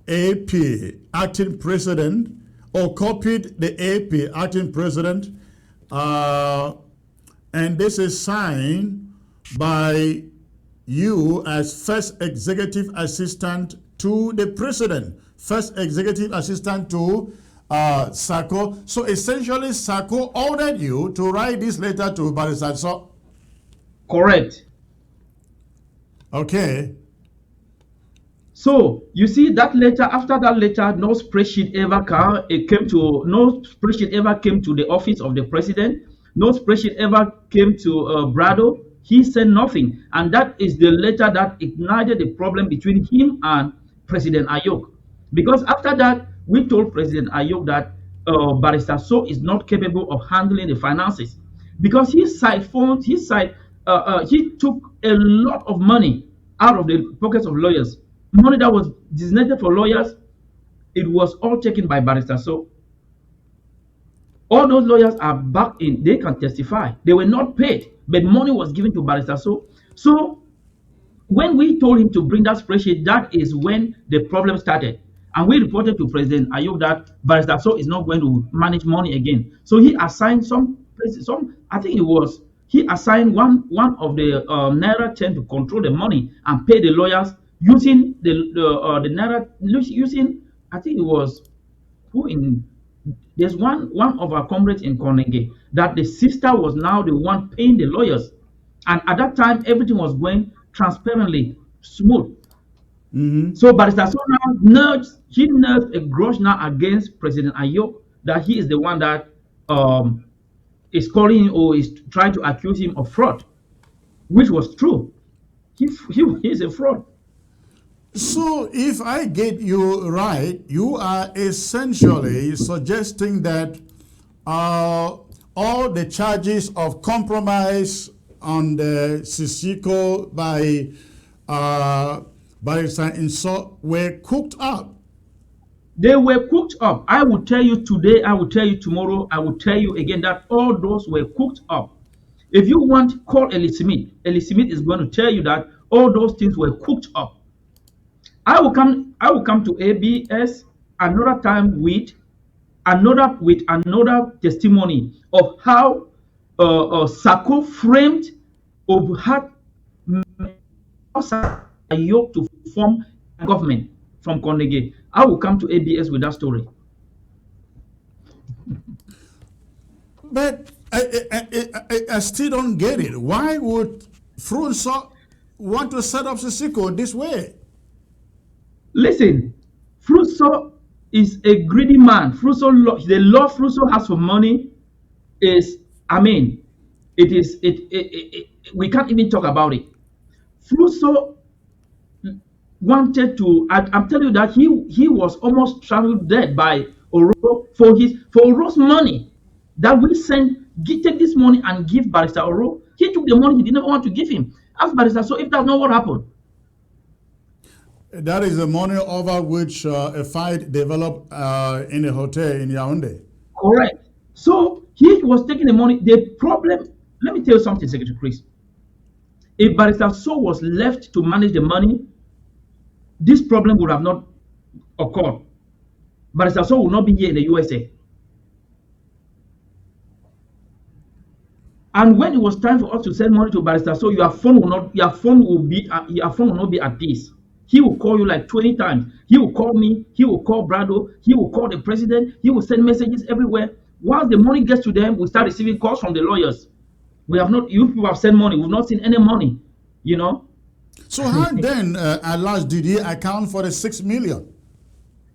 AP acting president, or copied the AP acting president, and this is signed by you as first executive assistant to the president, first executive assistant to Sako. So essentially, Sako ordered you to write this letter to Barrister So. Correct. Okay. So you see that letter. After that letter, no spreadsheet ever came to the office of the president. No spreadsheet ever came to Brado. He said nothing, and that is the letter that ignited the problem between him and President Ayok. Because after that, we told President Ayok that Barrister So is not capable of handling the finances, because he took a lot of money out of the pockets of lawyers. Money that was designated for lawyers, it was all taken by Barrister So. All those lawyers are back in, they can testify. They were not paid, but money was given to Barrister So. So when we told him to bring that spreadsheet, that is when the problem started. And we reported to President Ayuk that Barrister So is not going to manage money again. So he assigned he assigned one of the Naira 10 to control the money and pay the lawyers using the Naira, using, I think it was, there's one of our comrades in Konye that the sister was now the one paying the lawyers. And at that time, everything was going transparently, smooth. So Barrister So now nerves a grudge now against President Ayok that he is the one that um, is calling or is trying to accuse him of fraud, which was true. He is a fraud. So, if I get you right, you are essentially suggesting that uh, all the charges of compromise on the Sisiko by Insult were cooked up. They were cooked up. I will tell you today, I will tell you tomorrow, I will tell you again that all those were cooked up. If you want, call Ellie Smith. Ellie Smith is going to tell you that all those things were cooked up. I will come to ABS another time with another testimony of how Sako framed of had Ayok to form a government from Konye. I will come to ABS with that story. But I still don't get it. Why would Frunso want to set up Sisiko this way? Listen, Fruso is a greedy man. The love Fruso has for money is, I mean, we can't even talk about it. Fruso wanted to, I'm telling you that he was almost traveled dead by Oro for Oro's money that we sent. Take this money and give Barrister Oro. He took the money he didn't want to give him. Ask Barrister, so if that's not what happened. That is the money over which a fight developed in a hotel in Yaoundé. Correct. So he was taking the money. The problem, let me tell you something, Secretary Chris. If Barrister So was left to manage the money, this problem would have not occurred. Barrister So will not be here in the USA. And when it was time for us to send money to Barrister So, your phone will not be at peace. He will call you like 20 times. He will call me. He will call Brado. He will call the president. He will send messages everywhere. Once the money gets to them, we start receiving calls from the lawyers. We have not. You people have sent money. We've not seen any money. You know. So how then, at last, did he account for the 6 million?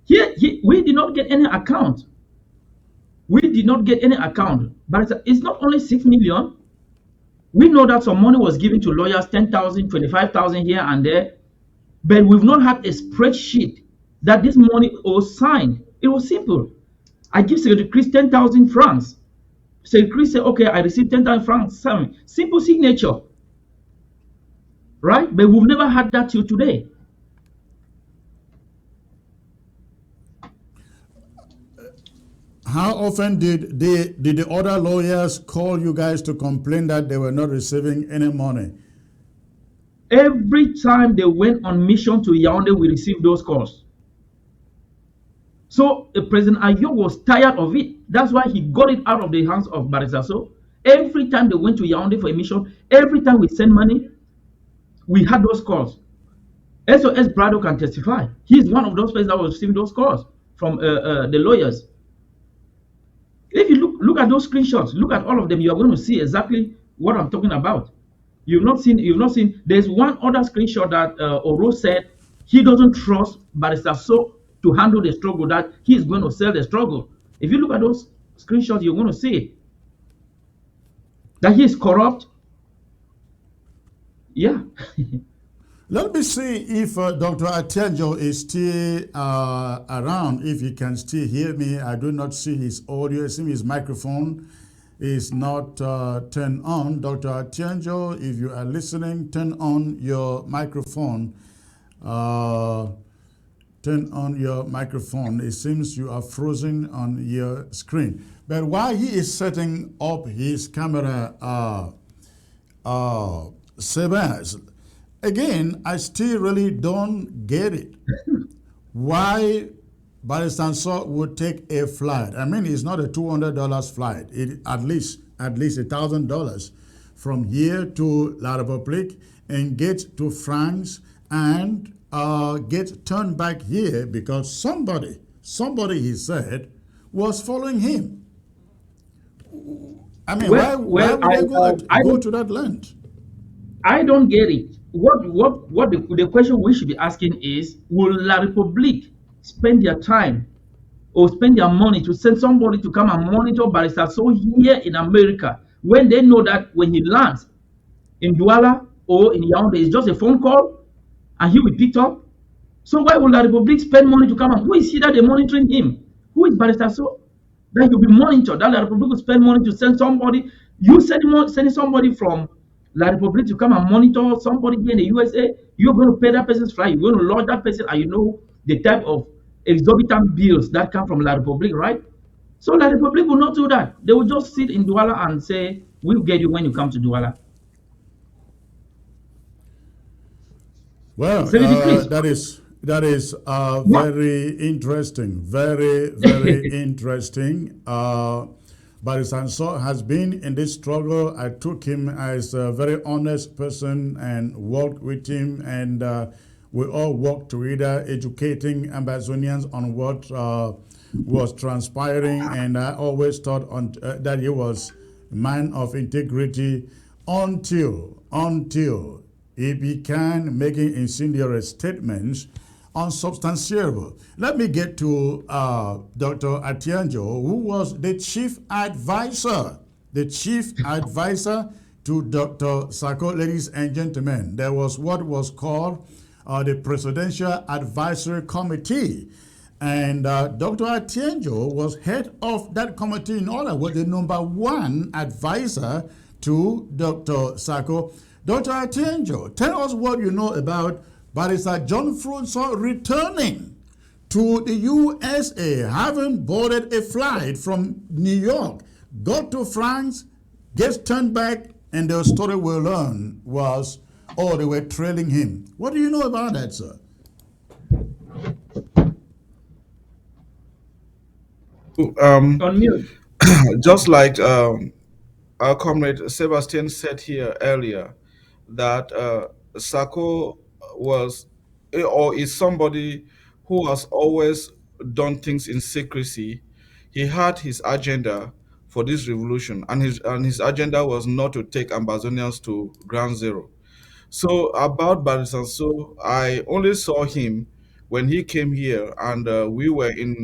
We did not get any account. We did not get any account. But it's not only 6 million. We know that some money was given to lawyers, 10,000, 25,000 here and there. But we've not had a spreadsheet that this money was signed. It was simple. I give Secretary Chris 10,000 francs. Secretary Chris said, okay, I received 10,000 francs. Simple signature. Right? But we've never had that till today. How often did the other lawyers call you guys to complain that they were not receiving any money? Every time they went on mission to Yaoundé, we received those calls. So President Ayok was tired of it. That's why he got it out of the hands of Barrister So. Every time they went to Yaoundé for a mission, every time we sent money, we had those calls. SOS Brado can testify. He's one of those persons that was receiving those calls from the lawyers. If you look at those screenshots, look at all of them, you are going to see exactly what I'm talking about. You've not seen. There's one other screenshot that Oro said he doesn't trust Barrister So to handle the struggle, that he's going to sell the struggle. If you look at those screenshots, you're going to see that he is corrupt. Yeah. Let me see if Dr. Atienjo is still around, if he can still hear me. I do not see his audio. I see his microphone is not turned on. Dr. Atienjo, if you are listening, turn on your microphone. Turn on your microphone. It seems you are frozen on your screen. But while he is setting up his camera surveillance, again, I still really don't get it. Why Barrister So would take a flight? I mean, it's not a $200 flight. It at least $1,000 from here to La République and get to France and get turned back here because somebody he said was following him. I mean, why would they go to that land? I don't get it. the question we should be asking is, will La Republique spend their time or spend their money to send somebody to come and monitor Barrister So here in America when they know that when he lands in Douala or in Yaoundé, it's just a phone call and he will be picked up? So why would La Republic spend money to come and who is he that they're monitoring him? Who is Barrister So? That he'll be monitored. That La Republic will spend money to send somebody. You sending somebody from La Republic to come and monitor somebody here in the USA. You're going to pay that person's flight. You're going to lodge that person, and you know the type of exorbitant bills that come from La Republic, right? So La Republic will not do that. They will just sit in Douala and say, "We'll get you when you come to Douala." Well, Senator Chris. that is What? very interesting, very interesting. But Sanso has been in this struggle. I took him as a very honest person and worked with him, and we all worked together, educating Amazonians on what was transpiring. And I always thought that he was a man of integrity until he began making incendiary statements unsubstantiable. Let me get to Dr. Atienjo, who was the chief advisor to Dr. Sako. Ladies and gentlemen, there was what was called the Presidential Advisory Committee. And Dr. Atienjo was head of that committee. In other words, the number one advisor to Dr. Sako. Dr. Atienjo, tell us what you know about Barrister John Fruitso returning to the USA, having boarded a flight from New York, got to France, gets turned back, and the story we learn was, oh, they were trailing him. What do you know about that, sir? On mute. Just like our comrade Sebastian said here earlier, that Sako was or is somebody who has always done things in secrecy. He had his agenda for this revolution, and his agenda was not to take Ambazonians to ground zero. So about Barrister So, I only saw him when he came here, and we were in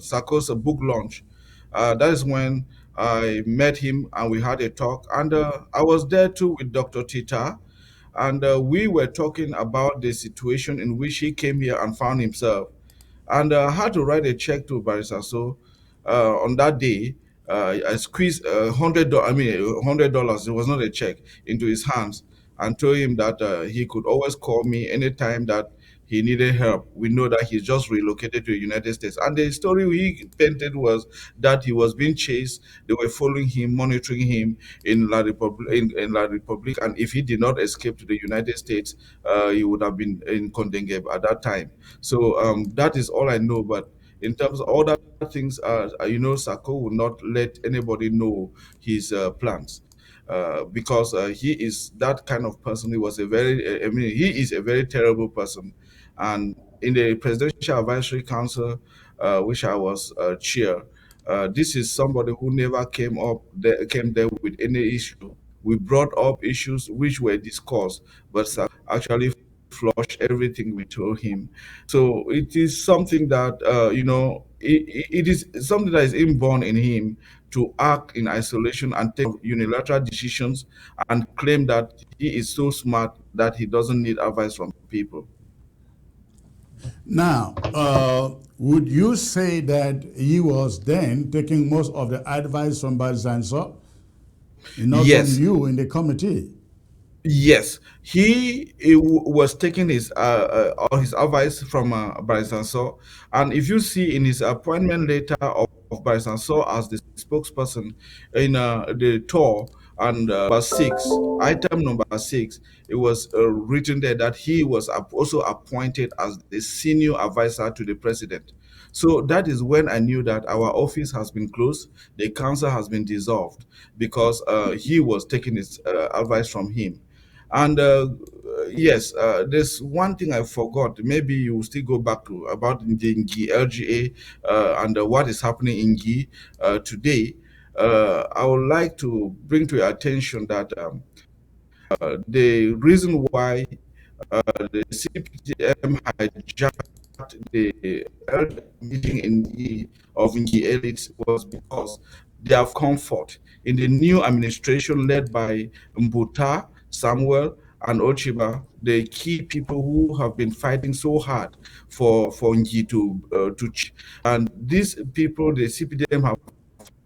Sako's book launch. That is when I met him and we had a talk. And I was there too with Dr. Tita, and we were talking about the situation in which he came here and found himself. And I had to write a check to Barrister So on that day. I squeezed $100. I mean, $100. It was not a check into his hands, and told him that he could always call me anytime that he needed help. We know that he just relocated to the United States, and the story he painted was that he was being chased. They were following him, monitoring him in La Republic, and if he did not escape to the United States, he would have been in Kondengeb at that time. So that is all I know. But in terms of other things, Sako will not let anybody know his plans. Because he is that kind of person. He was a very, I mean, he is a very terrible person. And in the Presidential Advisory Council, which I was chair, this is somebody who never came there with any issue. We brought up issues which were discussed, but actually flush everything we told him. So it is something that it is something that is inborn in him to act in isolation and take unilateral decisions and claim that he is so smart that he doesn't need advice from people. Now, would you say that he was then taking most of the advice from Bazanso, not from Yes. you in the committee? Yes, he was taking his advice from Barisanso, and if you see in his appointment letter of Barisanso as the spokesperson in the tour and item number 6, it was written there that he was also appointed as the senior advisor to the president. So that is when I knew that our office has been closed, the council has been dissolved, because he was taking his advice from him. And yes, there's one thing I forgot. Maybe you will still go back to about the Ngie LGA and what is happening in Ngie today. I would like to bring to your attention that the reason why the CPDM hijacked the meeting in the of Ngie elites was because they have comfort in the new administration led by Mbuta, Samuel, and Ochiba, the key people who have been fighting so hard for Ngie and these people, the CPDM, have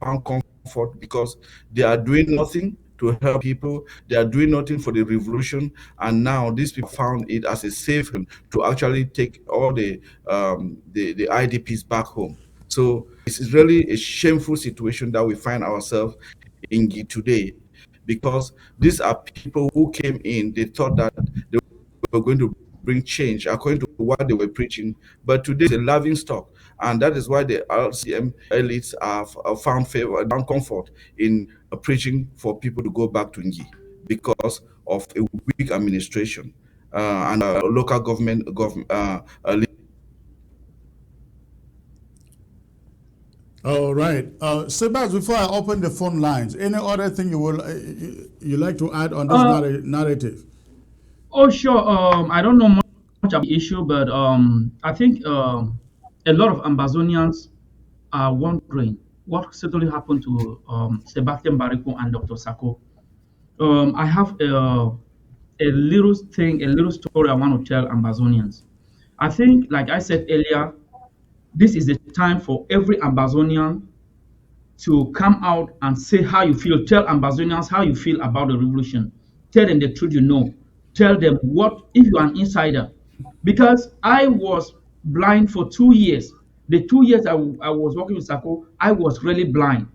found comfort because they are doing nothing to help people. They are doing nothing for the revolution, and now these people found it as a safe haven to actually take all the IDPs back home. So this is really a shameful situation that we find ourselves in today, because these are people who came in. They thought that they were going to bring change according to what they were preaching, but today it's a laughing stock, and that is why the RCM elites have found favor and comfort in preaching for people to go back to Ngie because of a weak administration and local government All right. Sebas, before I open the phone lines, any other thing you like to add on this narrative? Oh, sure. I don't know much about the issue, but I think a lot of Ambazonians are wondering what certainly happened to Sebastian Bariko and Dr. Sako. I have a little story I want to tell Ambazonians. I think, like I said earlier, this is the time for every Ambazonian to come out and say how you feel. Tell Ambazonians how you feel about the revolution. Tell them the truth you know. Tell them what, if you're an insider. Because I was blind for 2 years. The 2 years I was working with Sako, I was really blind.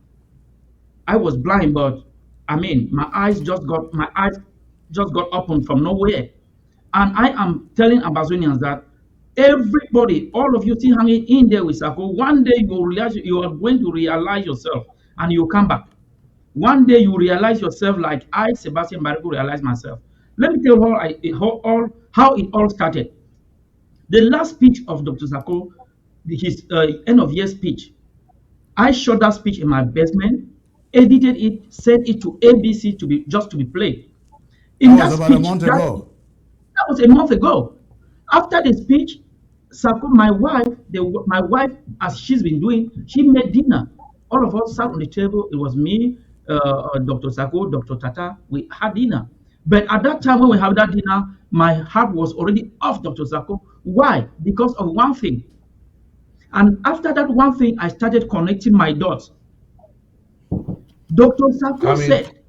I was blind, but I mean, my eyes just got open from nowhere. And I am telling Ambazonians that everybody, all of you still hanging in there with Sako, one day you are going to realize yourself and you come back. One day you realize yourself like I, Sebastian Bariko, realized myself. Let me tell you how it all started. The last speech of Dr. Sako, his end of year speech, I shot that speech in my basement, edited it, sent it to ABC to be played. In That that was about speech, a month ago. that was a month ago. After the speech, Sako, my wife, as she's been doing, she made dinner. All of us sat on the table. It was me, Dr. Sako, Dr. Tata. We had dinner. But at that time when we had that dinner, my heart was already off Dr. Sako. Why? Because of one thing. And after that one thing, I started connecting my dots. Dr. Sako said,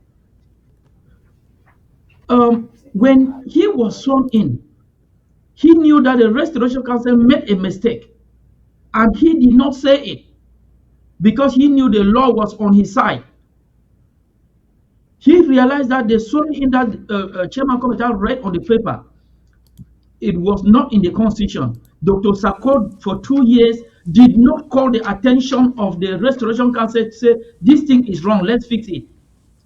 when he was sworn in, he knew that the Restoration Council made a mistake, and he did not say it because he knew the law was on his side. He realized that the swearing in that chairman committee read on the paper, it was not in the constitution. Dr. Sako, for 2 years, did not call the attention of the Restoration Council to say, this thing is wrong, let's fix it.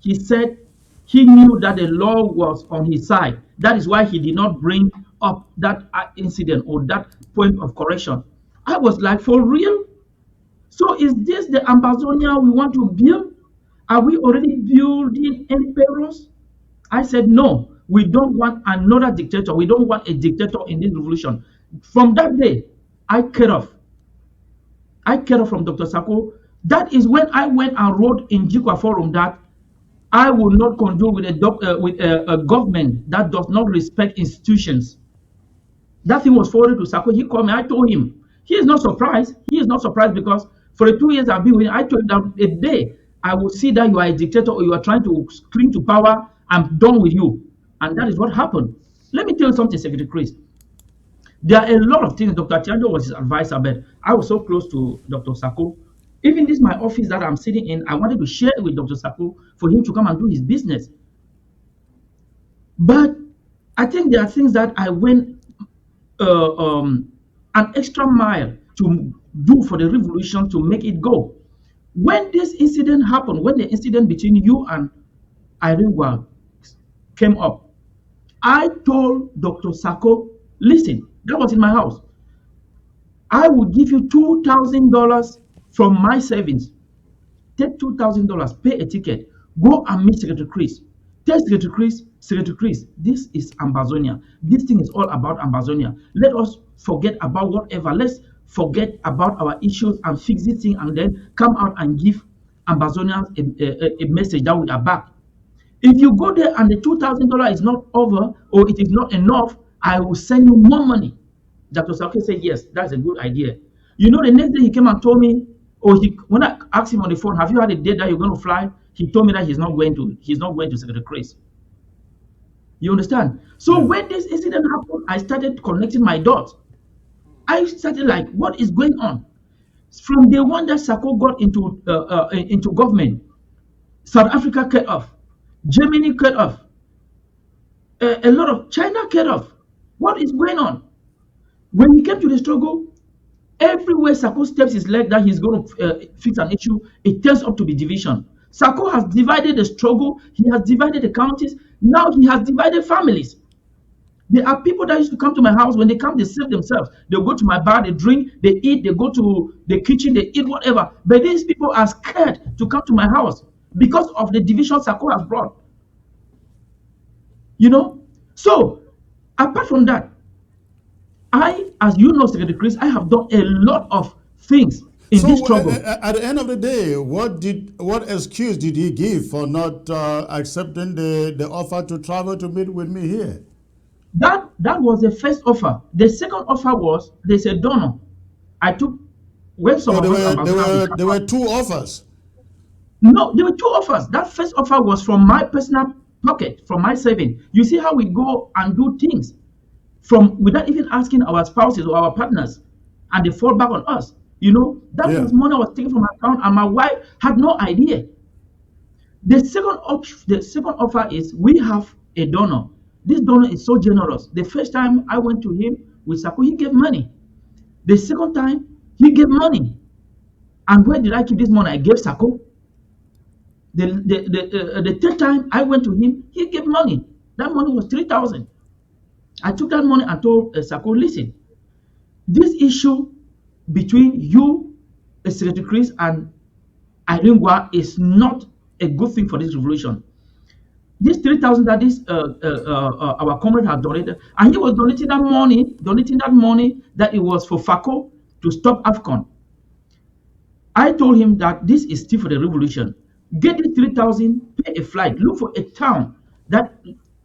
He said he knew that the law was on his side. That is why he did not bring up that incident or that point of correction. I was like, for real? So is this the Ambazonia we want to build? Are we already building emperors? I said, no, we don't want another dictator. We don't want a dictator in this revolution. From that day, I cut off. I cut off from Dr. Sako. That is when I went and wrote in Jikwa Forum that I will not condole with a government that does not respect institutions. That thing was forwarded to Sako. He called me. I told him. He is not surprised. He is not surprised because for the 2 years I've been with him, I told him that a day I will see that you are a dictator or you are trying to cling to power, I'm done with you. And that is what happened. Let me tell you something, Secretary Chris. There are a lot of things. Dr. Tiago was his advisor, but I was so close to Dr. Sako. Even this my office that I'm sitting in, I wanted to share it with Dr. Sako for him to come and do his business. But I think there are things that I went an extra mile to do for the revolution to make it go. When this incident happened, when the incident between you and Irene came up, I told Dr. Sako, listen, that was in my house. I will give you $2,000 from my savings. Take $2,000, pay a ticket, go and meet Secretary Chris. Tell Secretary Chris, Secretary Chris, this is Ambazonia. This thing is all about Ambazonia. Let us forget about whatever. Let's forget about our issues and fix this thing and then come out and give Ambazonians a message that we are back. If you go there and the $2,000 is not over or it is not enough, I will send you more money. Dr. Sako said, yes, that's a good idea. You know, the next day he came and told me, when I asked him on the phone, have you had a date that you're going to fly? He told me that he's not going to Secretary Chris. You understand? So when this incident happened, I started connecting my dots. I started like, what is going on? From the one that Sako got into government, South Africa cut off, Germany cut off, a lot of China cut off. What is going on? When he came to the struggle, everywhere Sako steps his leg that he's going to fix an issue, it turns up to be division. Sako has divided the struggle. He has divided the counties. Now he has divided families. There are people that used to come to my house. When they come, they save themselves. They'll go to my bar, they drink, they eat, they go to the kitchen, they eat whatever. But these people are scared to come to my house because of the division Sako has brought. You know? So, apart from that, I, as you know, Secretary Chris, I have done a lot of things in this struggle. At the end of the day, what excuse did he give for not accepting the offer to travel to meet with me here? That was the first offer. The second offer was there's a donor. I took when some there were two offers. No, there were two offers. That first offer was from my personal pocket, from my saving. You see how we go and do things from without even asking our spouses or our partners, and they fall back on us. You know, that was money I was taken from my account, and my wife had no idea. The second offer is we have a donor. This donor is so generous. The first time I went to him with Sako, he gave money. The second time, he gave money. And where did I keep this money? I gave Sako. The third time I went to him, he gave money. That money was 3,000. I took that money and told Sako, listen, this issue between you, Secretary Chris, and Iringwa is not a good thing for this revolution. This 3,000 that this our comrade had donated, and he was donating that money that it was for Fako to stop AFCON. I told him that this is still for the revolution. Get the 3,000, pay a flight, look for a town that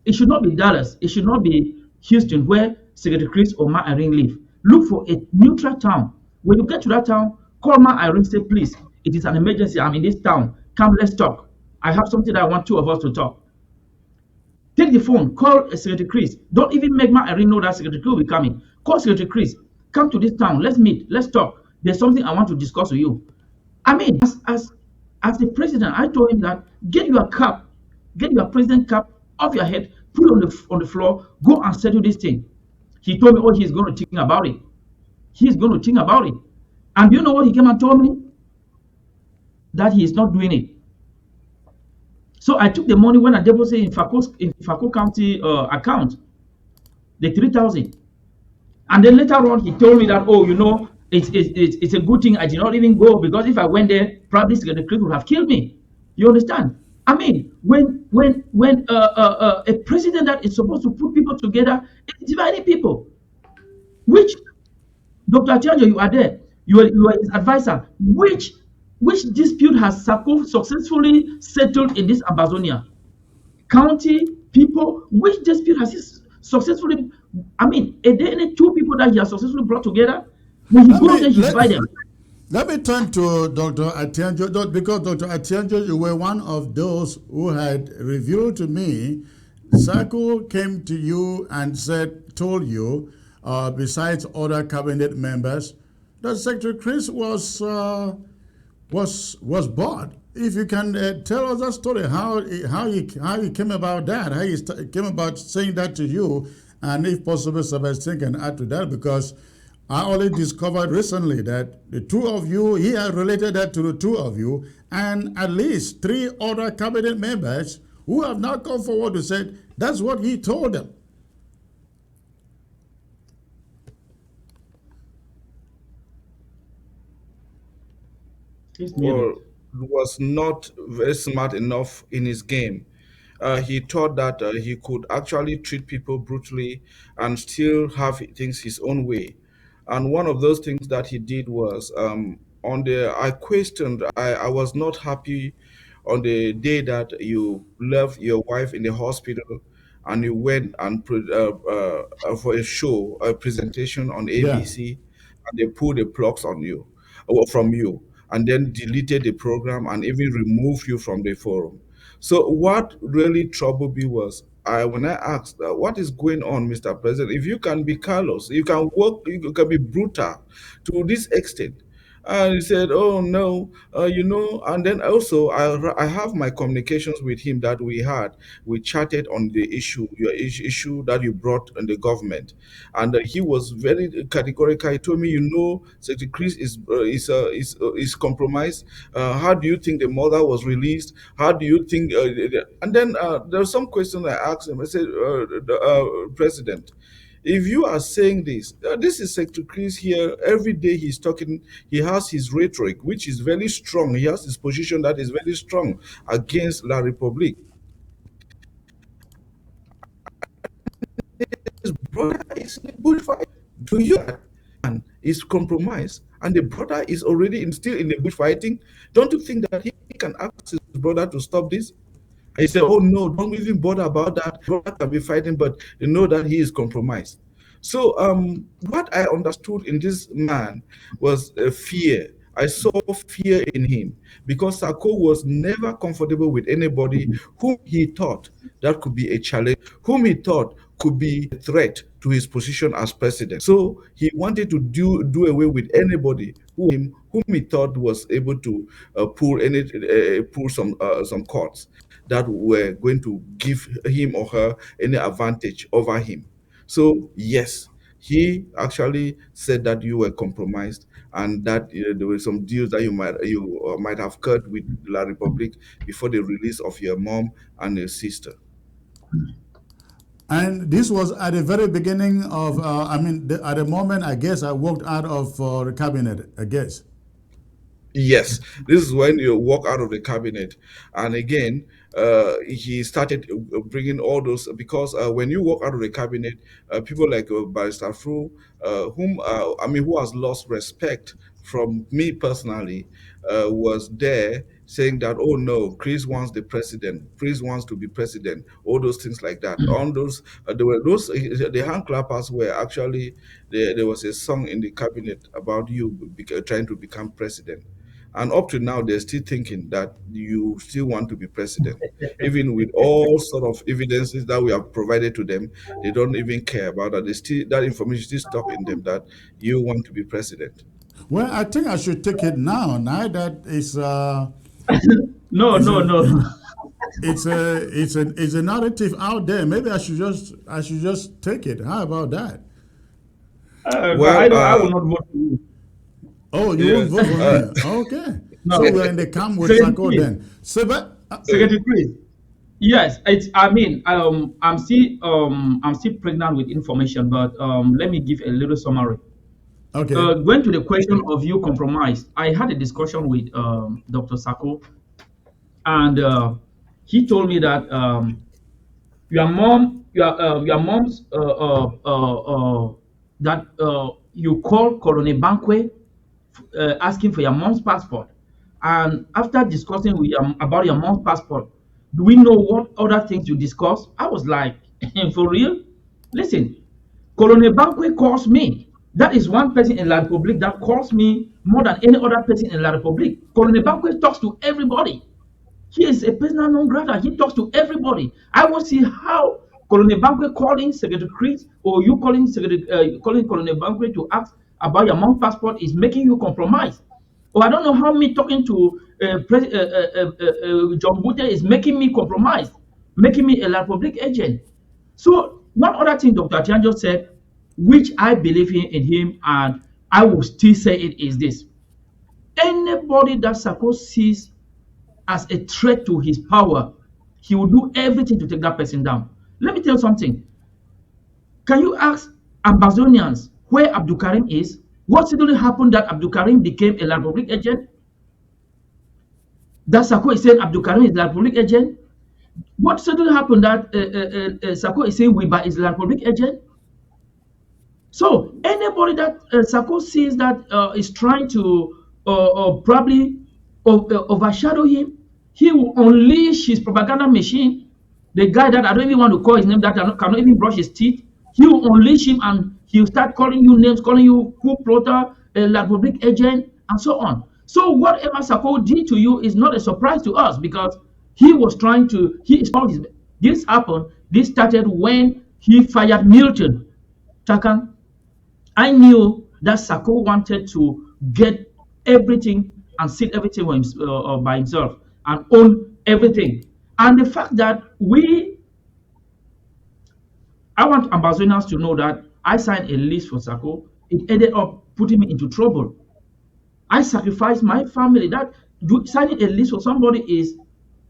it should not be Dallas, it should not be Houston, where Secretary Chris or Ma Irene live. Look for a neutral town. When you get to that town, call Ma Irene, say, please, it is an emergency. I'm in this town. Come, let's talk. I have something that I want two of us to talk. Take the phone, call Secretary Chris. Don't even make Ma Irene know that Secretary Chris will be coming. Call Secretary Chris. Come to this town. Let's meet. Let's talk. There's something I want to discuss with you. I mean, as the president, I told him that get your cap, get your president cap off your head, put it on the floor, go and settle this thing. He told me, oh, he's going to think about it. He's going to think about it. And you know what he came and told me? That he is not doing it. So I took the money when I deposited in Fako County account, the 3,000. And then later on, he told me that, oh, you know, it's a good thing I did not even go, because if I went there, probably the Chris would have killed me. You understand? I mean, when a president that is supposed to put people together is dividing people, which Dr. Achanjo, you are there, you are his advisor. Which dispute has Sako successfully settled in this Amazonia? County, people, which dispute has he successfully, I mean, are there any two people that he has successfully brought together? When he goes there, he divides them. Let me turn to Dr. Achanjo, because Dr. Achanjo, you were one of those who had revealed to me, Sako came to you and told you, besides other cabinet members, that Secretary Chris was bought. If you can tell us that story, how he came about that, how he came about saying that to you, and if possible, Sebastian can add to that, because I only discovered recently that the two of you, he had related that to the two of you, and at least 3 other cabinet members who have now come forward to say that's what he told them. Well, was not very smart enough in his game. he thought that he could actually treat people brutally and still have things his own way. And one of those things that he did was I questioned, I was not happy on the day that you left your wife in the hospital and you went and for a show, a presentation on Yeah. ABC, and they pulled the plugs on you, from you, and then deleted the program and even removed you from the forum. So what really troubled me was when I asked, "What is going on, Mr. President? If you can be callous, you can work, you can be brutal to this extent." And he said, "Oh no, And then also, I have my communications with him that we had. We chatted on the issue, your issue that you brought in the government, and he was very categorical. He told me, Secretary Chris is compromised. How do you think the mother was released? How do you think?" And then there was some question I asked him. I said, President, if you are saying this, this is Secretary Chris here. Every day he's talking, he has his rhetoric, which is very strong. He has his position that is very strong against La Republique. His brother is in a bushfight. Do you and is compromised, and the brother is already still in the bushfighting? Don't you think that he can ask his brother to stop this? He said, "Oh no, don't even bother about that. Brother can be fighting, but you know that he is compromised." So, what I understood in this man was fear. I saw fear in him because Sako was never comfortable with anybody whom he thought that could be a challenge, whom he thought could be a threat to his position as president. So he wanted to do away with anybody whom he thought was able to pull some cards that were going to give him or her any advantage over him. So yes, he actually said that you were compromised and that there were some deals that you might have cut with La Republique before the release of your mom and your sister. And this was at the very beginning of, at the moment, I guess I walked out of the cabinet, I guess. Yes, this is when you walk out of the cabinet, and again, he started bringing all those because when you walk out of the cabinet, people like Barrister Fru, who has lost respect from me personally, was there saying that, "Oh no, Chris wants the president. Chris wants to be president." All those things like that. On those, there were those. The hand clappers were actually there was a song in the cabinet about you trying to become president. And up to now, they're still thinking that you still want to be president. Even with all sort of evidences that we have provided to them, they don't even care about that. That information is still stuck in them that you want to be president. Well, I think I should take it now. Now that it's No, it's no, a no. it's a narrative out there. Maybe I should just take it. How about that? I Well, don't. I will not vote for you. Oh, you won't yes, vote for me? Okay. No. So we're in the camp with Secretary Sako Chris. then. So, but, Secretary Chris. Yes, it's. I mean, I'm still pregnant with information, but let me give a little summary. okay. Going to the question of you compromise, I had a discussion with Dr. Sako, and he told me that your mom's that you called Colonel Banque asking for your mom's passport, and after discussing with about your mom's passport, do we know what other things you discussed? I was like, for real? Listen, Colonel Banque calls me. That is one person in La Republique that calls me more than any other person in La Republique. Colonel Banque talks to everybody. He is a persona non grata. He talks to everybody. I will see how Colonel Banque calling Secretary Chris or you calling Colonel Banque to ask about your mom's passport is making you compromise. Or I don't know how me talking to John Butte is making me compromise, making me a La Republique agent. So one other thing Dr. Atianjo said, which I believe in him, and I will still say it, is this: anybody that Sako sees as a threat to his power, he will do everything to take that person down. Let me tell you something. Can you ask Ambazonians where Abdul Karim is? What suddenly happened that Abdul Karim became a La Republique agent? That Sako is saying Abdul Karim is a La Republique agent? What suddenly happened that Sako is saying we buy is like public agent? So anybody that Sako sees that is trying to probably overshadow him, he will unleash his propaganda machine. The guy that I don't even want to call his name, that cannot even brush his teeth, he will unleash him and he'll start calling you names, calling you coup plotter, la public agent, and so on. So whatever Sako did to you is not a surprise to us because he was trying to. He is all his. This happened. This started when he fired Milton Takan. I knew that Sako wanted to get everything and sit everything by himself and own everything. And the fact that I want ambassadors to know that I signed a list for Sako. It ended up putting me into trouble. I sacrificed my family. Signing a list for somebody is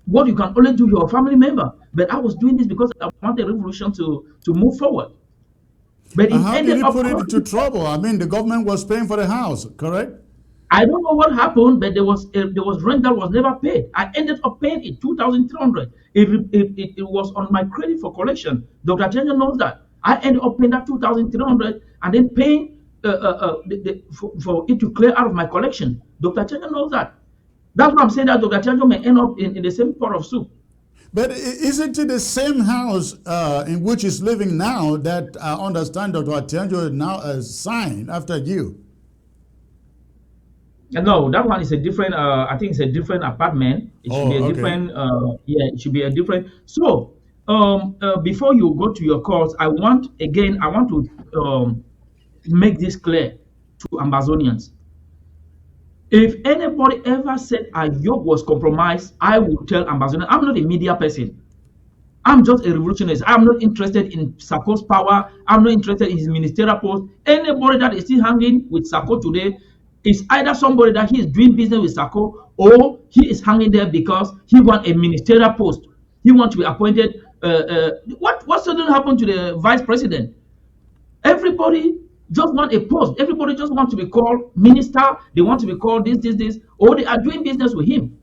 what you can only do to your family member. But I was doing this because I want the revolution to move forward. But it How did ended you up put it costing. into trouble? I mean, the government was paying for the house, correct? I don't know what happened, but there was rent that was never paid. I ended up paying it 2,300. It was on my credit for collection. Dr. Chenjo knows that. I ended up paying that 2,300 and then paying for it to clear out of my collection. Dr. Chenjo knows that. That's why I'm saying that Dr. Chenjo may end up in the same pot of soup. But isn't it the same house in which he's living now that I understand Dr. Atienjo now signed after you? No, that one is a different. I think it's a different apartment. It should be a Oh, okay. different. Yeah, it should be a different. So, before you go to your calls, I want to make this clear to Amazonians. If anybody ever said a yoke was compromised, I will tell Ambassador. I'm not a media person. I'm just a revolutionist. I'm not interested in Sako's power. I'm not interested in his ministerial post. Anybody that is still hanging with Sako today is either somebody that he is doing business with Sako or he is hanging there because he wants a ministerial post. He wants to be appointed. What suddenly happened to the vice president? Everybody just want a post. Everybody just want to be called minister. They want to be called this, or they are doing business with him.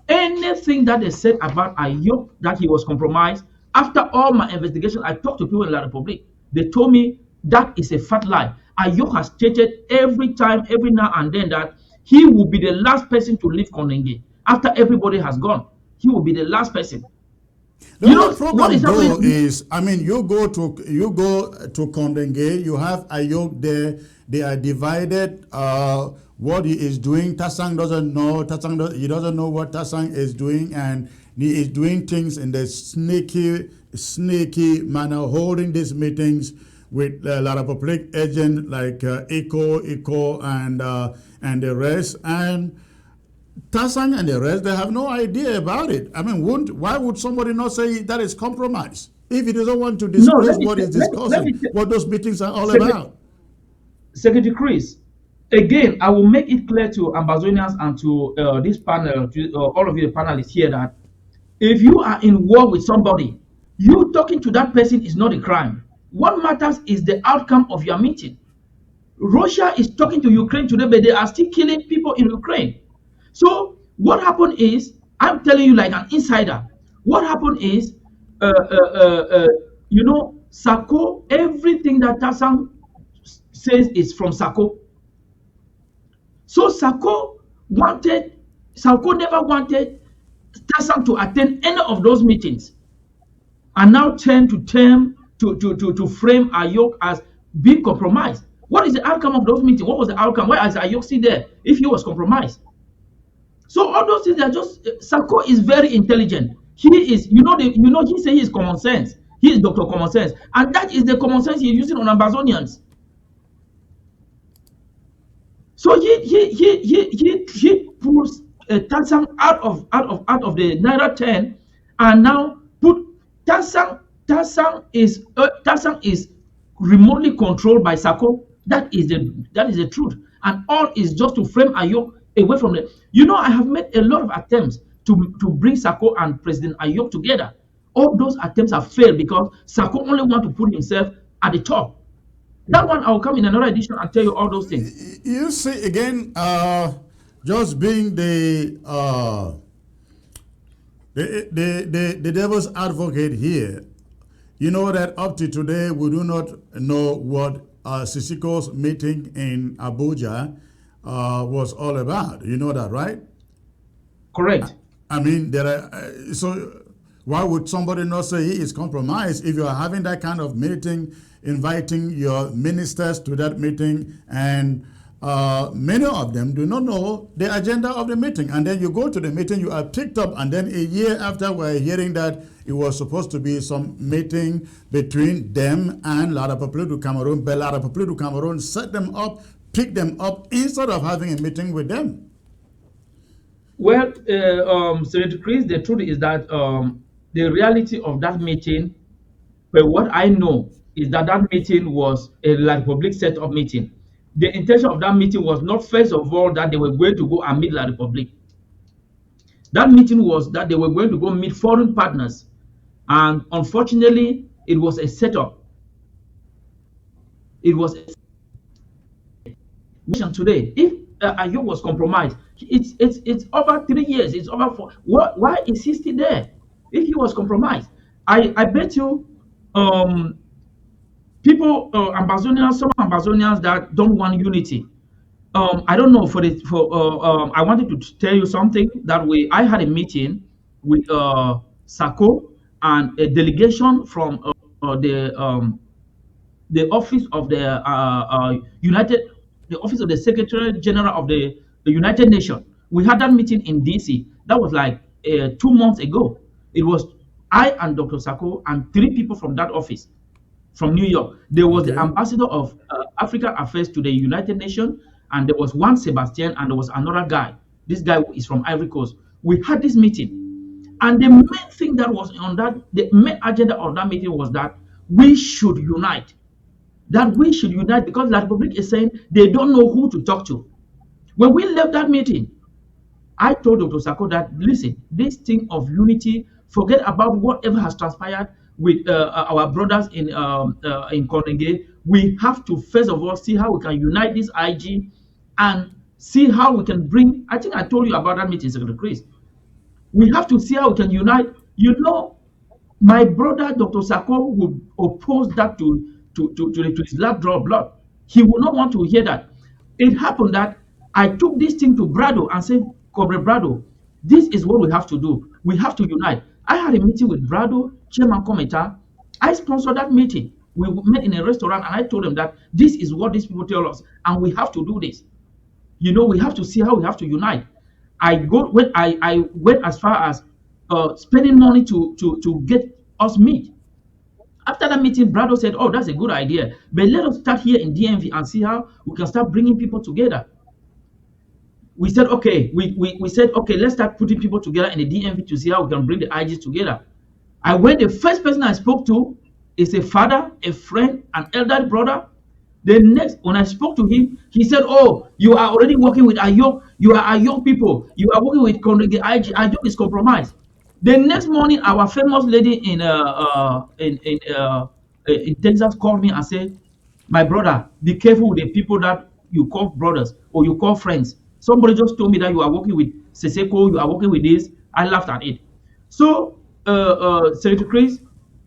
Anything that they said about Ayok that he was compromised, after all my investigation, I talked to people in La Republic. They told me that is a fat lie. Ayok has stated every time, every now and then that he will be the last person to leave Konye after everybody has gone. He will be the last person. The You only know what problem is though happening? is, I mean, you go to Kondenge, you have Ayok there, they are divided. What he is doing, Tasang doesn't know. He doesn't know what Tasang is doing, and he is doing things in the sneaky manner, holding these meetings with La Republic agent like Eco, and the rest. And Tasang and the rest, they have no idea about it. I mean, why would somebody not say that is compromise if he doesn't want to No, disclose what he's discussing, what those meetings are all about? Secretary Chris, again, I will make it clear to Ambazonians and to this panel, to all of you, the panelists here, that if you are in war with somebody, you talking to that person is not a crime. What matters is the outcome of your meeting. Russia is talking to Ukraine today, but they are still killing people in Ukraine. So what happened is, I'm telling you like an insider, what happened is, Sako, everything that Tassan says is from Sako. So Sako never wanted Tassan to attend any of those meetings, and now turn to frame Ayok as being compromised. What is the outcome of those meetings? What was the outcome? Why is Ayok still there if he was compromised? So all those things are just Sako is very intelligent. He is, he says he is common sense. He is Dr. Common Sense, and that is the common sense he is using on Ambazonians. So he pulls Tasang out of the Naira 10, and now put Tasang. Tasang is remotely controlled by Sako. That is the truth, and all is just to frame Ayok away from the. I have made a lot of attempts to bring Sako and President Ayok together. All those attempts have failed because Sako only want to put himself at the top. That one I'll come in another edition and tell you all those things. You see, again, just being the the devil's advocate here, you know that up to today we do not know what Sisiko's meeting in Abuja was all about. You know that, right? Correct. I mean, there are so why would somebody not say he is compromised if you are having that kind of meeting, inviting your ministers to that meeting, and many of them do not know the agenda of the meeting, and then you go to the meeting, you are picked up, and then a year after we're hearing that it was supposed to be some meeting between them and Larapaplu du Cameroon, but Larapaplu du Cameroon set them up, picked them up instead of having a meeting with them. Well, Senator Chris, the truth is that the reality of that meeting, but what I know is that that meeting was a La Republic set-up meeting. The intention of that meeting was not, first of all, that they were going to go and meet La Republic. That meeting was that they were going to go meet foreign partners. And unfortunately, it was a setup. It was a today. If Ayub was compromised, it's over 3 years. It's over 4. Why is he still there? If he was compromised, I bet you, people, Ambazonians, some Ambazonians that don't want unity. I don't know I wanted to tell you something that I had a meeting with Sako and a delegation from the office of the office of the Secretary General of the United Nations. We had that meeting in DC. That was like 2 months ago. It was I and Dr. Sako and 3 people from that office from New York. There was the ambassador of African Affairs to the United Nations, and there was one Sebastian, and there was another guy. This guy is from Ivory Coast. We had this meeting, and the main thing that was on that, the main agenda of that meeting was that we should unite. That we should unite because La Republic is saying they don't know who to talk to. When we left that meeting, I told Dr. Sako that, listen, this thing of unity, forget about whatever has transpired with our brothers in Konye. We have to first of all see how we can unite this IG and see how we can bring. I think I told you about that meeting, Secretary Chris. We have to see how we can unite. You know, my brother Dr. Sako would oppose that to his last drop of blood. He would not want to hear that. It happened that I took this thing to Brado and said, Comrade Brado, this is what we have to do. We have to unite. I had a meeting with Brado, Chairman Kometa. I sponsored that meeting. We met in a restaurant, and I told them that this is what these people tell us, and we have to do this. You know, we have to see how we have to unite. I went as far as spending money to get us meet. After that meeting, Brado said, "Oh, that's a good idea, but let us start here in DMV and see how we can start bringing people together." We said, okay, we said, okay, let's start putting people together in the DMV to see how we can bring the IGs together. I went, the first person I spoke to is a father, a friend, an elderly brother. The next, when I spoke to him, he said, "Oh, you are already working with Ayok. You are Ayok people. You are working with Konye IG. Ayok is compromised." The next morning, our famous lady in Texas called me and said, "My brother, be careful with the people that you call brothers or you call friends. Somebody just told me that you are working with Seseko, you are working with this." I laughed at it. So, Senator Chris,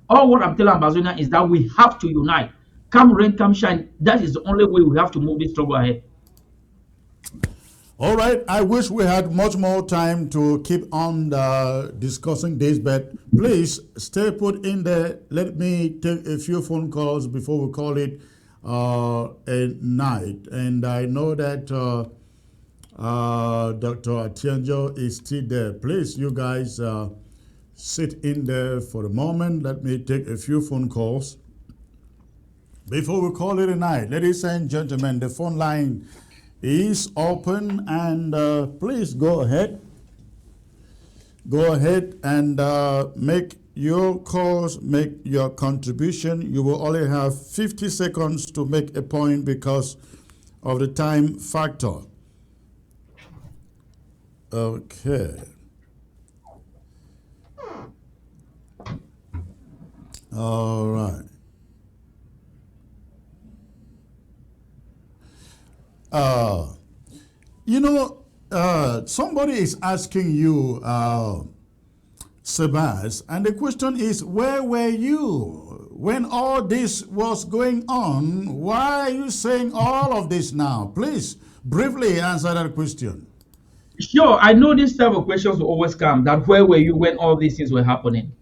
all what I'm telling Ambazonia is that we have to unite. Come rain, come shine. That is the only way we have to move this struggle ahead. All right. I wish we had much more time to keep on discussing this, but please stay put in there. Let me take a few phone calls before we call it a night. And I know that Dr. Atienjo is still there. Please, you guys sit in there for a moment. Let me take a few phone calls before we call it a night. Ladies and gentlemen, the phone line is open, and please go ahead. Go ahead and make your calls, make your contribution. You will only have 50 seconds to make a point because of the time factor. Okay. All right. You know, somebody is asking you, Sebas, and the question is, where were you when all this was going on? Why are you saying all of this now? Please, briefly answer that question. Sure, I know these type of questions will always come. That where were you when all these things were happening?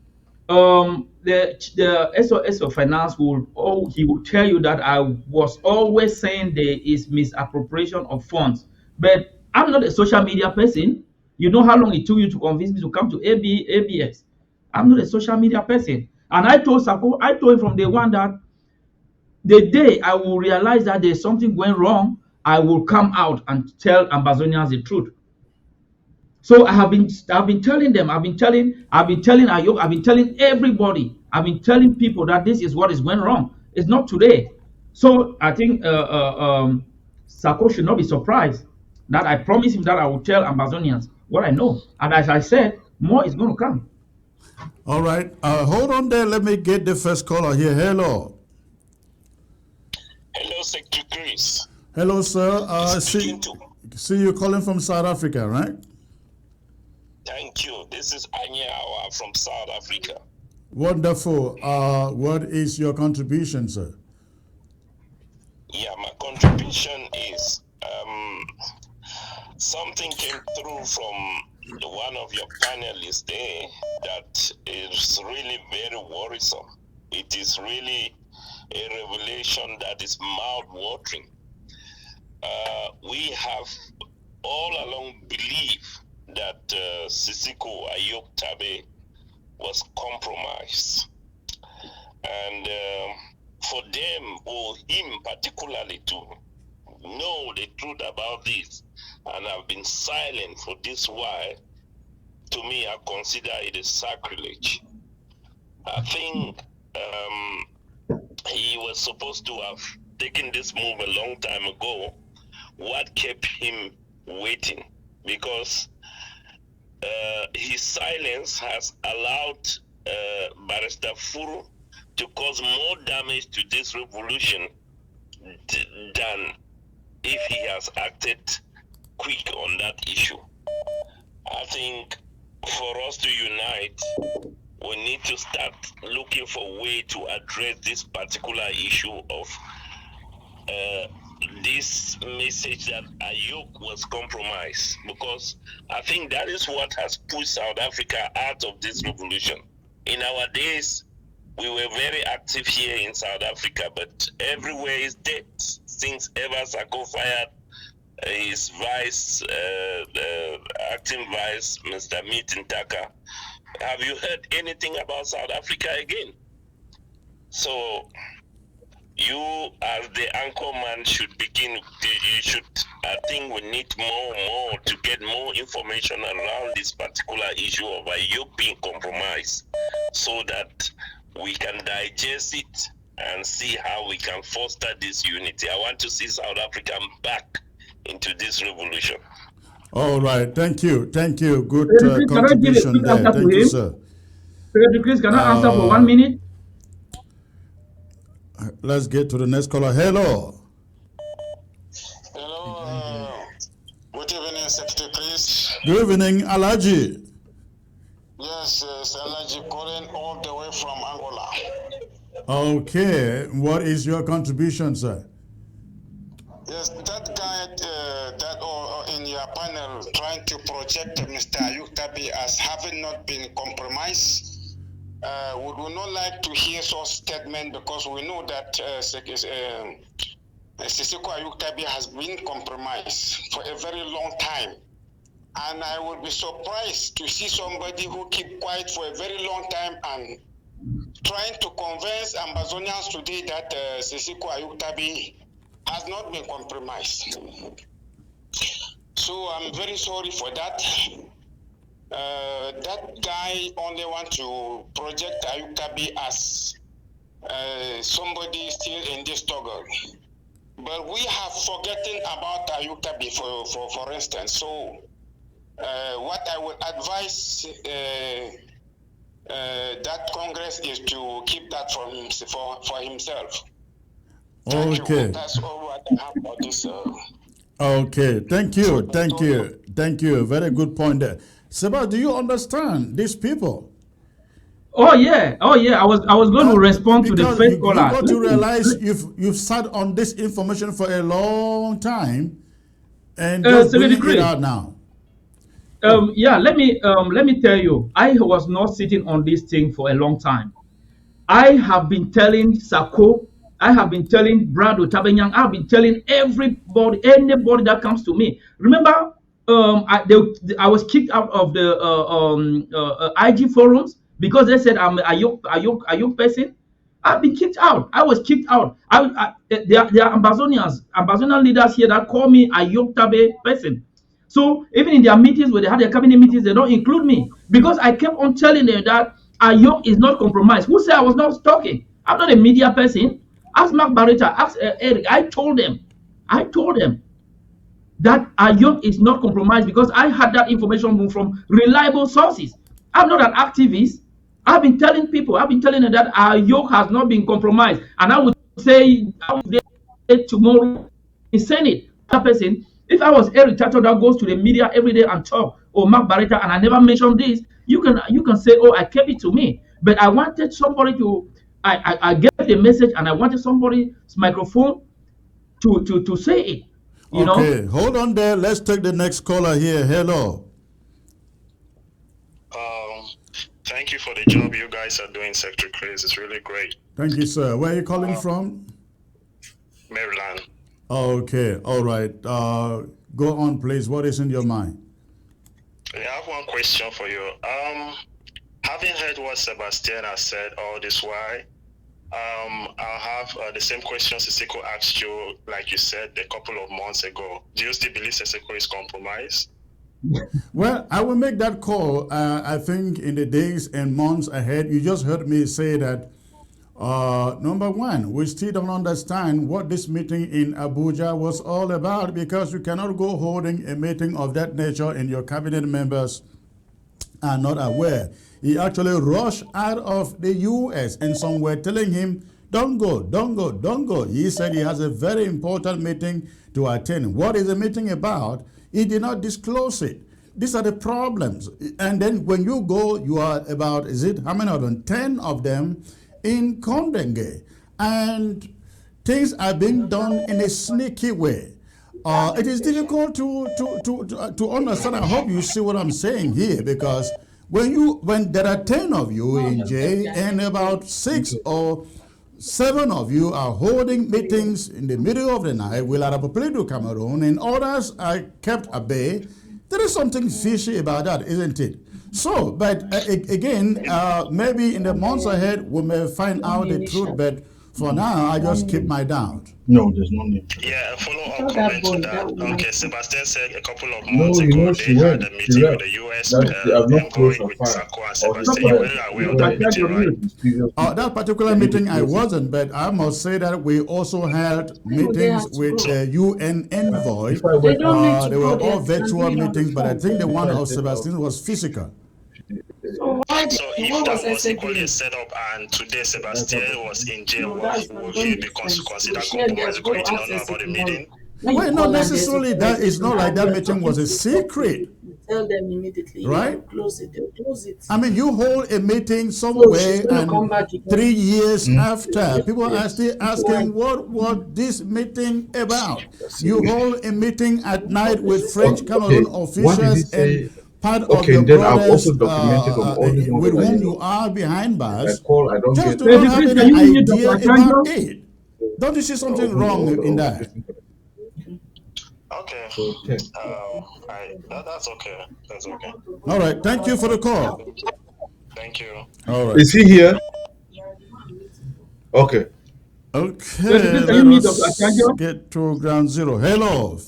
The SOS of finance he will tell you that I was always saying there is misappropriation of funds, but I'm not a social media person. You know how long it took you to convince me to come to ABS. I'm not a social media person, and I told Sako, I told him from day one that the day I will realize that there's something going wrong, I will come out and tell Ambazonians the truth. So I've been telling them, I've been telling Ayok, I've been telling everybody, I've been telling people that this is what is going wrong. It's not today. So I think Sako should not be surprised that I promised him that I will tell Ambazonians what I know. And as I said, more is going to come. All right. Hold on there. Let me get the first caller here. Hello. Hello, Secretary Chris. Hello, sir. See you calling from South Africa, right? Thank you. This is Ngie from South Africa. Wonderful. What is your contribution, sir? Yeah, my contribution is something came through from one of your panelists there that is really very worrisome. It is really a revelation that is mouth-watering. We have all along believed that Sisiko Ayok Tabe was compromised. And for them, or him particularly, to know the truth about this and have been silent for this while, to me, I consider it a sacrilege. I think he was supposed to have taken this move a long time ago. What kept him waiting? Because his silence has allowed Barrister Furu to cause more damage to this revolution than if he has acted quick on that issue. I think for us to unite, we need to start looking for a way to address this particular issue of this message that Ayok was compromised, because I think that is what has pushed South Africa out of this revolution. In our days, we were very active here in South Africa, but everywhere is dead since ever Sako fired his vice, acting vice, Mr. Mitintaka. Have you heard anything about South Africa again? So you, as the anchor man, should begin. You should. I think we need more to get more information around this particular issue of Ayok being compromised, so that we can digest it and see how we can foster this unity. I want to see South Africa back into this revolution. All right. Thank you. Thank you. Good Chris, contribution there. Thank you, sir. Secretary Chris, can I answer for 1 minute? Let's get to the next caller. Hello. Hello. Good evening, Secretary Chris. Good evening, Alaji. Yes, Alaji calling all the way from Angola. Okay. What is your contribution, sir? Yes, that guy in your panel trying to project Mr. Ayok Tabe as having not been compromised. We would not like to hear such statement, because we know that Sisiko Ayok Tabe has been compromised for a very long time. And I would be surprised to see somebody who keep quiet for a very long time and trying to convince Ambazonians today that Sisiko Ayok Tabe has not been compromised. So I'm very sorry for that. That guy only want to project Ayok Tabe as somebody still in this struggle. But we have forgotten about Ayok Tabe, for instance. So what I would advise that Congress is to keep that for himself. Okay. That's all what I have about this. Okay. Thank you. Thank you. Thank you. Very good point there. Seba, do you understand these people? Oh yeah, oh yeah. I was going to respond to the Because first you caller. got to realize you've sat on this information for a long time and just Secretary bringing it Chris, out now. Oh, yeah. Let me tell you. I was not sitting on this thing for a long time. I have been telling Sako, I have been telling Brad Otabenyang, I've been telling everybody, anybody that comes to me. Remember, I was kicked out of the IG forums because they said I'm a Ayuk person. I've been kicked out. I was kicked out. There are ambassador leaders here that call me a Tabe person. So even in their meetings, when they had their cabinet meetings, they don't include me because I kept on telling them that Ayok is not compromised. Who said I was not talking? I'm not a media person. Ask Mark Barretta, ask Eric. I told them that Ayok is not compromised because I had that information from reliable sources. I'm not an activist. I've been telling them that Ayok has not been compromised. And I would say tomorrow in Senate, that person, if I was Eric Tato that goes to the media every day and talk, or Mark Barretta, and I never mentioned this, you can say, oh, I kept it to me. But I wanted somebody to, I gave the message and I wanted somebody's microphone to say it. You know? okay. Hold on there. Let's take the next caller here. Hello. Thank you for the job you guys are doing, Secretary Chris. It's really great. Thank you, sir. Where are you calling from? Maryland. Okay. All right. Go on, please. What is in your mind? I have one question for you. Having heard what Sebastian has said all this while, I'll have the same question Siseko asked you, like you said a couple of months ago. Do you still believe Siseko is compromised? Well, I will make that call. I think in the days and months ahead. You just heard me say that. Number one, we still don't understand what this meeting in Abuja was all about because you cannot go holding a meeting of that nature and your cabinet members are not aware. He actually rushed out of the U.S. and some were telling him, don't go, don't go, don't go. He said he has a very important meeting to attend. What is the meeting about? He did not disclose it. These are the problems. And then when you go, you are about, is it, how many of them? 10 of them in Konye. And things are being done in a sneaky way. It is difficult to understand. I hope you see what I'm saying here, because when there are 10 of you in Ngie and about 6 or 7 of you are holding meetings in the middle of the night, will to Cameroon, and others are kept at bay, there is something fishy about that, isn't it? So, but again, maybe in the months ahead we may find out the truth, but for now, I just keep my doubt. No, there's no need. Yeah, a follow-up comment to that. Okay, Sebastian said a couple of months ago they had a meeting with the U.S. envoy with Sako and Sebastian. You were aware of that meeting, right? That particular meeting I wasn't, but I must say that we also had meetings with the UN envoy. They were all virtual meetings, but I think the one of Sebastian was physical. So if that was equally a setup and today Sebastian was in jail, would he be considered compromised because he did not know about the meeting? Well, not necessarily. That it's not like that meeting was a secret. Tell them immediately. Right? Close it. They'll close it. I mean, you hold a meeting somewhere, and 3 years after, people are still asking, what was this meeting about? You hold a meeting at night with French Cameroon officials and part of your brothers with whom you are behind bars. Just do not have any idea about it. Don't you see something wrong in that? Okay. That's okay. That's okay. All right. Thank you for the call. Thank you. All right. Is he here? Okay. Okay. Let us get to ground zero. Hello.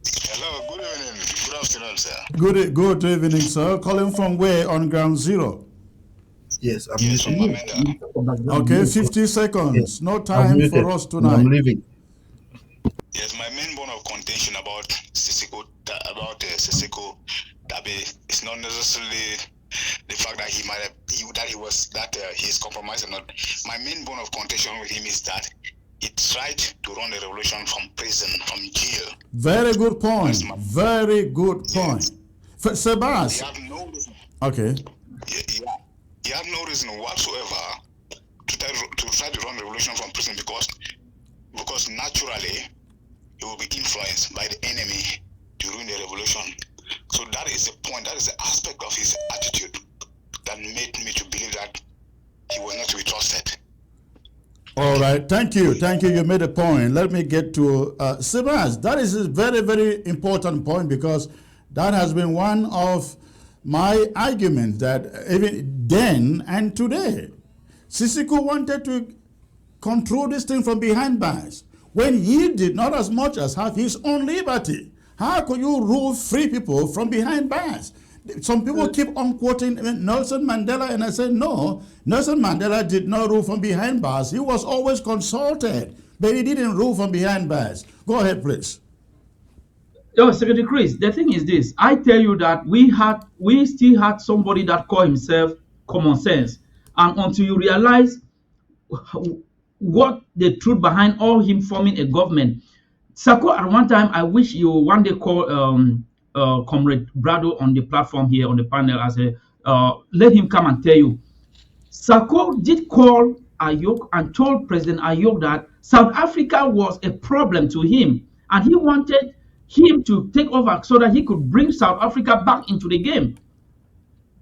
Hello. Good evening. Good afternoon, sir. Good evening, sir. Calling from where on ground zero? Yes, I'm listening. Okay, 50 seconds. No time for us tonight. I'm leaving. Yes, my main bone of contention about Siseko Dabe is not necessarily the fact that he is compromised or not. My main bone of contention with him is that he tried to run the revolution from prison, from jail. Very good point. Very good point. For Sebastian. He have no reason. Okay. He he had no reason whatsoever to try to run the revolution from prison because naturally he will be influenced by the enemy during the revolution. So that is the point, that is the aspect of his attitude that made me to believe that he was not to be trusted. All right, thank you. You made a point. Let me get to Sebas. That is a very, very important point, because that has been one of my arguments, that even then and today, Sisiko wanted to control this thing from behind bars when he did not as much as have his own liberty. How could you rule free people from behind bars? Some people keep on quoting Nelson Mandela, and I said, no, Nelson Mandela did not rule from behind bars. He was always consulted, but he didn't rule from behind bars. Go ahead, please. Oh, Secretary Chris, the thing is this. I tell you that we still had somebody that called himself common sense. And until you realize what the truth behind all him forming a government, Sako, at one time, I wish you one day call Comrade Brado on the platform here on the panel as a let him come and tell you. Sako did call Ayok and told President Ayok that South Africa was a problem to him, and he wanted him to take over so that he could bring South Africa back into the game.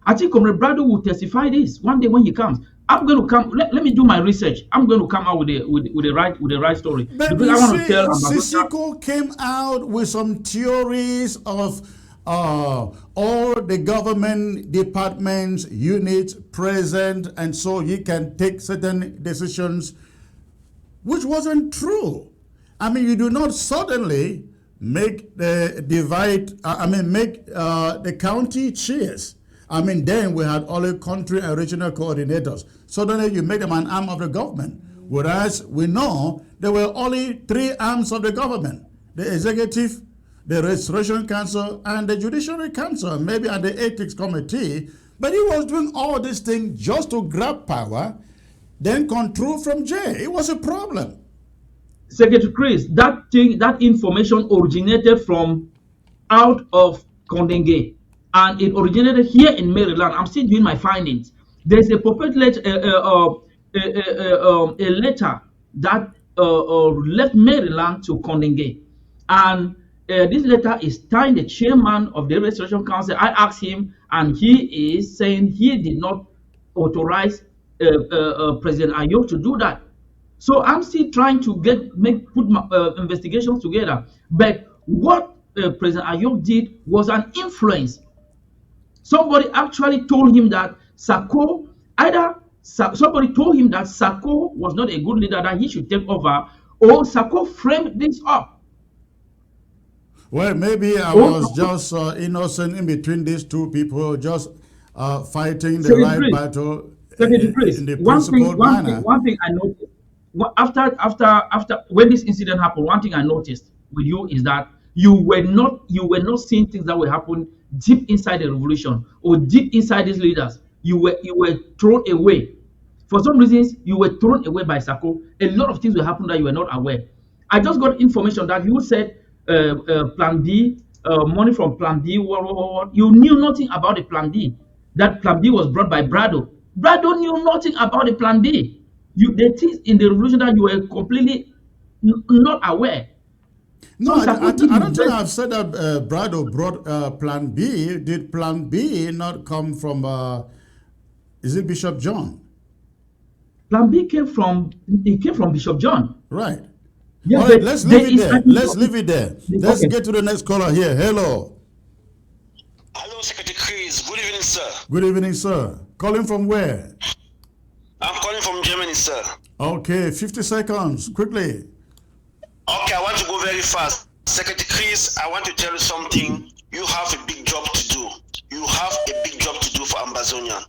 I think Comrade Brado will testify this one day when he comes. I'm going to come. Let me do my research. I'm going to come out with the right story. But because you I want to tell Sisiko came out with some theories of all the government departments, units present, and so he can take certain decisions, which wasn't true. I mean, you do not suddenly make the the county chairs. I mean, then we had only country and regional coordinators. Suddenly you make them an arm of the government. Whereas we know there were only 3 arms of the government: the executive, the Restoration Council, and the Judiciary Council, maybe and the Ethics Committee. But he was doing all these things just to grab power, then control from jail. It was a problem. Secretary Chris, that information originated from out of Konye, and it originated here in Maryland. I'm still doing my findings. There's a purported a letter that left Maryland to Konye, and this letter is tying the chairman of the Restoration Council. I asked him, and he is saying he did not authorize President Ayok to do that. So I'm still trying to put my investigations together. But what President Ayok did was an influence. Somebody actually told him that Sako was not a good leader, that he should take over, or Sako framed this up. Well, maybe I was just innocent in between these two people, just fighting the right battle in the principled manner. One thing I noticed, after when this incident happened, one thing I noticed with you is that you were not seeing things that will happen deep inside the revolution or deep inside these leaders. You were thrown away. For some reasons, you were thrown away by Sako. A lot of things will happen that you were not aware. I just got information that you said Plan B, money from Plan B. What. You knew nothing about the Plan B. That Plan B was brought by Brado. Brado knew nothing about the Plan B. The things in the revolution that you were completely not aware. No, I don't think I've said that Brado brought Plan B. Did Plan B not come from, is it Bishop John? Plan B came from Bishop John. Right. Yes, all right, let's leave it there. Let's leave it there. Let's get to the next caller here. Hello. Hello, Secretary Chris. Good evening, sir. Good evening, sir. Calling from where? I'm calling from Germany, sir. Okay, 50 seconds, quickly. Okay, I want to go very fast. Secretary Chris, I want to tell you something. You have a big job to do. You have a big job to do for Ambazonia.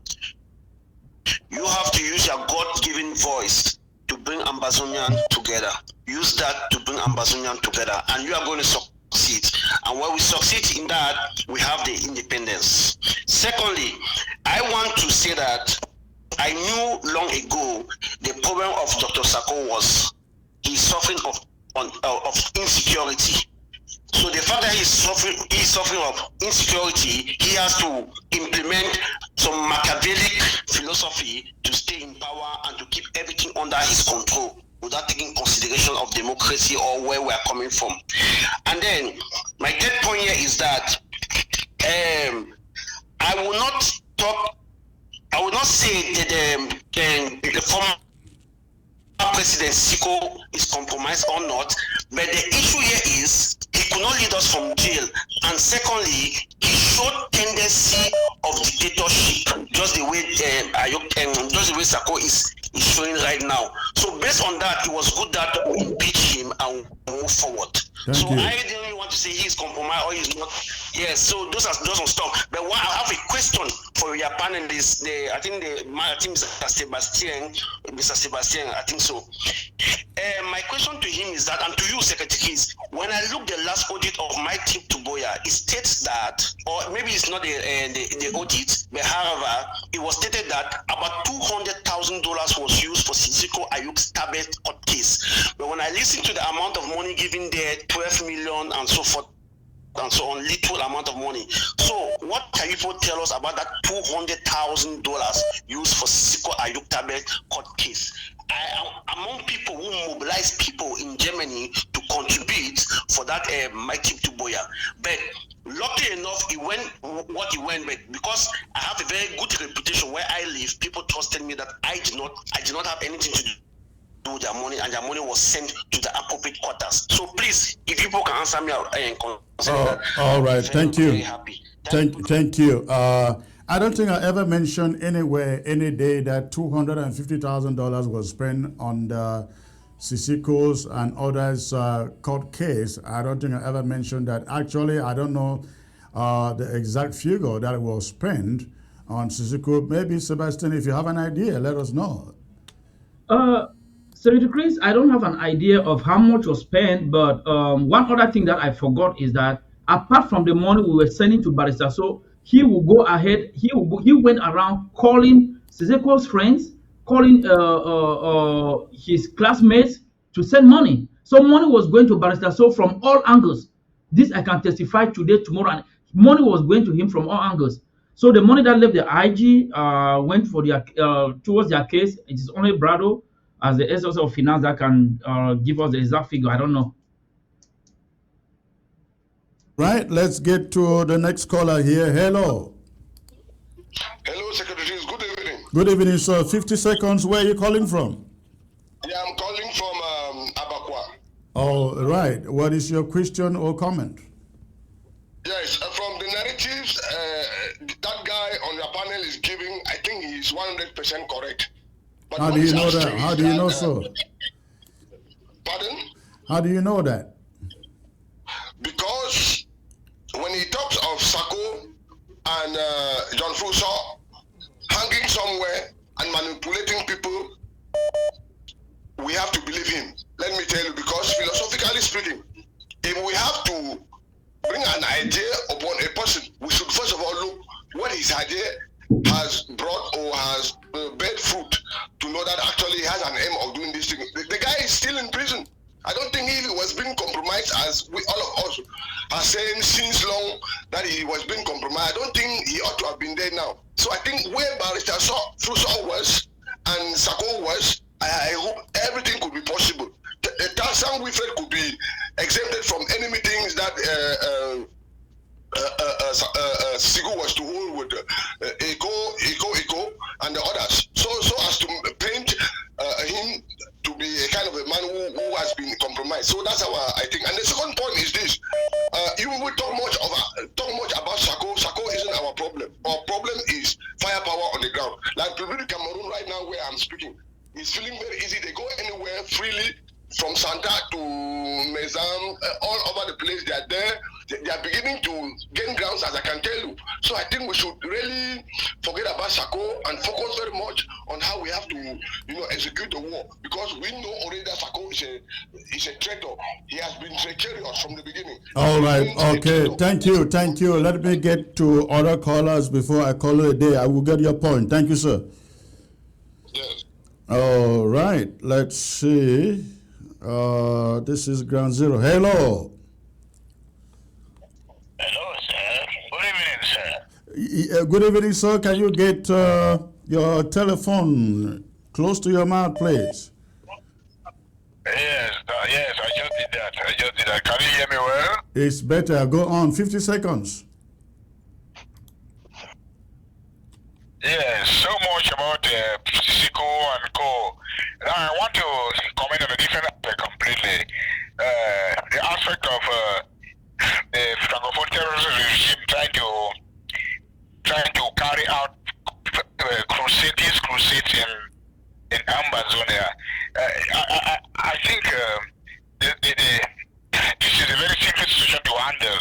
You have to use your God-given voice to bring Ambazonian together. Use that to bring Ambazonian together, and you are going to succeed. And when we succeed in that, we have the independence. Secondly, I want to say that I knew long ago the problem of Dr. Sako was he's suffering of insecurity. So the fact that he's suffering of insecurity, he has to implement some Machiavellic philosophy to stay in power and to keep everything under his control without taking consideration of democracy or where we are coming from. And then my third point here is that I will not say that the former President Sako is compromised or not, but the issue here is he could not lead us from jail, and secondly, he showed tendency of dictatorship, just the way Sako is showing right now. So based on that, it was good that we impeach him and move forward. Thank you. I didn't want to say he's compromised or he's not. Yes, so those are some stuff. But what I have a question for your panelists. I think Mr. Sebastian, I think so. My question to him is that, and to you, Secretary, is when I look the last audit of my trip to Boya, it states that, or maybe it's not the audit, but however, it was stated that about $200,000 was used for Sisiko Ayuk's tablet court case. But when I listen to the amount of money given there, 12 million and so forth, and so on, little amount of money. So what can you tell us about that $200,000 used for Sisiko Ayuk tablet court case? Among people who mobilize people in Germany to contribute for that my trip to Boya. But luckily enough, it went what it went. But because I have a very good reputation where I live, people trusted me that I did not have anything to do with their money, and their money was sent to the appropriate quarters. So please, if people can answer me, all right, thank you. Thank you. I don't think I ever mentioned anywhere, any day, that $250,000 was spent on the Sisiko's and others court case. I don't think I ever mentioned that. Actually, I don't know the exact figure that was spent on Sisiko. Maybe, Sebastian, if you have an idea, let us know. Senator Chris, I don't have an idea of how much was spent, but one other thing that I forgot is that apart from the money we were sending to Barrister, so he will go ahead. He went around calling Sisiko's friends, calling his classmates to send money. So money was going to Barrister So from all angles. This I can testify today, tomorrow, and money was going to him from all angles. So the money that left the IG went for their towards their case. It is only Brado as the SOS of Finance that can give us the exact figure. I don't know. Right, let's get to the next caller here. Hello. Hello, Secretaries. Good evening. Good evening, sir. 50 seconds. Where are you calling from? Yeah, I'm calling from Abakwa. All right. What is your question or comment? Yes, from the narratives that guy on your panel is giving, I think he's 100% correct. But how do you know that? How do you know so? Pardon? How do you know that? Because when he talks of Sako and John Fuso hanging somewhere and manipulating people, we have to believe him. Let me tell you, because philosophically speaking, if we have to bring an idea upon a person, we should first of all look what his idea has brought or has bear fruit to know that actually he has an aim of doing this thing. The guy is still in prison. I don't think he was being compromised, as we all of us are saying since long that he was being compromised. I don't think he ought to have been there now. So I think where Barrister Fuso was and Sako was, I hope everything could be possible. Tarzan Wilfred could be exempted from any meetings that Sigu was to hold with Eco, and the others. So as to paint him to be a kind of a man who has been compromised. So that's how I think. And the second point is this: even we talk much about Sako. Sako isn't our problem. Our problem is firepower on the ground. Like people in Cameroon right now, where I'm speaking, it's feeling very easy. They go anywhere freely. From Santa to Mezam, all over the place, they are there. They are beginning to gain grounds, as I can tell you. So I think we should really forget about Sako and focus very much on how we have to, execute the war. Because we know already that Sako is a traitor. He has been treacherous from the beginning. All right. Okay. Thank you. Let me get to other callers before I call it a day. I will get your point. Thank you, sir. Yes. All right. Let's see. This is Ground Zero. Hello. Good evening, sir. Can you get your telephone close to your mouth, please? Yes, yes, I just did that. Can you hear me well? It's better. Go on. 50 seconds. Yes, so much about Sako and Co. Now I want to comment on a different aspect completely. The aspect of the Francophone terrorism regime trying to carry out crusades in Ambazonia. I think this is a very simple situation to handle.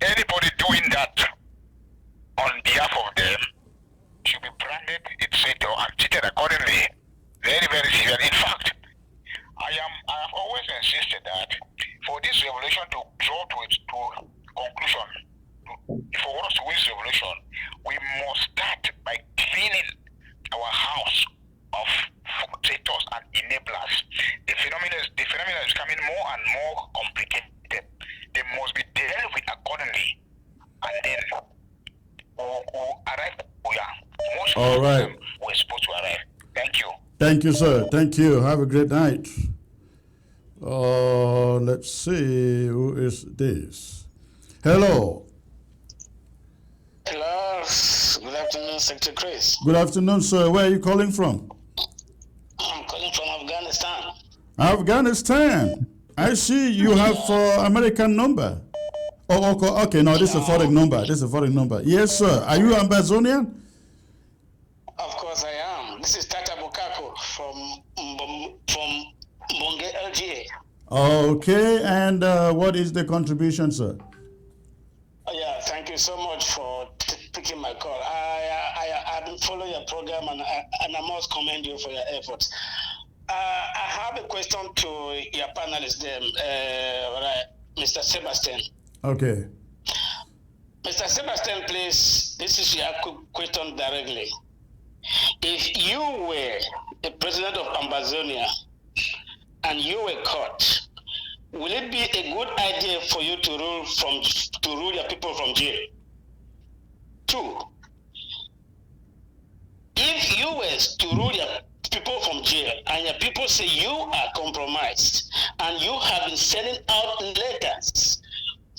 Anybody doing that on behalf of them should be branded a traitor and treated accordingly. Very, very severe. In fact, I have always insisted that for this revolution to draw to conclusion, for us to win this revolution, we must start by cleaning our house of traitors and enablers. The phenomenon is becoming more and more complicated. They must be dealt with accordingly, and then we'll arrive where most All right. we're supposed to arrive. Thank you. Thank you, sir. Thank you. Have a great night. Let's see. Who is this? Hello. Hello. Good afternoon, Secretary Chris. Good afternoon, sir. Where are you calling from? I'm calling from Afghanistan. Afghanistan. I see you have American number. Oh, okay. No, this is a foreign number. Yes, sir. Are you Ambazonian? Of course I am. This is Tata Bukako from Bonge LGA. Okay, and what is the contribution, sir? Yeah, thank you so much for picking my call. I've been following your program and I must commend you for your efforts. I have a question to your panelists, Mr. Sebastian. Okay. Mr. Sebastian, please, this is your question directly. If you were the president of Ambazonia and you were caught, will it be a good idea for you to rule your people from jail? 2, if you were to rule your people from jail and your people say you are compromised and you have been sending out letters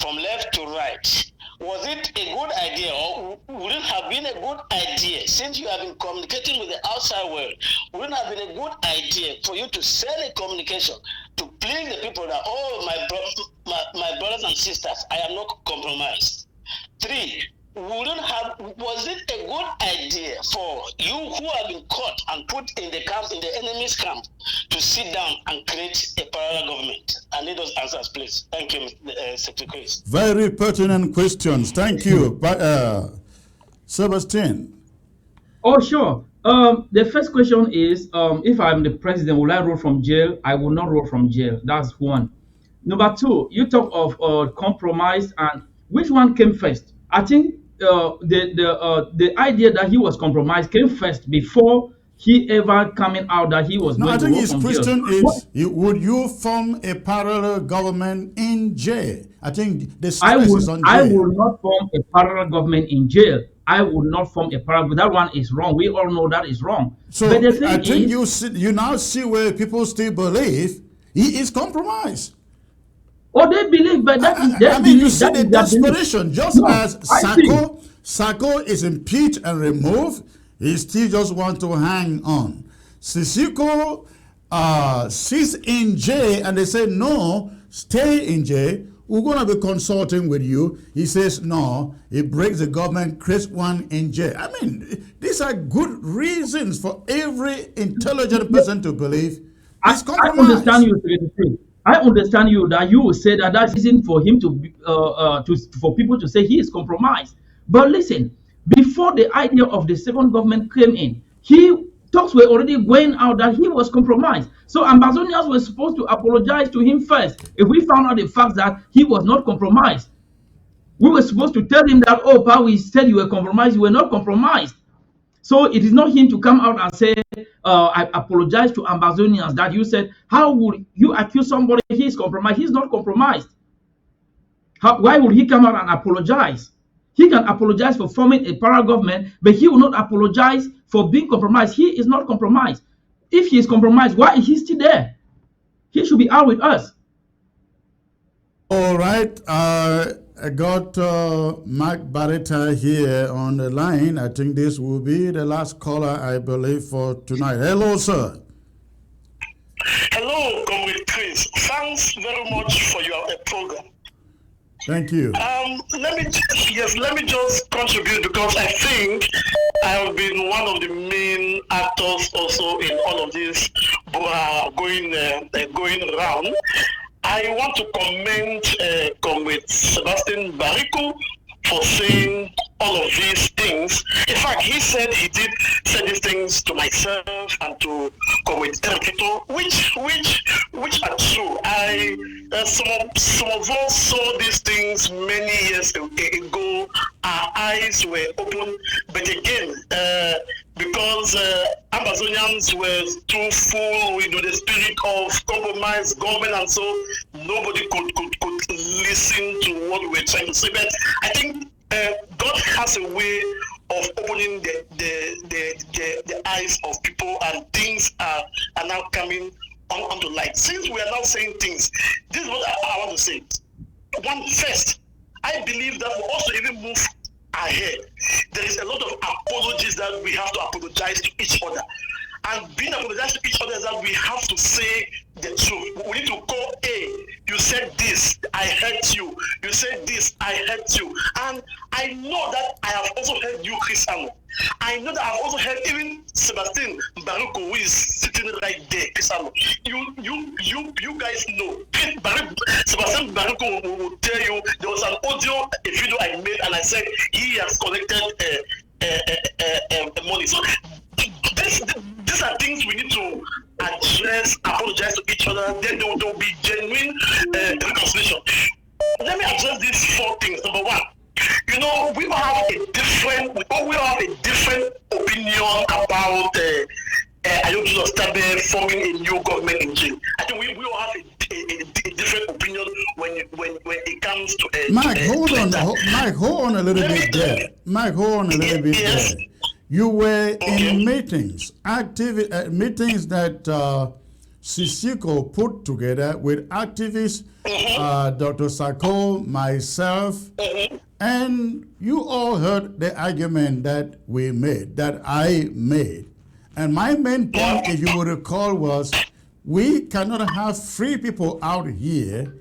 from left to right, was it a good idea, or would it have been a good idea, since you have been communicating with the outside world, would it have been a good idea for you to send a communication to please the people that, my brothers and sisters, I am not compromised? 3, was it a good idea for you who have been caught and put in the camp, in the enemy's camp, to sit down and create a parallel government? I need those answers, please. Thank you, Secretary Chris. Very pertinent questions. Thank you. Sebastian. Oh, sure. The first question is, if I'm the president, will I roll from jail? I will not roll from jail. That's one. Number 2, you talk of compromise, and which one came first? I think the idea that he was compromised came first before he ever coming out that he was No, I going to think roll his from question jail. is, would you form a parallel government in jail? I think the I stress is on jail. will not form a parallel government in jail. I will not form a parallel. That one is wrong. We all know that is wrong. So but the thing I think is, you now see where people still believe he is compromised. Oh, they believe, but that is their I mean, belief. you see That the is their belief. desperation. Just No, as I think- Sako is impeached and removed, he still just want to hang on. Sisiko sits in jail and they say, no, stay in jail. We're going to be consulting with you. He says, no, he breaks the government, creates one in jail. I mean, these are good reasons for every intelligent person to believe he's I compromised. understand you, Secretary. I understand you that you will say that that's reason for him for people to say he is compromised. But listen, before the idea of the second government came in, talks were already going out that he was compromised. So Ambazonians were supposed to apologize to him first. If we found out the fact that he was not compromised, we were supposed to tell him that, oh, Pa, we said you were compromised. You were not compromised. So it is not him to come out and say, I apologize to Ambazonians that you said, how would you accuse somebody he is compromised? He's not compromised. Why would he come out and apologize? He can apologize for forming a para government, but he will not apologize for being compromised. He is not compromised. If he is compromised, why is he still there? He should be out with us. All right. I got Mark Barretta here on the line. I think this will be the last caller, I believe, for tonight. Hello, sir. Hello, Comrade Chris. Thanks very much for your program. Thank you. Let me just contribute because I think I have been one of the main actors also in all of this going around. I want to commend Comrade Sebastian Bariku for saying all of these things. In fact, he said he did say these things to myself and to Comrade Erkito, which are true. Some of us saw these things many years ago. Our eyes were open, but again, because Amazonians were too full with the spirit of compromise, government, and so nobody could listen to what we were trying to say. But I think God has a way of opening the eyes of people, and things are now coming onto light. Since we are now saying things, this is what I want to say. One, first, I believe that for us to even move ahead, there is a lot of apologies that we have to apologize to each other. And being apologized to each other is that we have to say the truth. We need to call, hey, you said this, I hurt you. You said this, I hurt you. And I know that I have also heard you, Chris Amo. I know that I've also heard even Sebastian Baruko, who is sitting right there, Chris Amo. You guys know. Sebastian Baruko will tell you there was an audio, a video I made, and I said he has collected money. So these are things we need to address, apologize to each other, then there will be genuine reconciliation. Let me address these four things. Number one, we all have a different opinion about Ayodele Stabe forming a new government in Ngie. I think we all have a different opinion when it comes to Mike, hold on a little bit there. Mike, hold on a little bit there. You were in meetings, meetings that Sisiko put together with activists, Dr. Sako, myself, and you all heard the argument that we made, that I made. And my main point, if you will recall, was we cannot have free people out here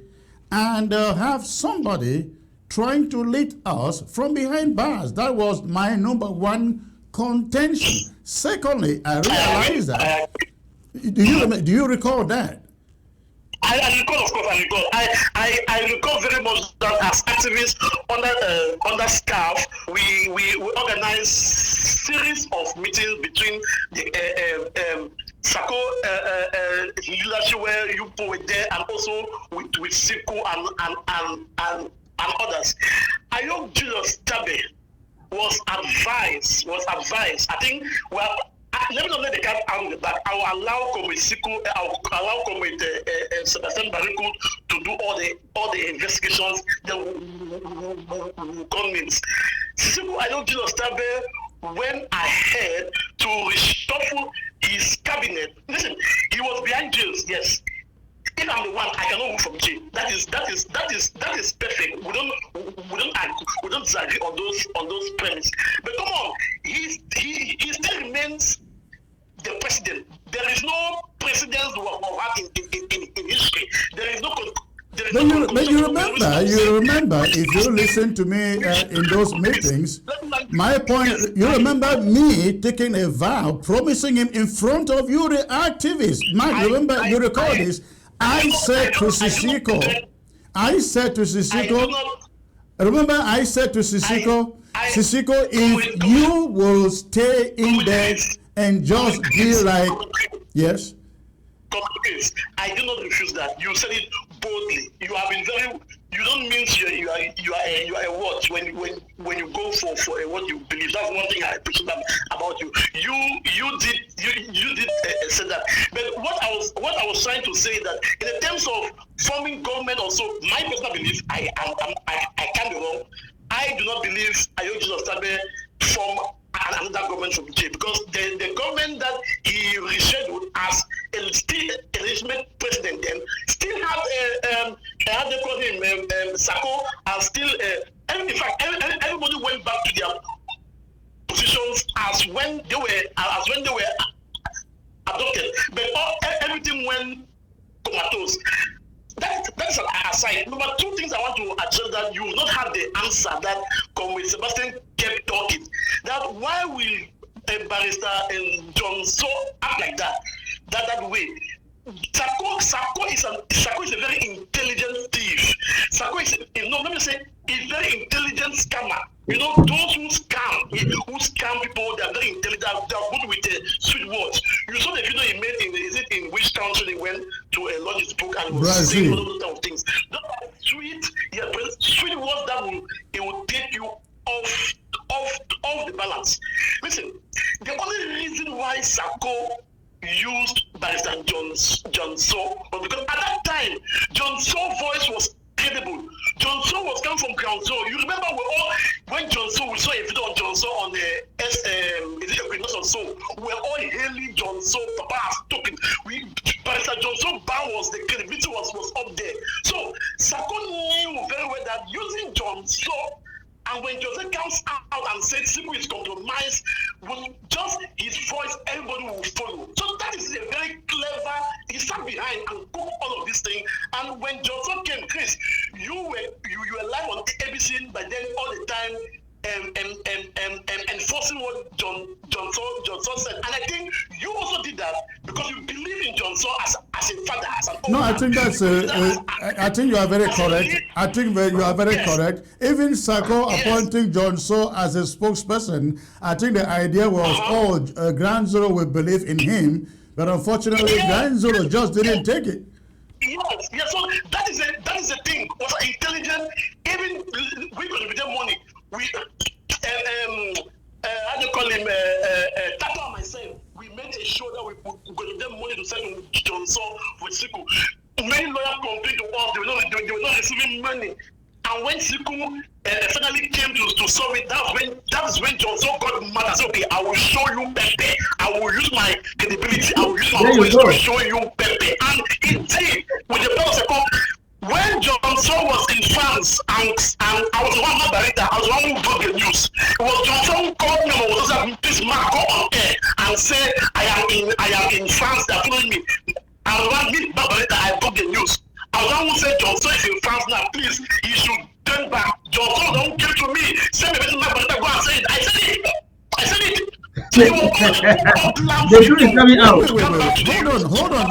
and have somebody trying to lead us from behind bars. That was my number one contention. Secondly, I realized that. Do you recall that? I recall, of course, I recall. I recall very much that as activists under staff, we organized series of meetings between the Sako Unilateral, where you were there, and also with Sako and others. Ayodele Stabe was advised. I think, well, let me not let the cat out of the bag. I will allow Comrade Siko, I will allow Comrade Sebastian Bariku to do all the investigations that will come in. Siko Ayodele Stabe went ahead to reshuffle his cabinet. Listen, he was behind jails, yes. If I'm the one, I cannot move from jail. That is perfect. We don't disagree on those premises. But come on, he still remains the president. There is no president who have in history. There is no. But you remember, if you listen to me in those meetings, my point, you remember me taking a vow, promising him in front of you, the activists. Mike, you recall this? I said to Sisiko, remember I said to Sisiko, if you will stay in there and just be like, yes? I do not refuse that. You said it boldly. You have been very. You don't mean you are a what when you go for what you believe. That's one thing I appreciate about you. You did say that. But what I was trying to say that in the terms of forming government, also my personal belief, I can be wrong. I do not believe Ayoji Osabe from another government from Ngie, because the government that he rescheduled as a still legitimate president then still have how they call him Sako, and still in fact everybody went back to their positions as when they were adopted, but everything went comatose. That's an aside. Number two things I want to address, that you will not have the answer that Comrade Sebastian kept talking. That why will Barrister John so act like that way? Sako is a very intelligent thief. Sako is, let me say, a very intelligent scammer. You know, those who scam people, they are very intelligent. They are good with sweet words. You saw the video he made in which country he went to launch his book and was saying all those type of things. Those are sweet words that will take you off the balance. Listen, the only reason why Sako used Barrister John So was because at that time John So's voice was credible. John So was coming from Ground Zero. You remember when John So, we saw a video on John So on the So we were all hailing John So. Papa has talking. Barrister John So Ban was the credibility was up there. So Sako knew very well that using John So, and when Jose comes out and says Sako is compromised, with just his voice, everybody will follow. So that is a very clever, he sat behind and cooked all of these things. And when Johnson came, Chris, you were live on ABC by then all the time, enforcing what Johnson said. And I think you also did that because you believe in Johnson as a father, as an owner. No, I think I think you are very correct. I think you are very correct. Even Sako appointing Johnson as a spokesperson, I think the idea was, Grand Zero will believe in him, but unfortunately, Grand Zero just didn't take it. Yes. So that is the thing. Was intelligent. Even we could give them money. We how do you call him? Tata and myself. We made a show that we could give them money to send Johnson with Sako. Many lawyers complained to us they were not receiving money. And when Sako finally came to solve it, that's when Johnson got mad and said, okay, I will show you Pepe. I will use my credibility. I will use my voice to show you Pepe. And indeed, with the power of Sako, when Johnson was in France, and I was the one who directed, I was the one who broke the news. It was Johnson who called me and was like, this man go on air and say, I am in France, they're following me. I was one meet Barbaretta, I broke the news. I was one who said Johnson is in France now, please, he should turn back. Johnson don't give to me. Send me to Barbaretta, go and say it. I said it. The truth is coming out. Hold on.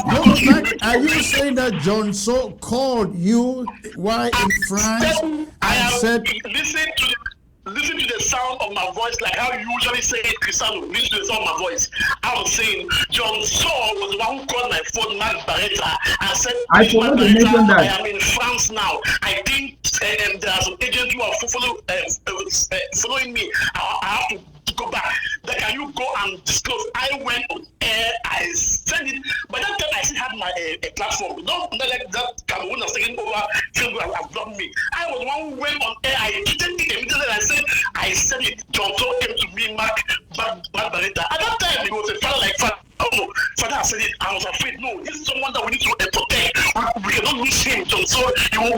Are you saying that John So called you while in France and said, listen to the sound of my voice, like how you usually say it, Cristiano. Listen to the sound of my voice. I was saying John So was the one who called my phone, Mark Barretta, and said, I forgot to mention that. I am in France now. I think there are some agents who are following me. I have to go back. Then can you go and disclose? I went on air, I said it. By that time, I still had my a platform. Not like that Cameroon has taken over, Facebook has blocked me. I was one who went on air. I tweeted it immediately. I said it. John So came to me, Mark Barretta. At that time, it was a father like father. Oh, father, I said it. I was afraid. No, this is someone that we need to protect. We cannot lose him. John So,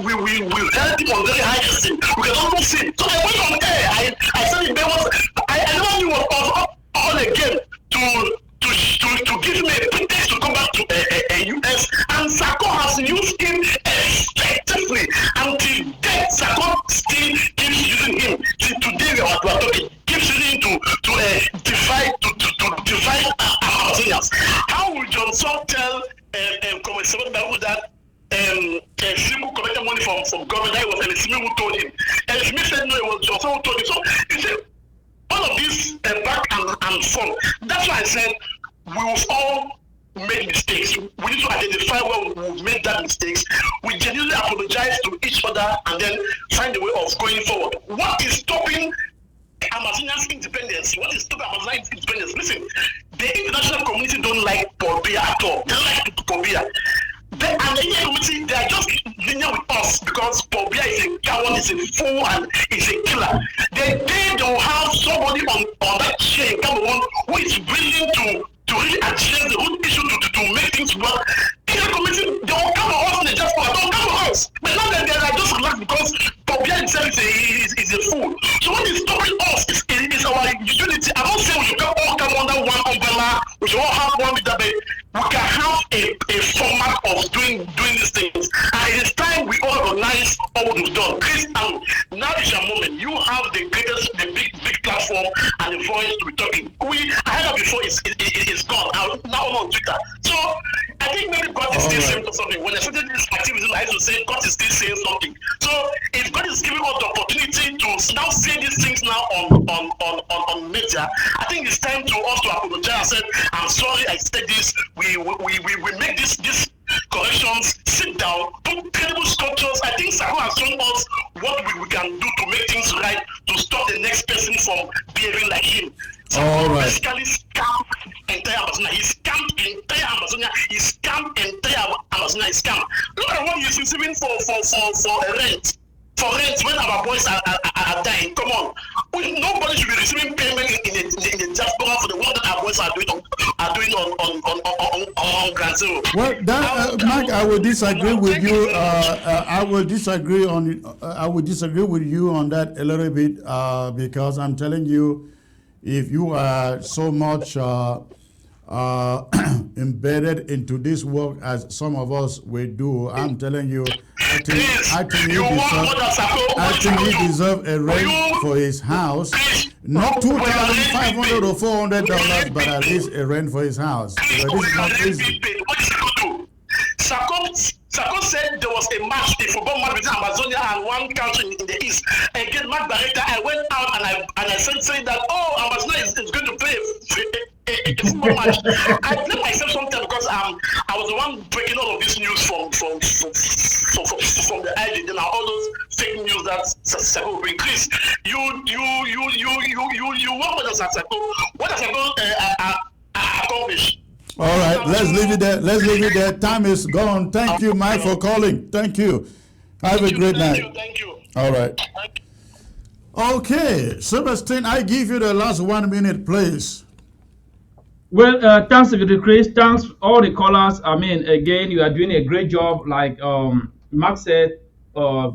we will help him on very high esteem. We cannot lose him. So I went on air. I said it. There was. I never knew what was all again to give me a pretext to come back to US. And Sako has used him effectively. Until death, Sako still keeps using him. Till today we are talking. Keeps using him to divide Amazonians. How will John So tell Comrade Sebastian that Sako collected money from government? That was Elisimi who told him. Elisimi said no, it was John So who told him. So he said, all of this back and forth. That's why I said we will all make mistakes. We need to identify where we've made that mistakes. We genuinely apologize to each other and then find a way of going forward. What is stopping Amazonians' independence? What is stopping Amazonians' independence? Listen, the international community don't like Paul Biya at all. They don't like Paul Biya. They and the Ngie committee, they are just linear with us because Pobia is a coward, is a fool, and is a killer. They will have somebody on that chair in Cameroon who is willing to really address the root issue to make things work. Ngie committee, they will come to us in the diaspora, they will come to us. But now that they are just relaxed because Pobia himself is a fool. So what is stopping us is our unity. I'm not saying we should all come under one umbrella, we should all have one leader, but we can have a format of doing these things. And it is time we all organize all what we've done. Chris, now is your moment. You have the big platform and the voice to be talking. I heard that before it's gone. Now I'm on Twitter. So I think maybe God is still saying something. When I started this activism, I used to say God is still saying something. So if God is giving us the opportunity to now say these things now on media, I think it's time to us to apologize and say, I'm sorry I said this. We make this corrections, sit down, put credible structures. I think Sako has shown us what we can do to make things right, to stop the next person from behaving like him. So all right. Basically scam entire Amazonia. He scammed entire Amazonia. He scammed entire Amazonia. He scammed. Look at what he's receiving for rent. For rent when our boys are dying. Come on. Nobody should be receiving payment in the diaspora for the work that our boys are doing on Grand Zero. Well, that, Mike, I will disagree with you. I will disagree with you on that a little bit because I'm telling you, if you are so much embedded into this work as some of us will do, I'm telling you, I think he deserves a rent for his house, not $2,500 or $400, but at least a rent for his house. Because this is not easy. Sako said there was a match, a football match between Amazonia and one country in the east. Again, Mark Barretta, I went out and I said saying that Amazonia is going to play a football match. I blame myself sometimes because I was the one breaking all of this news from the IG. Then all those fake news that Sako will bring. Chris, you work with us at Sako. What has Sako accomplished? All right, let's leave it there. Let's leave it there. Time is gone. Thank you, Mike, for calling. Thank you. Have a great night. Thank you. All right. Okay, Sebastian, I give you the last 1 minute, please. Well, thanks, Secretary Chris. Thanks, all the callers. I mean, again, you are doing a great job. Like Mark said, I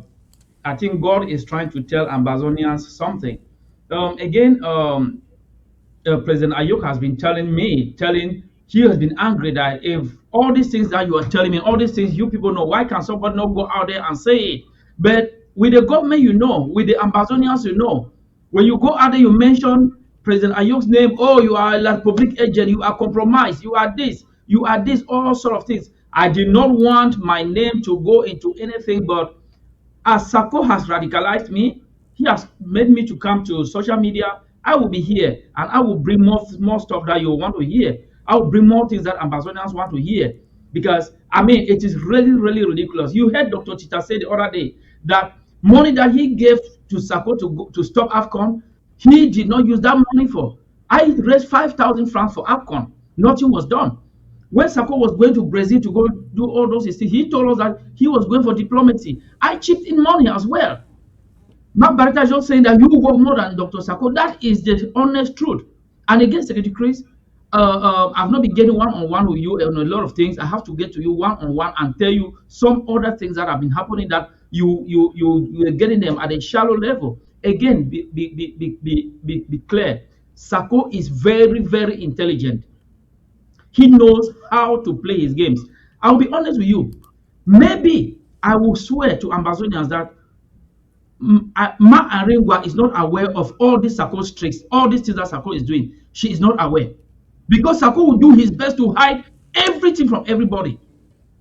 think God is trying to tell Amazonians something. President Ayuk has been he has been angry that if all these things that you are telling me, all these things you people know, why can somebody not go out there and say it? But with the government, with the Amazonians, when you go out there, you mention President Ayuk's name, you are a public agent, you are compromised, you are this, all sort of things. I did not want my name to go into anything, but as Sako has radicalized me, he has made me to come to social media. I will be here and I will bring more stuff that you want to hear. I will bring more things that Amazonians want to hear. Because, I mean, it is really, really ridiculous. You heard Dr. Chita say the other day that money that he gave to Sako to stop AFCON, he did not use that money for. I raised 5,000 francs for AFCON. Nothing was done. When Sako was going to Brazil to go do all those things, he told us that he was going for diplomacy. I chipped in money as well. Mark Barretta is just saying that you work more than Dr. Sako. That is the honest truth. And again, Secretary Chris, I've not been getting one-on-one with you on a lot of things. I have to get to you one-on-one and tell you some other things that have been happening that you are getting them at a shallow level. Again, be clear. Sako is very, very intelligent. He knows how to play his games. I'll be honest with you. Maybe I will swear to Amazonians that Ma Aringwa is not aware of all these Sako's tricks, all these things that Sako is doing. She is not aware. Because Sako will do his best to hide everything from everybody.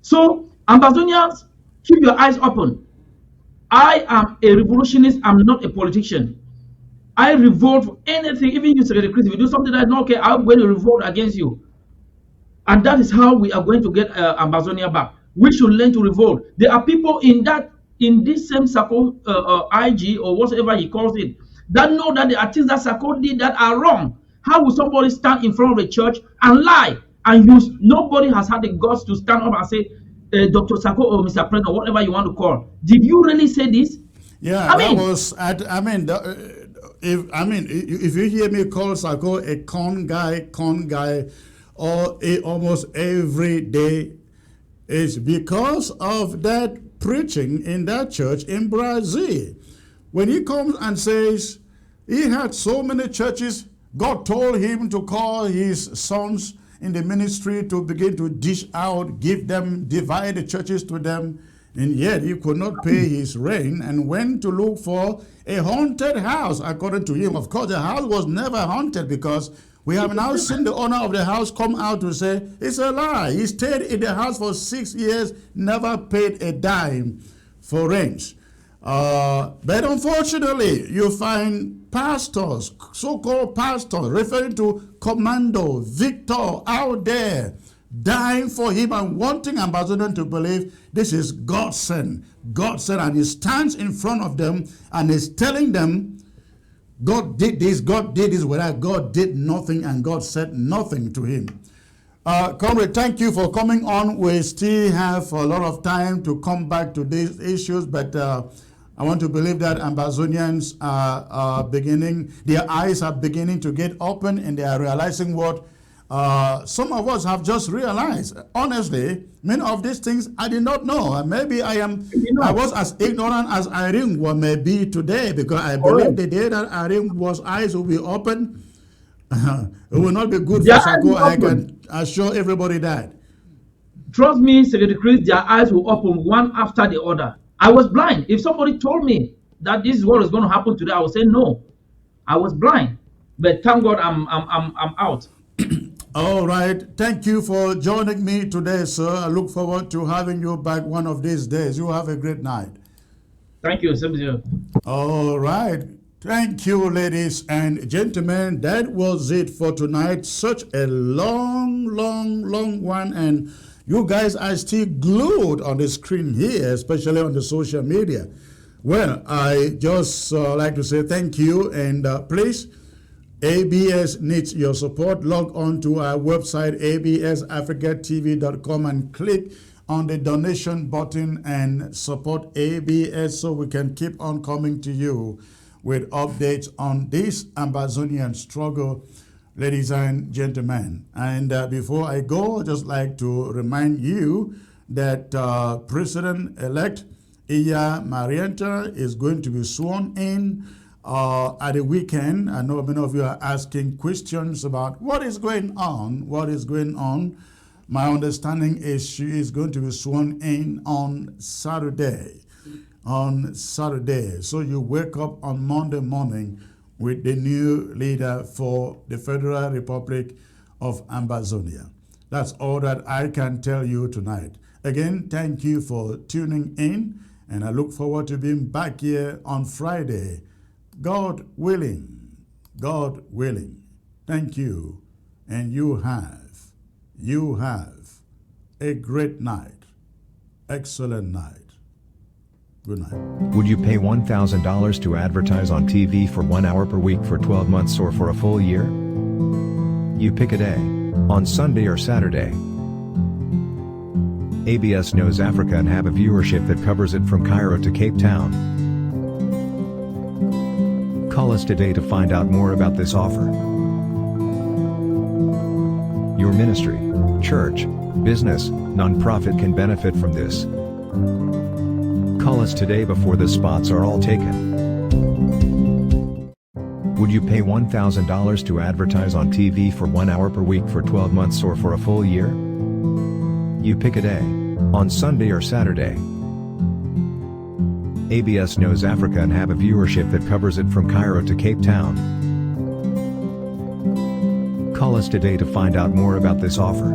So, Amazonians, keep your eyes open. I am a revolutionist. I'm not a politician. I revolt for anything. Even you, Secretary Chris, if you do something that's not okay, I'm going to revolt against you. And that is how we are going to get Amazonia back. We should learn to revolt. There are people in this same Sako IG or whatever he calls it that know that there are things that Sako did that are wrong. How will somebody stand in front of a church and lie and use? Nobody has had the guts to stand up and say Dr. Sako or Mr. President, whatever you want to call, did you really say this? Yeah, that was. If you hear me call Sako a con guy, almost every day, it's because of that preaching in that church in Brazil. When he comes and says he had so many churches, God told him to call his sons in the ministry to begin to dish out, give them, divide the churches to them, and yet he could not pay his rent and went to look for a haunted house, according to him. Of course, the house was never haunted because we have now seen the owner of the house come out to say it's a lie. He stayed in the house for 6 years, never paid a dime for rent. But unfortunately, you find pastors, so-called pastors, referring to Commando, Victor, out there, dying for him and wanting ambassadors to believe this is God sent, and he stands in front of them and is telling them, God did this, whereas God did nothing and God said nothing to him. Comrade, thank you for coming on. We still have a lot of time to come back to these issues, but I want to believe that Ambazonians are beginning, their eyes are beginning to get open and they are realizing what some of us have just realized. Honestly, many of these things I did not know. Maybe I was as ignorant as Irene may be today, because I believe the day that Irene's eyes will be open, it will not be good for Sako. I can assure everybody that. Trust me, Secretary Chris, their eyes will open one after the other. I was blind. If somebody told me that this is what is going to happen today, I would say no. I was blind, but thank God I'm out. All right. Thank you for joining me today, sir. I look forward to having you back one of these days. You have a great night. Thank you. Same to you. All right. Thank you, ladies and gentlemen. That was it for tonight. Such a long one. And you guys are still glued on the screen here, especially on the social media. Well, I just like to say thank you. And please, ABS needs your support. Log on to our website, absafricatv.com, and click on the donation button and support ABS so we can keep on coming to you with updates on this Ambazonian struggle, ladies and gentlemen. And before I go, I'd just like to remind you that President-elect Iya Marienta is going to be sworn in at the weekend. I know many of you are asking questions about what is going on. My understanding is she is going to be sworn in on Saturday. So you wake up on Monday morning with the new leader for the Federal Republic of Ambazonia. That's all that I can tell you tonight. Again, thank you for tuning in, and I look forward to being back here on Friday. God willing. Thank you. And you have a great night. Excellent night. Good night. Would you pay $1,000 to advertise on TV for 1 hour per week for 12 months or for a full year? You pick a day. On Sunday or Saturday. ABS knows Africa and have a viewership that covers it from Cairo to Cape Town. Call us today to find out more about this offer. Your ministry, church, business, nonprofit can benefit from this. Call us today before the spots are all taken. Would you pay $1,000 to advertise on TV for 1 hour per week for 12 months or for a full year? You pick a day. On Sunday or Saturday. ABS knows Africa and have a viewership that covers it from Cairo to Cape Town. Call us today to find out more about this offer.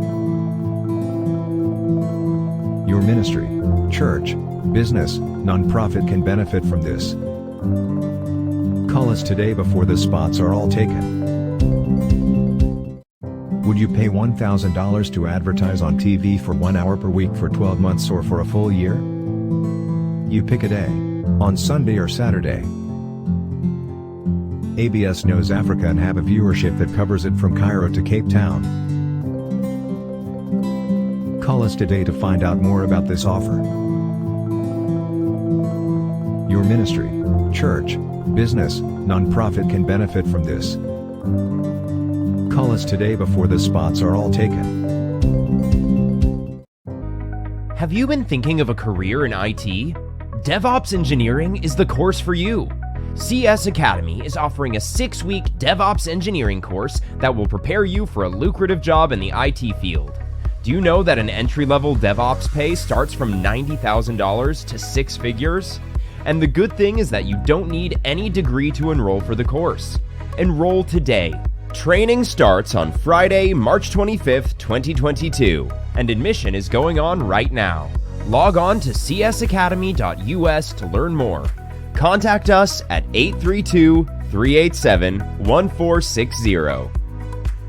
Your ministry, church, business, nonprofit can benefit from this. Call us today before the spots are all taken. Would you pay $1,000 to advertise on TV for 1 hour per week for 12 months or for a full year? You pick a day. On Sunday or Saturday. ABS knows Africa and have a viewership that covers it from Cairo to Cape Town. Call us today to find out more about this offer. Your ministry, church, business, nonprofit can benefit from this. Call us today before the spots are all taken. Have you been thinking of a career in IT? DevOps engineering is the course for you. CS Academy is offering a 6-week DevOps engineering course that will prepare you for a lucrative job in the IT field. Do you know that an entry-level DevOps pay starts from $90,000 to 6 figures? And the good thing is that you don't need any degree to enroll for the course. Enroll today. Training starts on Friday, March 25th, 2022, and admission is going on right now. Log on to csacademy.us to learn more. Contact us at 832-387-1460.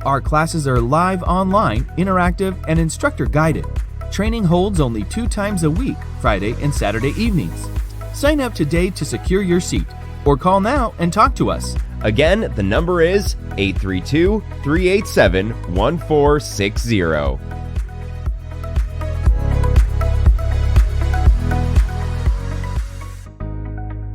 Our classes are live online, interactive, and instructor guided. Training holds only 2 times a week, Friday and Saturday evenings. Sign up today to secure your seat, or call now and talk to us. Again, the number is 832-387-1460.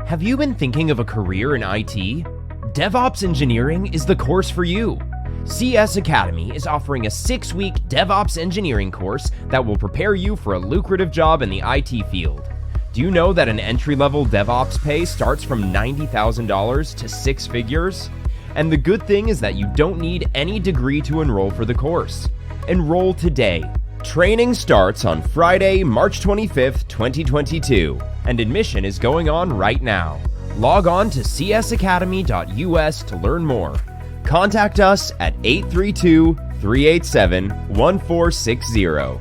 Have you been thinking of a career in IT? DevOps engineering is the course for you. CS Academy is offering a 6-week DevOps engineering course that will prepare you for a lucrative job in the IT field. Do you know that an entry-level DevOps pay starts from $90,000 to 6 figures? And the good thing is that you don't need any degree to enroll for the course. Enroll today. Training starts on Friday, March 25th, 2022, and admission is going on right now. Log on to csacademy.us to learn more. Contact us at 832-387-1460.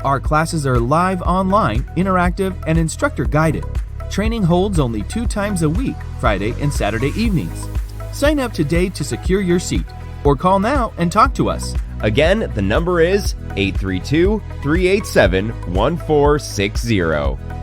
Our classes are live online, interactive, and instructor guided. Training holds only 2 times a week, Friday and Saturday evenings. Sign up today to secure your seat, or call now and talk to us. Again, the number is 832-387-1460.